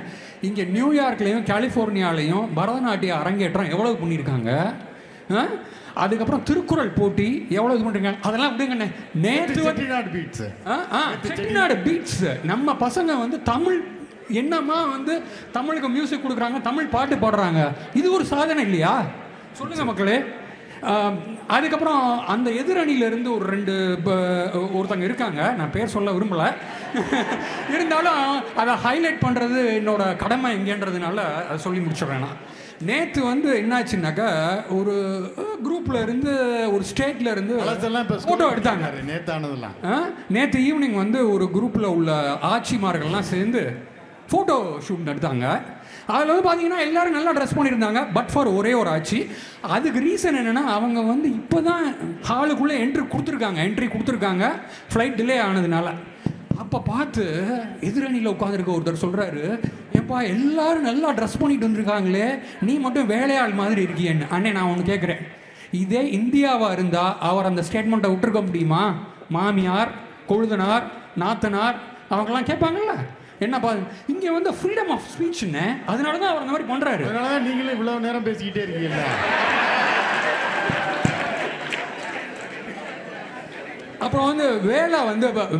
இங்கே நியூயார்க்லேயும் கலிஃபோர்னியாலையும் பரதநாட்டிய அரங்கேற்றம் எவ்வளவு பண்ணியிருக்காங்க. அதுக்கப்புறம் திருக்குறள் போட்டி எவ்வளவு பண்ணிருக்காங்க. அதெல்லாம் விடுங்கண்ணே. நேற்று செட்டிநாடு பீட்ஸ் நம்ம பசங்க வந்து தமிழ் என்னமா வந்து தமிழுக்கு மியூசிக் கொடுக்குறாங்க, தமிழ் பாட்டு பாடுறாங்க. இது ஒரு சாதனை இல்லையா? சொல்லுங்க மக்களே. அதுக்கப்புறம் அந்த எதிரணியிலேருந்து ஒரு ஒருத்தங்க இருக்காங்க, நான் பேர் சொல்ல விரும்பலை. இருந்தாலும் அதை ஹைலைட் பண்ணுறது என்னோட கடமை எங்கேன்றதுனால அதை சொல்லி முடிச்சிடுறேன். நான் நேற்று வந்து என்னாச்சுன்னாக்கா, ஒரு குரூப்பில் இருந்து ஒரு ஸ்டேட்டில் இருந்து ஃபோட்டோ எடுத்தாங்க. நேற்று ஈவினிங் வந்து ஒரு குரூப்பில் உள்ள ஆட்சிமார்கள்லாம் சேர்ந்து ஃபோட்டோ ஷூட் எடுத்தாங்க. அதில் வந்து பார்த்தீங்கன்னா எல்லோரும் நல்லா ட்ரெஸ் பண்ணியிருந்தாங்க, பட் ஃபார் ஒரே ஒரு ஆட்சி. அதுக்கு ரீசன் என்னென்னா, அவங்க வந்து இப்போ தான் ஹாலுக்குள்ளே என்ட்ரி கொடுத்துருக்காங்க ஃப்ளைட் டிலே ஆனதுனால. அப்போ பார்த்து எதிரணியில் உட்காந்துருக்க ஒருத்தர் சொல்கிறாரு, ஏப்பா எல்லோரும் நல்லா ட்ரெஸ் பண்ணிட்டு வந்திருக்காங்களே, நீ மட்டும் வேலையாள் மாதிரி இருக்கியன்னு. அண்ணே, நான் ஒன்று கேட்குறேன், இதே இந்தியாவாக இருந்தால் அவர் அந்த ஸ்டேட்மெண்ட்டை விட்டுருக்க முடியுமா? மாமியார், கொழுதனார், நாத்தனார் அவங்கெல்லாம் கேட்பாங்கல்ல. என்னப்பா இங்கே வந்து ஃப்ரீடம் ஆஃப் ஸ்பீச்னு, அதனால தான் அவர் அந்த மாதிரி பண்ணுறாரு. அதனால தான் நீங்களும் இவ்வளோ நேரம் பேசிக்கிட்டே இருக்கீங்களா? அப்புறம் வந்து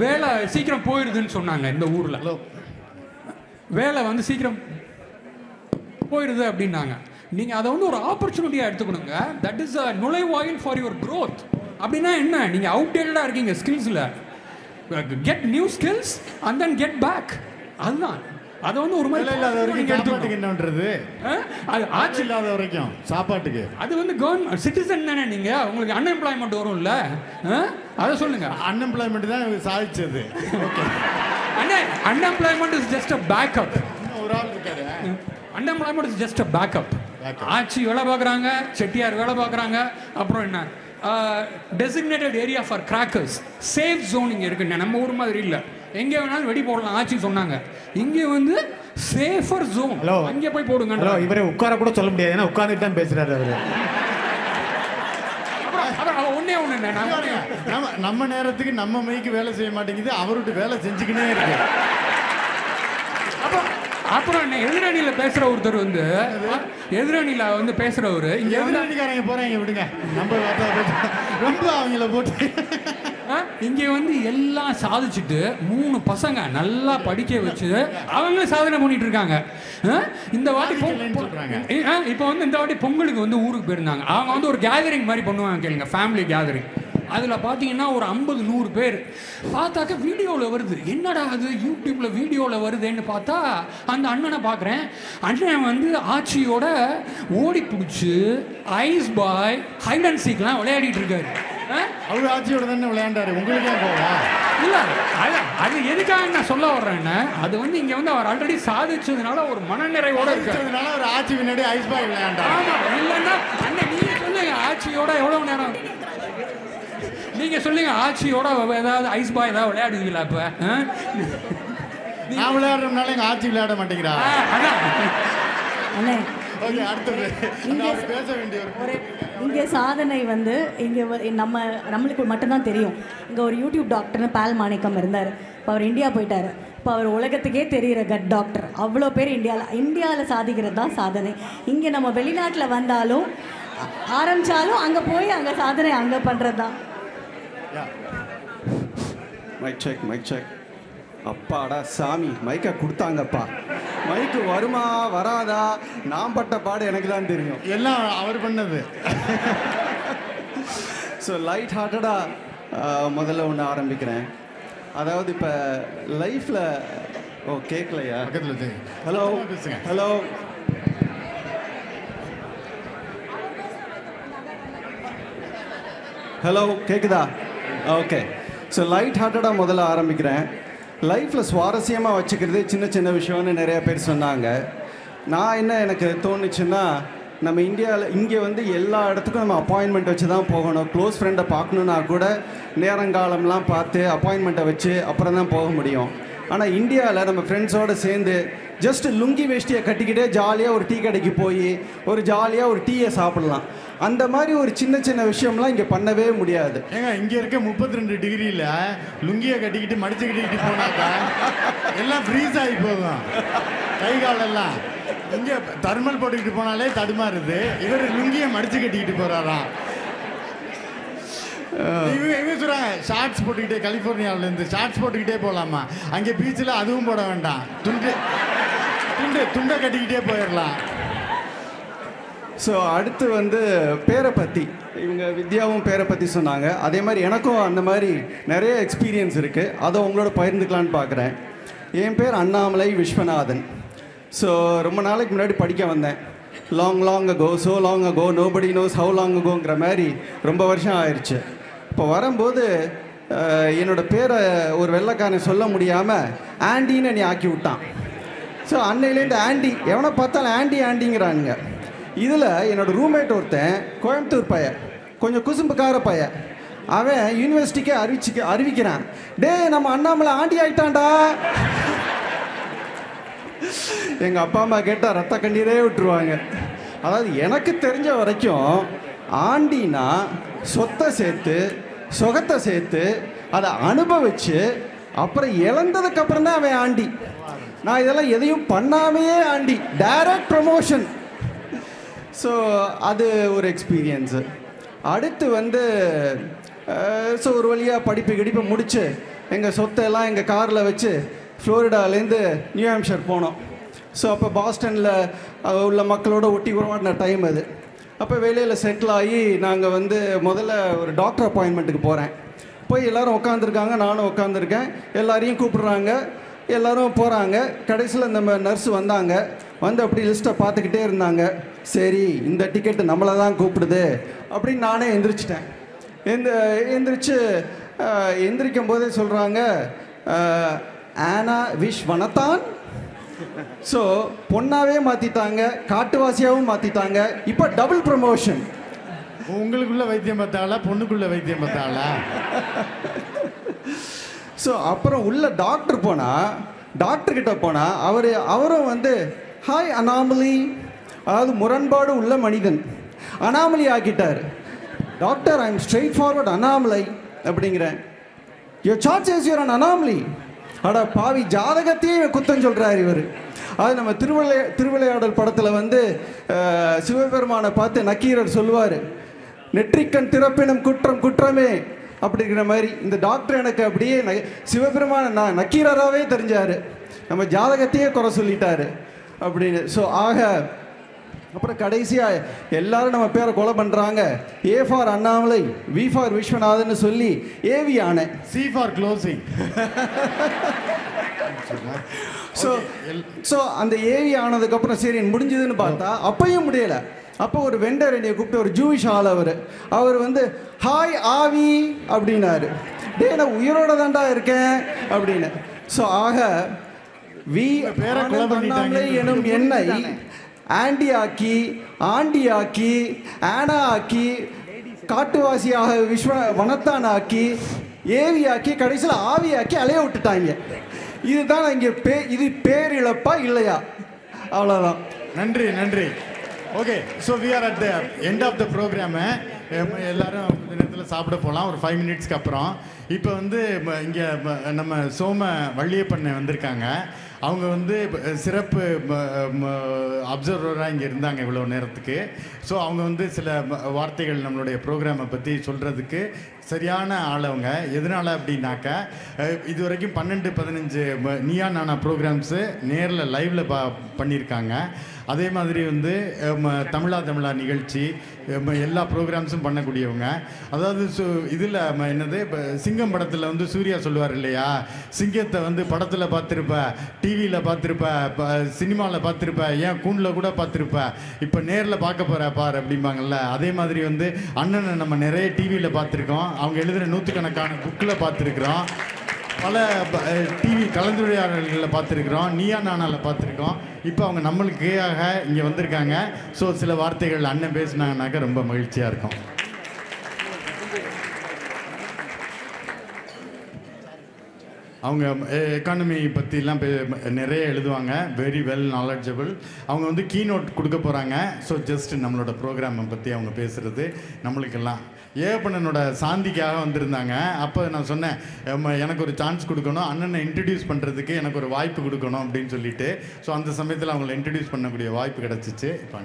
வேலை சீக்கிரம் போயிடுதுன்னு சொன்னாங்க இந்த ஊரில். வேலை வந்து சீக்கிரம் போயிடுது அப்படின்னாங்க. நீங்கள் அதை வந்து ஒரு ஆப்பர்ச்சுனிட்டியாக எடுத்துக்கணுங்க. தட் இஸ் அ நுழைவாயில் ஃபார் யுவர் க்ரோத். அப்படின்னா என்ன, நீங்கள் அவுட்டேட்டடாக இருக்கீங்க ஸ்கில்ஸில், get new skills and then get back. அதுதான் அதை வந்து ஒரு மாதிரி இல்லாத வரைக்கும் சாப்பாட்டுக்கு என்னன்றது, அது ஆட்சி இல்லாத வரைக்கும் சாப்பாட்டுக்கு அது வந்து கவர்மெண்ட் சிட்டிசன் தானே. நீங்கள் உங்களுக்கு அன்எம்ப்ளாய்மெண்ட் வரும்ல, அதை சொல்லுங்க. அன்எம்ப்ளாய்மெண்ட் தான் சாதிச்சது. Okay, unemployment is just a backup. ஒரு ஆள் இருக்காரு, unemployment is just a backup. ஆட்சி வேலை பார்க்குறாங்க, செட்டியார் வேலை பார்க்குறாங்க. அப்புறம் என்ன, designated area for crackers, safe zone இங்கே இருக்குங்க. நம்ம ஊர் மாதிரி இல்லை, எங்கே வேணாலும் வெடி போடலாம் ஆட்சி சொன்னாங்க. இங்கே வந்து சேஃபர் ஜோன், அங்கே போய் போடுங்க. இவரே உட்கார கூட சொல்ல முடியாது, ஏன்னா உட்கார்ந்துட்டு தான் பேசுறாரு அவரு. நம்ம நேரத்துக்கு நம்ம மைக்கு வேலை செய்ய மாட்டேங்குது, அவர்கிட்ட வேலை செஞ்சுக்கினே இருக்கு. அப்புறம் என்ன, எதிரணியில் பேசுற ஒருத்தர் வந்து எதிரணியில் வந்து பேசுறவரு, இங்க எதிரணிக்காரங்க போறாங்க விடுங்க, நம்ம ரொம்ப அவங்கள போட்டு இங்கே வந்து எல்லாம் சாதிச்சுட்டு 3 பசங்க நல்லா படிக்க வச்சு அவங்க சாதனை பண்ணிட்டு இருக்காங்க. இந்த வாட்டி இப்போ வந்து இந்த வாட்டி பொங்கலுக்கு வந்து ஊருக்கு போயிருந்தாங்க. அவங்க வந்து ஒரு கேதரிங் மாதிரி பண்ணுவாங்க கேளுங்க, ஃபேமிலி கேதரிங். அதில் பார்த்தீங்கன்னா ஒரு 50-100 பேர். பார்த்தாக்க வீடியோவில் வருது, என்னடா அது யூடியூப்பில் வீடியோவில் வருதுன்னு பார்த்தா அந்த அண்ணனை பார்க்குறேன். அண்ணன் வந்து ஆட்சியோட ஓடி பிடிச்சி ஐஸ் பாய், ஹைட் அண்ட் சீக்லாம் விளையாடிட்டு இருக்காரு. அவர் ஆட்சியோட தானே விளையாண்டாரு, உங்களுக்கு ஏன் போவா? இல்லை, அது எதுக்காக நான் சொல்ல வர்றேன்னு, அது வந்து இங்கே வந்து அவர் ஆல்ரெடி சாதிச்சதுனால ஒரு மனநிறைவோட இருக்கிறதுனால ஒரு ஆட்சி முன்னாடி ஐஸ் பாய் விளையாண்டாரு. ஆமாம், இல்லைன்னா அண்ணன் நீங்கள் சொல்லுங்க, ஆட்சியோட எவ்வளோ நேரம் நீங்கள் சொல்லுங்க, ஆட்சியோட ஏதாவது ஐஸ் பாய் ஏதாவது விளையாடுவீங்களா? இப்போ நான் விளையாடுறதுனால எங்கள் ஆட்சி விளையாட மாட்டேங்கிறா. அண்ணே ஓகே, அடுத்தது பேச வேண்டிய ஒரு இங்கே சாதனை வந்து இங்கே நம்மளுக்கு மட்டும்தான் தெரியும். இங்கே ஒரு யூடியூப் டாக்டர்னு பால் மாணிக்கம் இருந்தார். இப்போ அவர் இந்தியா போயிட்டார். இப்போ அவர் உலகத்துக்கே தெரிகிற கட் டாக்டர். அவ்வளோ பேர் இந்தியாவில் சாதிக்கிறது தான் சாதனை. இங்கே நம்ம வெளிநாட்டில் வந்தாலும் ஆரம்பித்தாலும் அங்கே போய் அங்கே சாதனை அங்கே பண்ணுறது தான். Mic check. அப்பாடா சாமி, மைக்கை கொடுத்தாங்கப்பா. மைக்கு வருமா வராதா, நான் பட்ட பாடு எனக்கு தான் தெரியும். எல்லாம் அவர் பண்ணது. ஸோ லைட் ஹார்ட்டடாக முதல்ல ஒன்று ஆரம்பிக்கிறேன். அதாவது இப்போ லைஃப்பில் கேட்கலையா? ஹலோ ஹலோ ஹலோ கேட்குதா? ஓகே. ஸோ லைட் ஹார்ட்டடாக முதல்ல ஆரம்பிக்கிறேன். லைஃப்பில் சுவாரஸ்யமாக வச்சுக்கிறது சின்ன சின்ன விஷயம்னு நிறையா பேர் சொன்னாங்க. நான் என்ன எனக்கு தோணுச்சுன்னா, நம்ம இந்தியாவில் இங்கே வந்து எல்லா இடத்துக்கும் நம்ம அப்பாயின்மெண்ட் வச்சு தான் போகணும். க்ளோஸ் ஃப்ரெண்டை பார்க்கணுன்னா கூட நேரங்காலம்லாம் பார்த்து அப்பாயின்மெண்ட்டை வச்சு அப்புறம் தான் போக முடியும். ஆனால் இந்தியாவில் நம்ம ஃப்ரெண்ட்ஸோடு சேர்ந்து ஜஸ்ட் லுங்கி வேஷ்டியை கட்டிக்கிட்டே ஜாலியாக ஒரு டீ கடைக்கு போய் ஒரு ஜாலியாக ஒரு டீயை சாப்பிடலாம். அந்த மாதிரி ஒரு சின்ன சின்ன விஷயம்லாம் இங்கே பண்ணவே முடியாது. ஏங்க இங்கே இருக்க 32 டிகிரியில் லுங்கியை கட்டிக்கிட்டு மடிச்சு கட்டிக்கிட்டு போனாக்கா எல்லாம் ஃப்ரீஸ் ஆகி போகும் கை காலெல்லாம். இங்கே தர்மல் போட்டுக்கிட்டு போனாலே தடுமாறுது. இவர் லுங்கியை மடிச்சு கட்டிக்கிட்டு போகிறாராம். இவங்க சொல்கிறாங்க ஷார்ட்ஸ் போட்டுக்கிட்டே கலிஃபோர்னியாவிலேருந்து ஷார்ட்ஸ் போட்டுக்கிட்டே போகலாமா. அங்கே பீச்சில் அதுவும் போட வேண்டாம். துண்டை கட்டிக்கிட்டே போயிடலாம். ஸோ அடுத்து வந்து பேரை பற்றி இவங்க வித்யாவும் பேரை பற்றி சொன்னாங்க. அதே மாதிரி எனக்கும் அந்த மாதிரி நிறைய எக்ஸ்பீரியன்ஸ் இருக்குது. அதை உங்களோட பகிர்ந்துக்கலான்னு பார்க்குறேன். என் பேர் அண்ணாமலை விஸ்வநாதன். ஸோ ரொம்ப நாளைக்கு முன்னாடி படிக்க வந்தேன். Long ago, so long ago, nobody knows how long அகோங்கிற மாதிரி ரொம்ப வருஷம் ஆயிடுச்சு. இப்போ வரும்போது என்னோட பேரை ஒரு வெள்ளைக்காரன் சொல்ல முடியாமல் ஆண்டின்னு என்னை ஆக்கி விட்டான். ஸோ அன்னையிலேருந்து ஆண்டி, எவனை பார்த்தாலும் ஆண்டிங்கிறானுங்க. இதில் என்னோடய ரூம்மேட் ஒருத்தன் கோயம்புத்தூர் பையன், கொஞ்சம் குசும்புக்கார பையன். அவன் யூனிவர்சிட்டிக்கே அறிவிக்கிறான், டே நம்ம அண்ணாமலை ஆண்டி ஆயிட்டான்டா. எங்கள் அப்பா அம்மா கேட்டால் ரத்த கண்ணீரே விட்டுருவாங்க. அதாவது எனக்கு தெரிஞ்ச வரைக்கும் ஆண்டினா சொத்தை சேர்த்து சுகத்தை சேர்த்து அதை அனுபவிச்சு அப்புறம் இழந்ததுக்கப்புறம் தான் அவன் ஆண்டி. நான் இதெல்லாம் எதையும் பண்ணாமையே ஆண்டி, டைரக்ட் ப்ரமோஷன். ஸோ அது ஒரு எக்ஸ்பீரியன்ஸு. அடுத்து வந்து ஸோ ஒரு வழியாக படிப்பு முடித்து எங்கள் சொத்தையெல்லாம் எங்கள் காரில் வச்சு ஃப்ளோரிடாலேருந்து நியூ ஹாம்ஷர் போனோம். ஸோ அப்போ பாஸ்டனில் உள்ள மக்களோட ஒட்டி உருவாடின டைம் அது. அப்போ வேலையில் செட்டில் ஆகி நாங்கள் வந்து முதல்ல ஒரு டாக்டர் அப்பாயின்மெண்ட்டுக்கு போகிறேன். போய் எல்லோரும் உட்காந்துருக்காங்க, நானும் உட்காந்துருக்கேன். எல்லாரையும் கூப்பிடுறாங்க, எல்லோரும் போகிறாங்க. கடைசியில் நம்ம நர்ஸு வந்தாங்க. வந்து அப்படி லிஸ்ட்டை பார்த்துக்கிட்டே இருந்தாங்க. சரி இந்த டிக்கெட்டு நம்மளை தான் கூப்பிடுது அப்படின்னு நானே எந்திரிச்சிட்டேன். எந்திரிக்கும் போதே சொல்கிறாங்க, ஆனா விஷ் வனத்தான். ஸோ பொண்ணாவே மாற்றிட்டாங்க, காட்டுவாசியாகவும் மாற்றிட்டாங்க. இப்போ டபுள் ப்ரமோஷன். உங்களுக்குள்ள வைத்தியம் பார்த்தாளா, பொண்ணுக்குள்ள வைத்தியம் பார்த்தாளா? ஸோ அப்புறம் உள்ள டாக்டர்கிட்ட போனால் அவரும் வந்து ஹாய் அனாமலி, அதாவது முரண்பாடு உள்ள மனிதன் அனாமலி ஆக்கிட்டார். Doctor I am straightforward Annamalai அப்படிங்கிறேன். Your chart says you're an anomaly. அட பாவி, ஜாதகத்தையே குத்தம் சொல்கிறார் இவர். அது நம்ம திருவிளையாடல் படத்தில் வந்து சிவபெருமானை பார்த்து நக்கீரர் சொல்லுவார், நெற்றிக்கண் திறப்பினும் குற்றம் குற்றமே அப்படிங்கிற மாதிரி இந்த டாக்டர் எனக்கு அப்படியே சிவபெருமான நக்கீரராகவே தெரிஞ்சார். நம்ம ஜாதகத்தையே குறை சொல்லிட்டாரு அப்படின்னு. ஸோ ஆக அப்புறம் கடைசியாக எல்லாரும் நம்ம பேரை கொலை பண்ணுறாங்க. A for Annamalai, V for Viswanathan சொல்லி ஏவி ஆனேன். C for closing. ஸோ அந்த ஏவி ஆனதுக்கப்புறம் சரி முடிஞ்சதுன்னு பார்த்தா அப்பையும் முடியலை. அப்போ ஒரு வெண்டர் என்னை கூப்பிட்டு, ஒரு ஜூவிஷ் ஆள் அவர் வந்து ஹாய் ஆவி அப்படின்னாரு. டே நான் உயிரோட தாண்டா இருக்கேன் அப்படின்னு. ஸோ ஆக வி அண்ணாமலை எனும் என்னை ஆண்டி ஆக்கி ஆனா ஆக்கி காட்டுவாசியாக வனத்தான் ஆக்கி ஏவி ஆக்கி கடைசியில் ஆவி ஆக்கி அலைய விட்டுட்டாங்க. இதுதான் இங்கே இது பேரிழப்பா இல்லையா? அவ்வளோதான். நன்றி. Okay, so we are at the end of the programme. எல்லாரும் கொஞ்ச நேரத்தில் சாப்பிட போகலாம், ஒரு 5 மினிட்ஸ்க்கு அப்புறம். இப்போ வந்து இங்கே நம்ம சோம வள்ளியப்பண்ணை வந்திருக்காங்க. அவங்க வந்து சிறப்பு அப்சர்வராக இங்கே இருந்தாங்க இவ்வளோ நேரத்துக்கு. ஸோ அவங்க வந்து சில வார்த்தைகள் நம்மளுடைய ப்ரோக்ராமை பற்றி சொல்கிறதுக்கு சரியான ஆள் அவங்க. எதனால் அப்படின்னாக்கா, இது வரைக்கும் 12-15 நீயா நானா ப்ரோக்ராம்ஸு நேரில் லைவில் பண்ணியிருக்காங்க. அதே மாதிரி வந்து தமிழா நிகழ்ச்சி எல்லா ப்ரோக்ராம்ஸும் பண்ணக்கூடியவங்க. அதாவது இதில் என்னது, சிங்கம் படத்தில் வந்து சூர்யா சொல்லுவார் இல்லையா, சிங்கத்தை வந்து படத்தில் பார்த்துருப்ப, டிவியில் பார்த்துருப்ப, சினிமாவில் பார்த்துருப்ப, ஏன் கூண்டில் கூட பார்த்துருப்ப, இப்போ நேரில் பார்க்க போகிற பார் அப்படிம்பாங்கள்ல. அதே மாதிரி வந்து அண்ணனை நம்ம நிறைய டிவியில் பார்த்துருக்கோம், அவங்க எழுதுகிற நூற்றுக்கணக்கான புக்கில் பார்த்துருக்குறோம், பல டிவி கலந்துரையாடல்களில் பார்த்துருக்குறோம், நீயா நானாவில் பார்த்துருக்கோம். இப்போ அவங்க நம்மளுக்காக இங்கே வந்திருக்காங்க. ஸோ சில வார்த்தைகள் அண்ணன் பேசினாங்கனாக்கா ரொம்ப மகிழ்ச்சியாக இருக்கும். அவங்க எக்கானமி பற்றிலாம் நிறைய எழுதுவாங்க, வெரி வெல் நாலெட்ஜபிள். அவங்க வந்து கீநோட் கொடுக்க போகிறாங்க. ஸோ ஜஸ்ட் நம்மளோட ப்ரோக்ராமை பற்றி அவங்க பேசுகிறது நம்மளுக்கெல்லாம். ஏப்பண்ணனோட சாந்திக்காக வந்திருந்தாங்க. அப்போ நான் சொன்னேன், எனக்கு ஒரு சான்ஸ் கொடுக்கணும், அண்ணனை இன்ட்ரடியூஸ் பண்ணுறதுக்கு எனக்கு ஒரு வாய்ப்பு கொடுக்கணும் அப்படின்னு சொல்லிட்டு. ஸோ அந்த சமயத்தில் அவங்களை இன்ட்ரடியூஸ் பண்ணக்கூடிய வாய்ப்பு கிடச்சிச்சு. இப்போ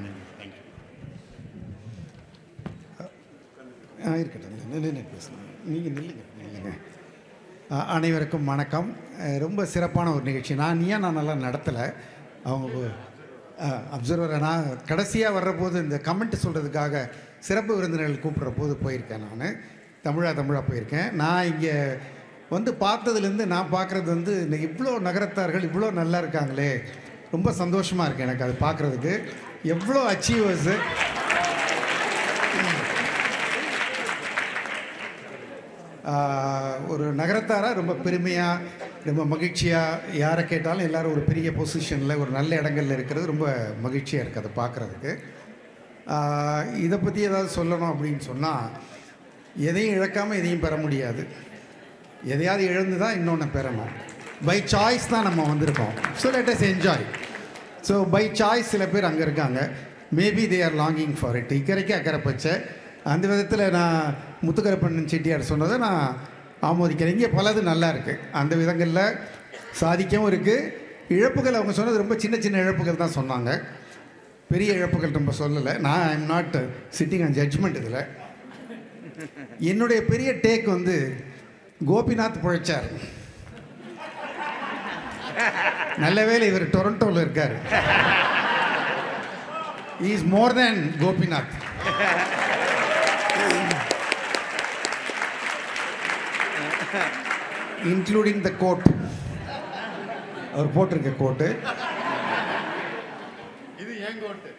இருக்கட்டும், பேசலாம், நீங்கள் நில்லுங்க. அனைவருக்கும் வணக்கம். ரொம்ப சிறப்பான ஒரு நிகழ்ச்சி. நான் நல்லா நடத்தலை, அவங்க அப்சர்வரை நான் கடைசியாக வர்றபோது இந்த கமெண்ட் சொல்கிறதுக்காக சிறப்பு விருந்தினர்கள் கூப்பிட்ற போது போயிருக்கேன். நான் தமிழா போயிருக்கேன். நான் இங்கே வந்து பார்த்ததுலேருந்து நான் பார்க்குறது வந்து இந்த இவ்வளோ நகரத்தார்கள் இவ்வளோ நல்லா இருக்காங்களே, ரொம்ப சந்தோஷமாக இருக்குது எனக்கு அது பார்க்குறதுக்கு. எவ்வளோ அச்சீவர்ஸு, ஒரு நகரத்தாராக ரொம்ப பெருமையாக ரொம்ப மகிழ்ச்சியாக யாரை கேட்டாலும் எல்லோரும் ஒரு பெரிய பொசிஷனில் ஒரு நல்ல இடங்களில் இருக்கிறது ரொம்ப மகிழ்ச்சியாக இருக்குது அதை பார்க்குறதுக்கு. இதை பற்றி ஏதாவது சொல்லணும் அப்படின்னு சொன்னால், எதையும் இழக்காமல் எதையும் பெற முடியாது, எதையாவது இழந்து தான் இன்னொன்று பெறணும். பை சாய்ஸ் தான் நம்ம வந்திருக்கோம். So let us enjoy. So by choice சில பேர் அங்கே இருக்காங்க, maybe they are longing for it. இக்கரைக்கு அக்கறை பச்சை. அந்த விதத்தில் நான் முத்துக்கரப்பண்ணன் செட்டியார் சொன்னதை நான் ஆமோதிக்கிறேன். இங்கே பலது நல்லா இருக்குது, அந்த விதங்களில் சாதிக்கவும் இருக்குது. இழப்புகள் அவங்க சொன்னது ரொம்ப சின்ன சின்ன இழப்புகள் தான் சொன்னாங்க, பெரிய இழப்புகள் ரொம்ப சொல்லலை. நான் I am not sitting on judgment. இதில் என்னுடைய பெரிய டேக் வந்து கோபிநாத் பிழைச்சார். நல்ல வேளை இவர் டொரண்டோவில் இருக்கார். Is more than Gopinath. Including the coat, அவர் போட்டிருக்க கோட்டு, இது ஏன் கோட்டு,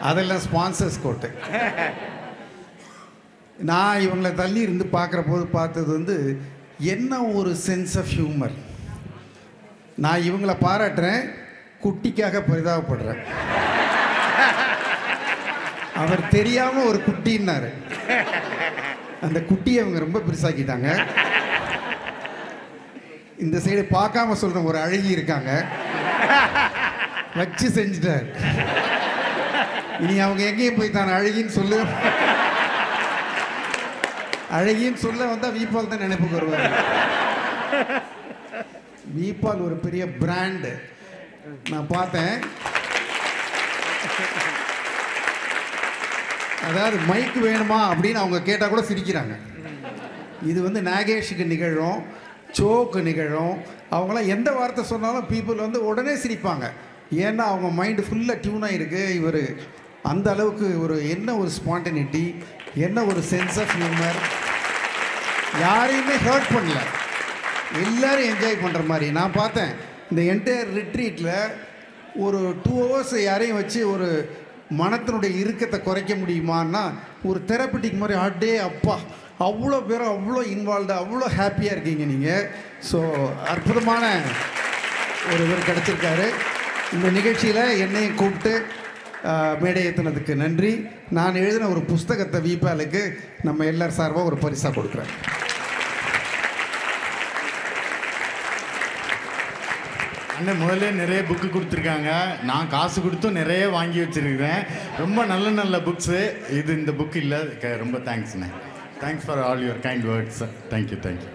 அதெல்லாம் ஸ்பான்சர்ஸ் கோட்டு. நான் இவங்களை தள்ளி இருந்து பார்க்குற போது பார்த்தது வந்து என்ன ஒரு சென்ஸ் ஆஃப் ஹியூமர். நான் இவங்களை பாராட்டுறேன், குட்டிக்காக பரிதாபப்படுறேன். அவர் தெரியாமல் ஒரு குட்டின்னாரு, அந்த குட்டியை அவங்க ரொம்ப பெருசாக்கிட்டாங்க. இந்த சைடு பார்க்காம சொல்ற ஒரு அழகி இருக்காங்க, வச்சு செஞ்சுட்டார். இனி அவங்க எங்கேயும் போய் தான் அழகின்னு சொல்லு, அழகின்னு சொல்ல வந்தால் வீபால் தான் நினைப்புக்கு வருவார். வீபால் ஒரு பெரிய பிராண்டு. நான் பார்த்தேன், அதாவது மைக் வேணுமா அப்படின்னு அவங்க கேட்டால் கூட சிரிக்கிறாங்க. இது வந்து நாகேஷுக்கு நிகழும், சோக்கு நிகழும். அவங்களாம் எந்த வார்த்தை சொன்னாலும் பீப்புள் வந்து உடனே சிரிப்பாங்க. ஏன்னா அவங்க மைண்டு ஃபுல்லாக டியூனாக இருக்குது. இவர் அந்த அளவுக்கு ஒரு என்ன ஒரு ஸ்பான்டனிட்டி, என்ன ஒரு சென்ஸ் ஆஃப் ஹியூமர், யாரையுமே ஹர்ட் பண்ணல, எல்லோரும் என்ஜாய் பண்ணுற மாதிரி. நான் பார்த்தேன் இந்த என்டையர் ரிட்ரீட்டில் ஒரு 2 hours யாரையும் வச்சு ஒரு மனத்தினுடைய இறுக்கத்தை குறைக்க முடியுமான்னா ஒரு தெரப்பட்டிக் மாதிரி. அடே அப்பா, அவ்வளோ பேரும் அவ்வளோ இன்வால்வ்டு, அவ்வளோ ஹாப்பியாக இருக்கீங்க நீங்கள். ஸோ அற்புதமான ஒரு இவர் கிடச்சிருக்காரு. இந்த நிகழ்ச்சியில் என்னையும் கூப்பிட்டு மேடை ஏற்றினதுக்கு நன்றி. நான் எழுதின ஒரு புஸ்தகத்தை வீபாலுக்கு நம்ம எல்லார் சார்பாக ஒரு பரிசாக கொடுக்குறேன். அண்ணன் முதல்ல நிறைய புக்கு கொடுத்துருக்காங்க. நான் காசு கொடுத்தும் நிறைய வாங்கி வச்சிருக்கிறேன். ரொம்ப நல்ல நல்ல புக்ஸு. இது இந்த புக் இல்லை. ரொம்ப தேங்க்ஸ்ண்ணே. Thanks for all your kind words. Thank you thank you.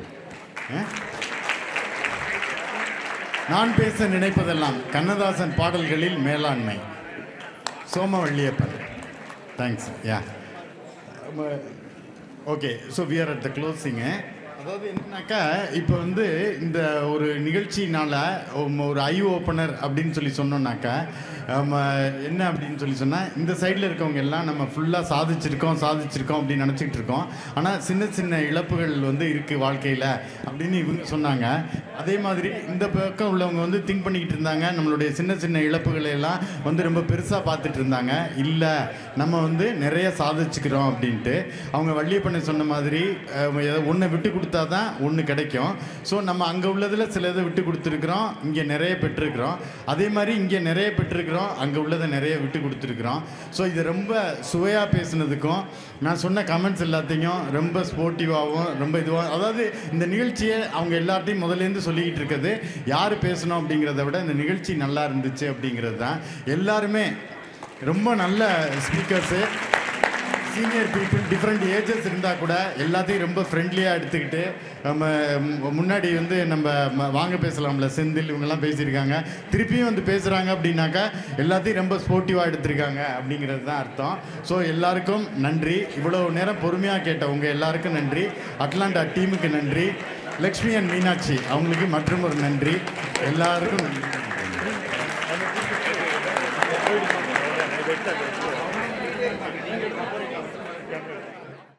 நான் பேச நினைப்பதெல்லாம் கண்ணதாசன் பாடல்களில் மேலாண்மை, Somavalliappan. Thanks. Yeah okay. So we are at the closing. அதாவது என்னன்னாக்கா, இப்போ வந்து இந்த ஒரு நிகழ்ச்சினால் ஒரு ஐ ஓப்பனர் அப்படின்னு சொல்லி சொன்னோன்னாக்கா, என்ன அப்படின்னு சொன்னால், இந்த சைடில் இருக்கவங்க எல்லாம் நம்ம ஃபுல்லாக சாதிச்சிருக்கோம் அப்படின்னு நினச்சிக்கிட்டு இருக்கோம். ஆனால் சின்ன சின்ன இழப்புகள் வந்து இருக்குது வாழ்க்கையில் அப்படின்னு இவங்க சொன்னாங்க. அதே மாதிரி இந்த பக்கம் உள்ளவங்க வந்து திங்க் பண்ணிக்கிட்டு இருந்தாங்க, நம்மளுடைய சின்ன சின்ன இழப்புகளை எல்லாம் வந்து ரொம்ப பெருசாக பார்த்துட்டு இருந்தாங்க. இல்லை, நம்ம வந்து நிறைய சாதிச்சுக்கிறோம் அப்படின்ட்டு. அவங்க வள்ளியப்பண்ணை சொன்ன மாதிரி ஒன்றை விட்டு கொடுத்தா தான் ஒன்று கிடைக்கும். ஸோ நம்ம அங்கே உள்ளதில் சில இதை விட்டு கொடுத்துருக்குறோம், இங்கே நிறைய பெற்றிருக்கிறோம். அதே மாதிரி இங்கே நிறைய பெற்றிருக்கிறோம், அங்கே உள்ளதை நிறைய விட்டு கொடுத்துருக்குறோம். ஸோ இது ரொம்ப சுவையாக பேசுனதுக்கும் நான் சொன்ன கமெண்ட்ஸ் எல்லாத்தையும் ரொம்ப ஸ்போர்ட்டிவாகவும் ரொம்ப இதுவாக, அதாவது இந்த நிகழ்ச்சியை அவங்க எல்லாத்தையும் முதலேருந்து சொல்லிக்கிட்டு இருக்குது, யார் பேசணும் அப்படிங்கிறத விட இந்த நிகழ்ச்சி நல்லா இருந்துச்சு அப்படிங்கிறது தான். எல்லாருமே ரொம்ப நல்ல speakers, senior people, different ages இருந்தால் கூட எல்லாத்தையும் ரொம்ப ஃப்ரெண்ட்லியாக எடுத்துக்கிட்டு, நம்ம முன்னாடி வந்து நம்ம வாங்க பேசலாம்ல செந்தில் இவங்கெல்லாம் பேசியிருக்காங்க, திருப்பியும் வந்து பேசுகிறாங்க அப்படின்னாக்கா எல்லாத்தையும் ரொம்ப ஸ்போர்ட்டிவாக எடுத்திருக்காங்க அப்படிங்கிறது தான் அர்த்தம். ஸோ எல்லாருக்கும் நன்றி. இவ்வளோ நேரம் பொறுமையாக கேட்ட உங்கள் எல்லாருக்கும் நன்றி. அட்லாண்டா டீமுக்கு நன்றி. லக்ஷ்மி அண்ட் மீனாட்சி அவங்களுக்கு மற்றும் ஒரு நன்றி. எல்லாருக்கும் நன்றி.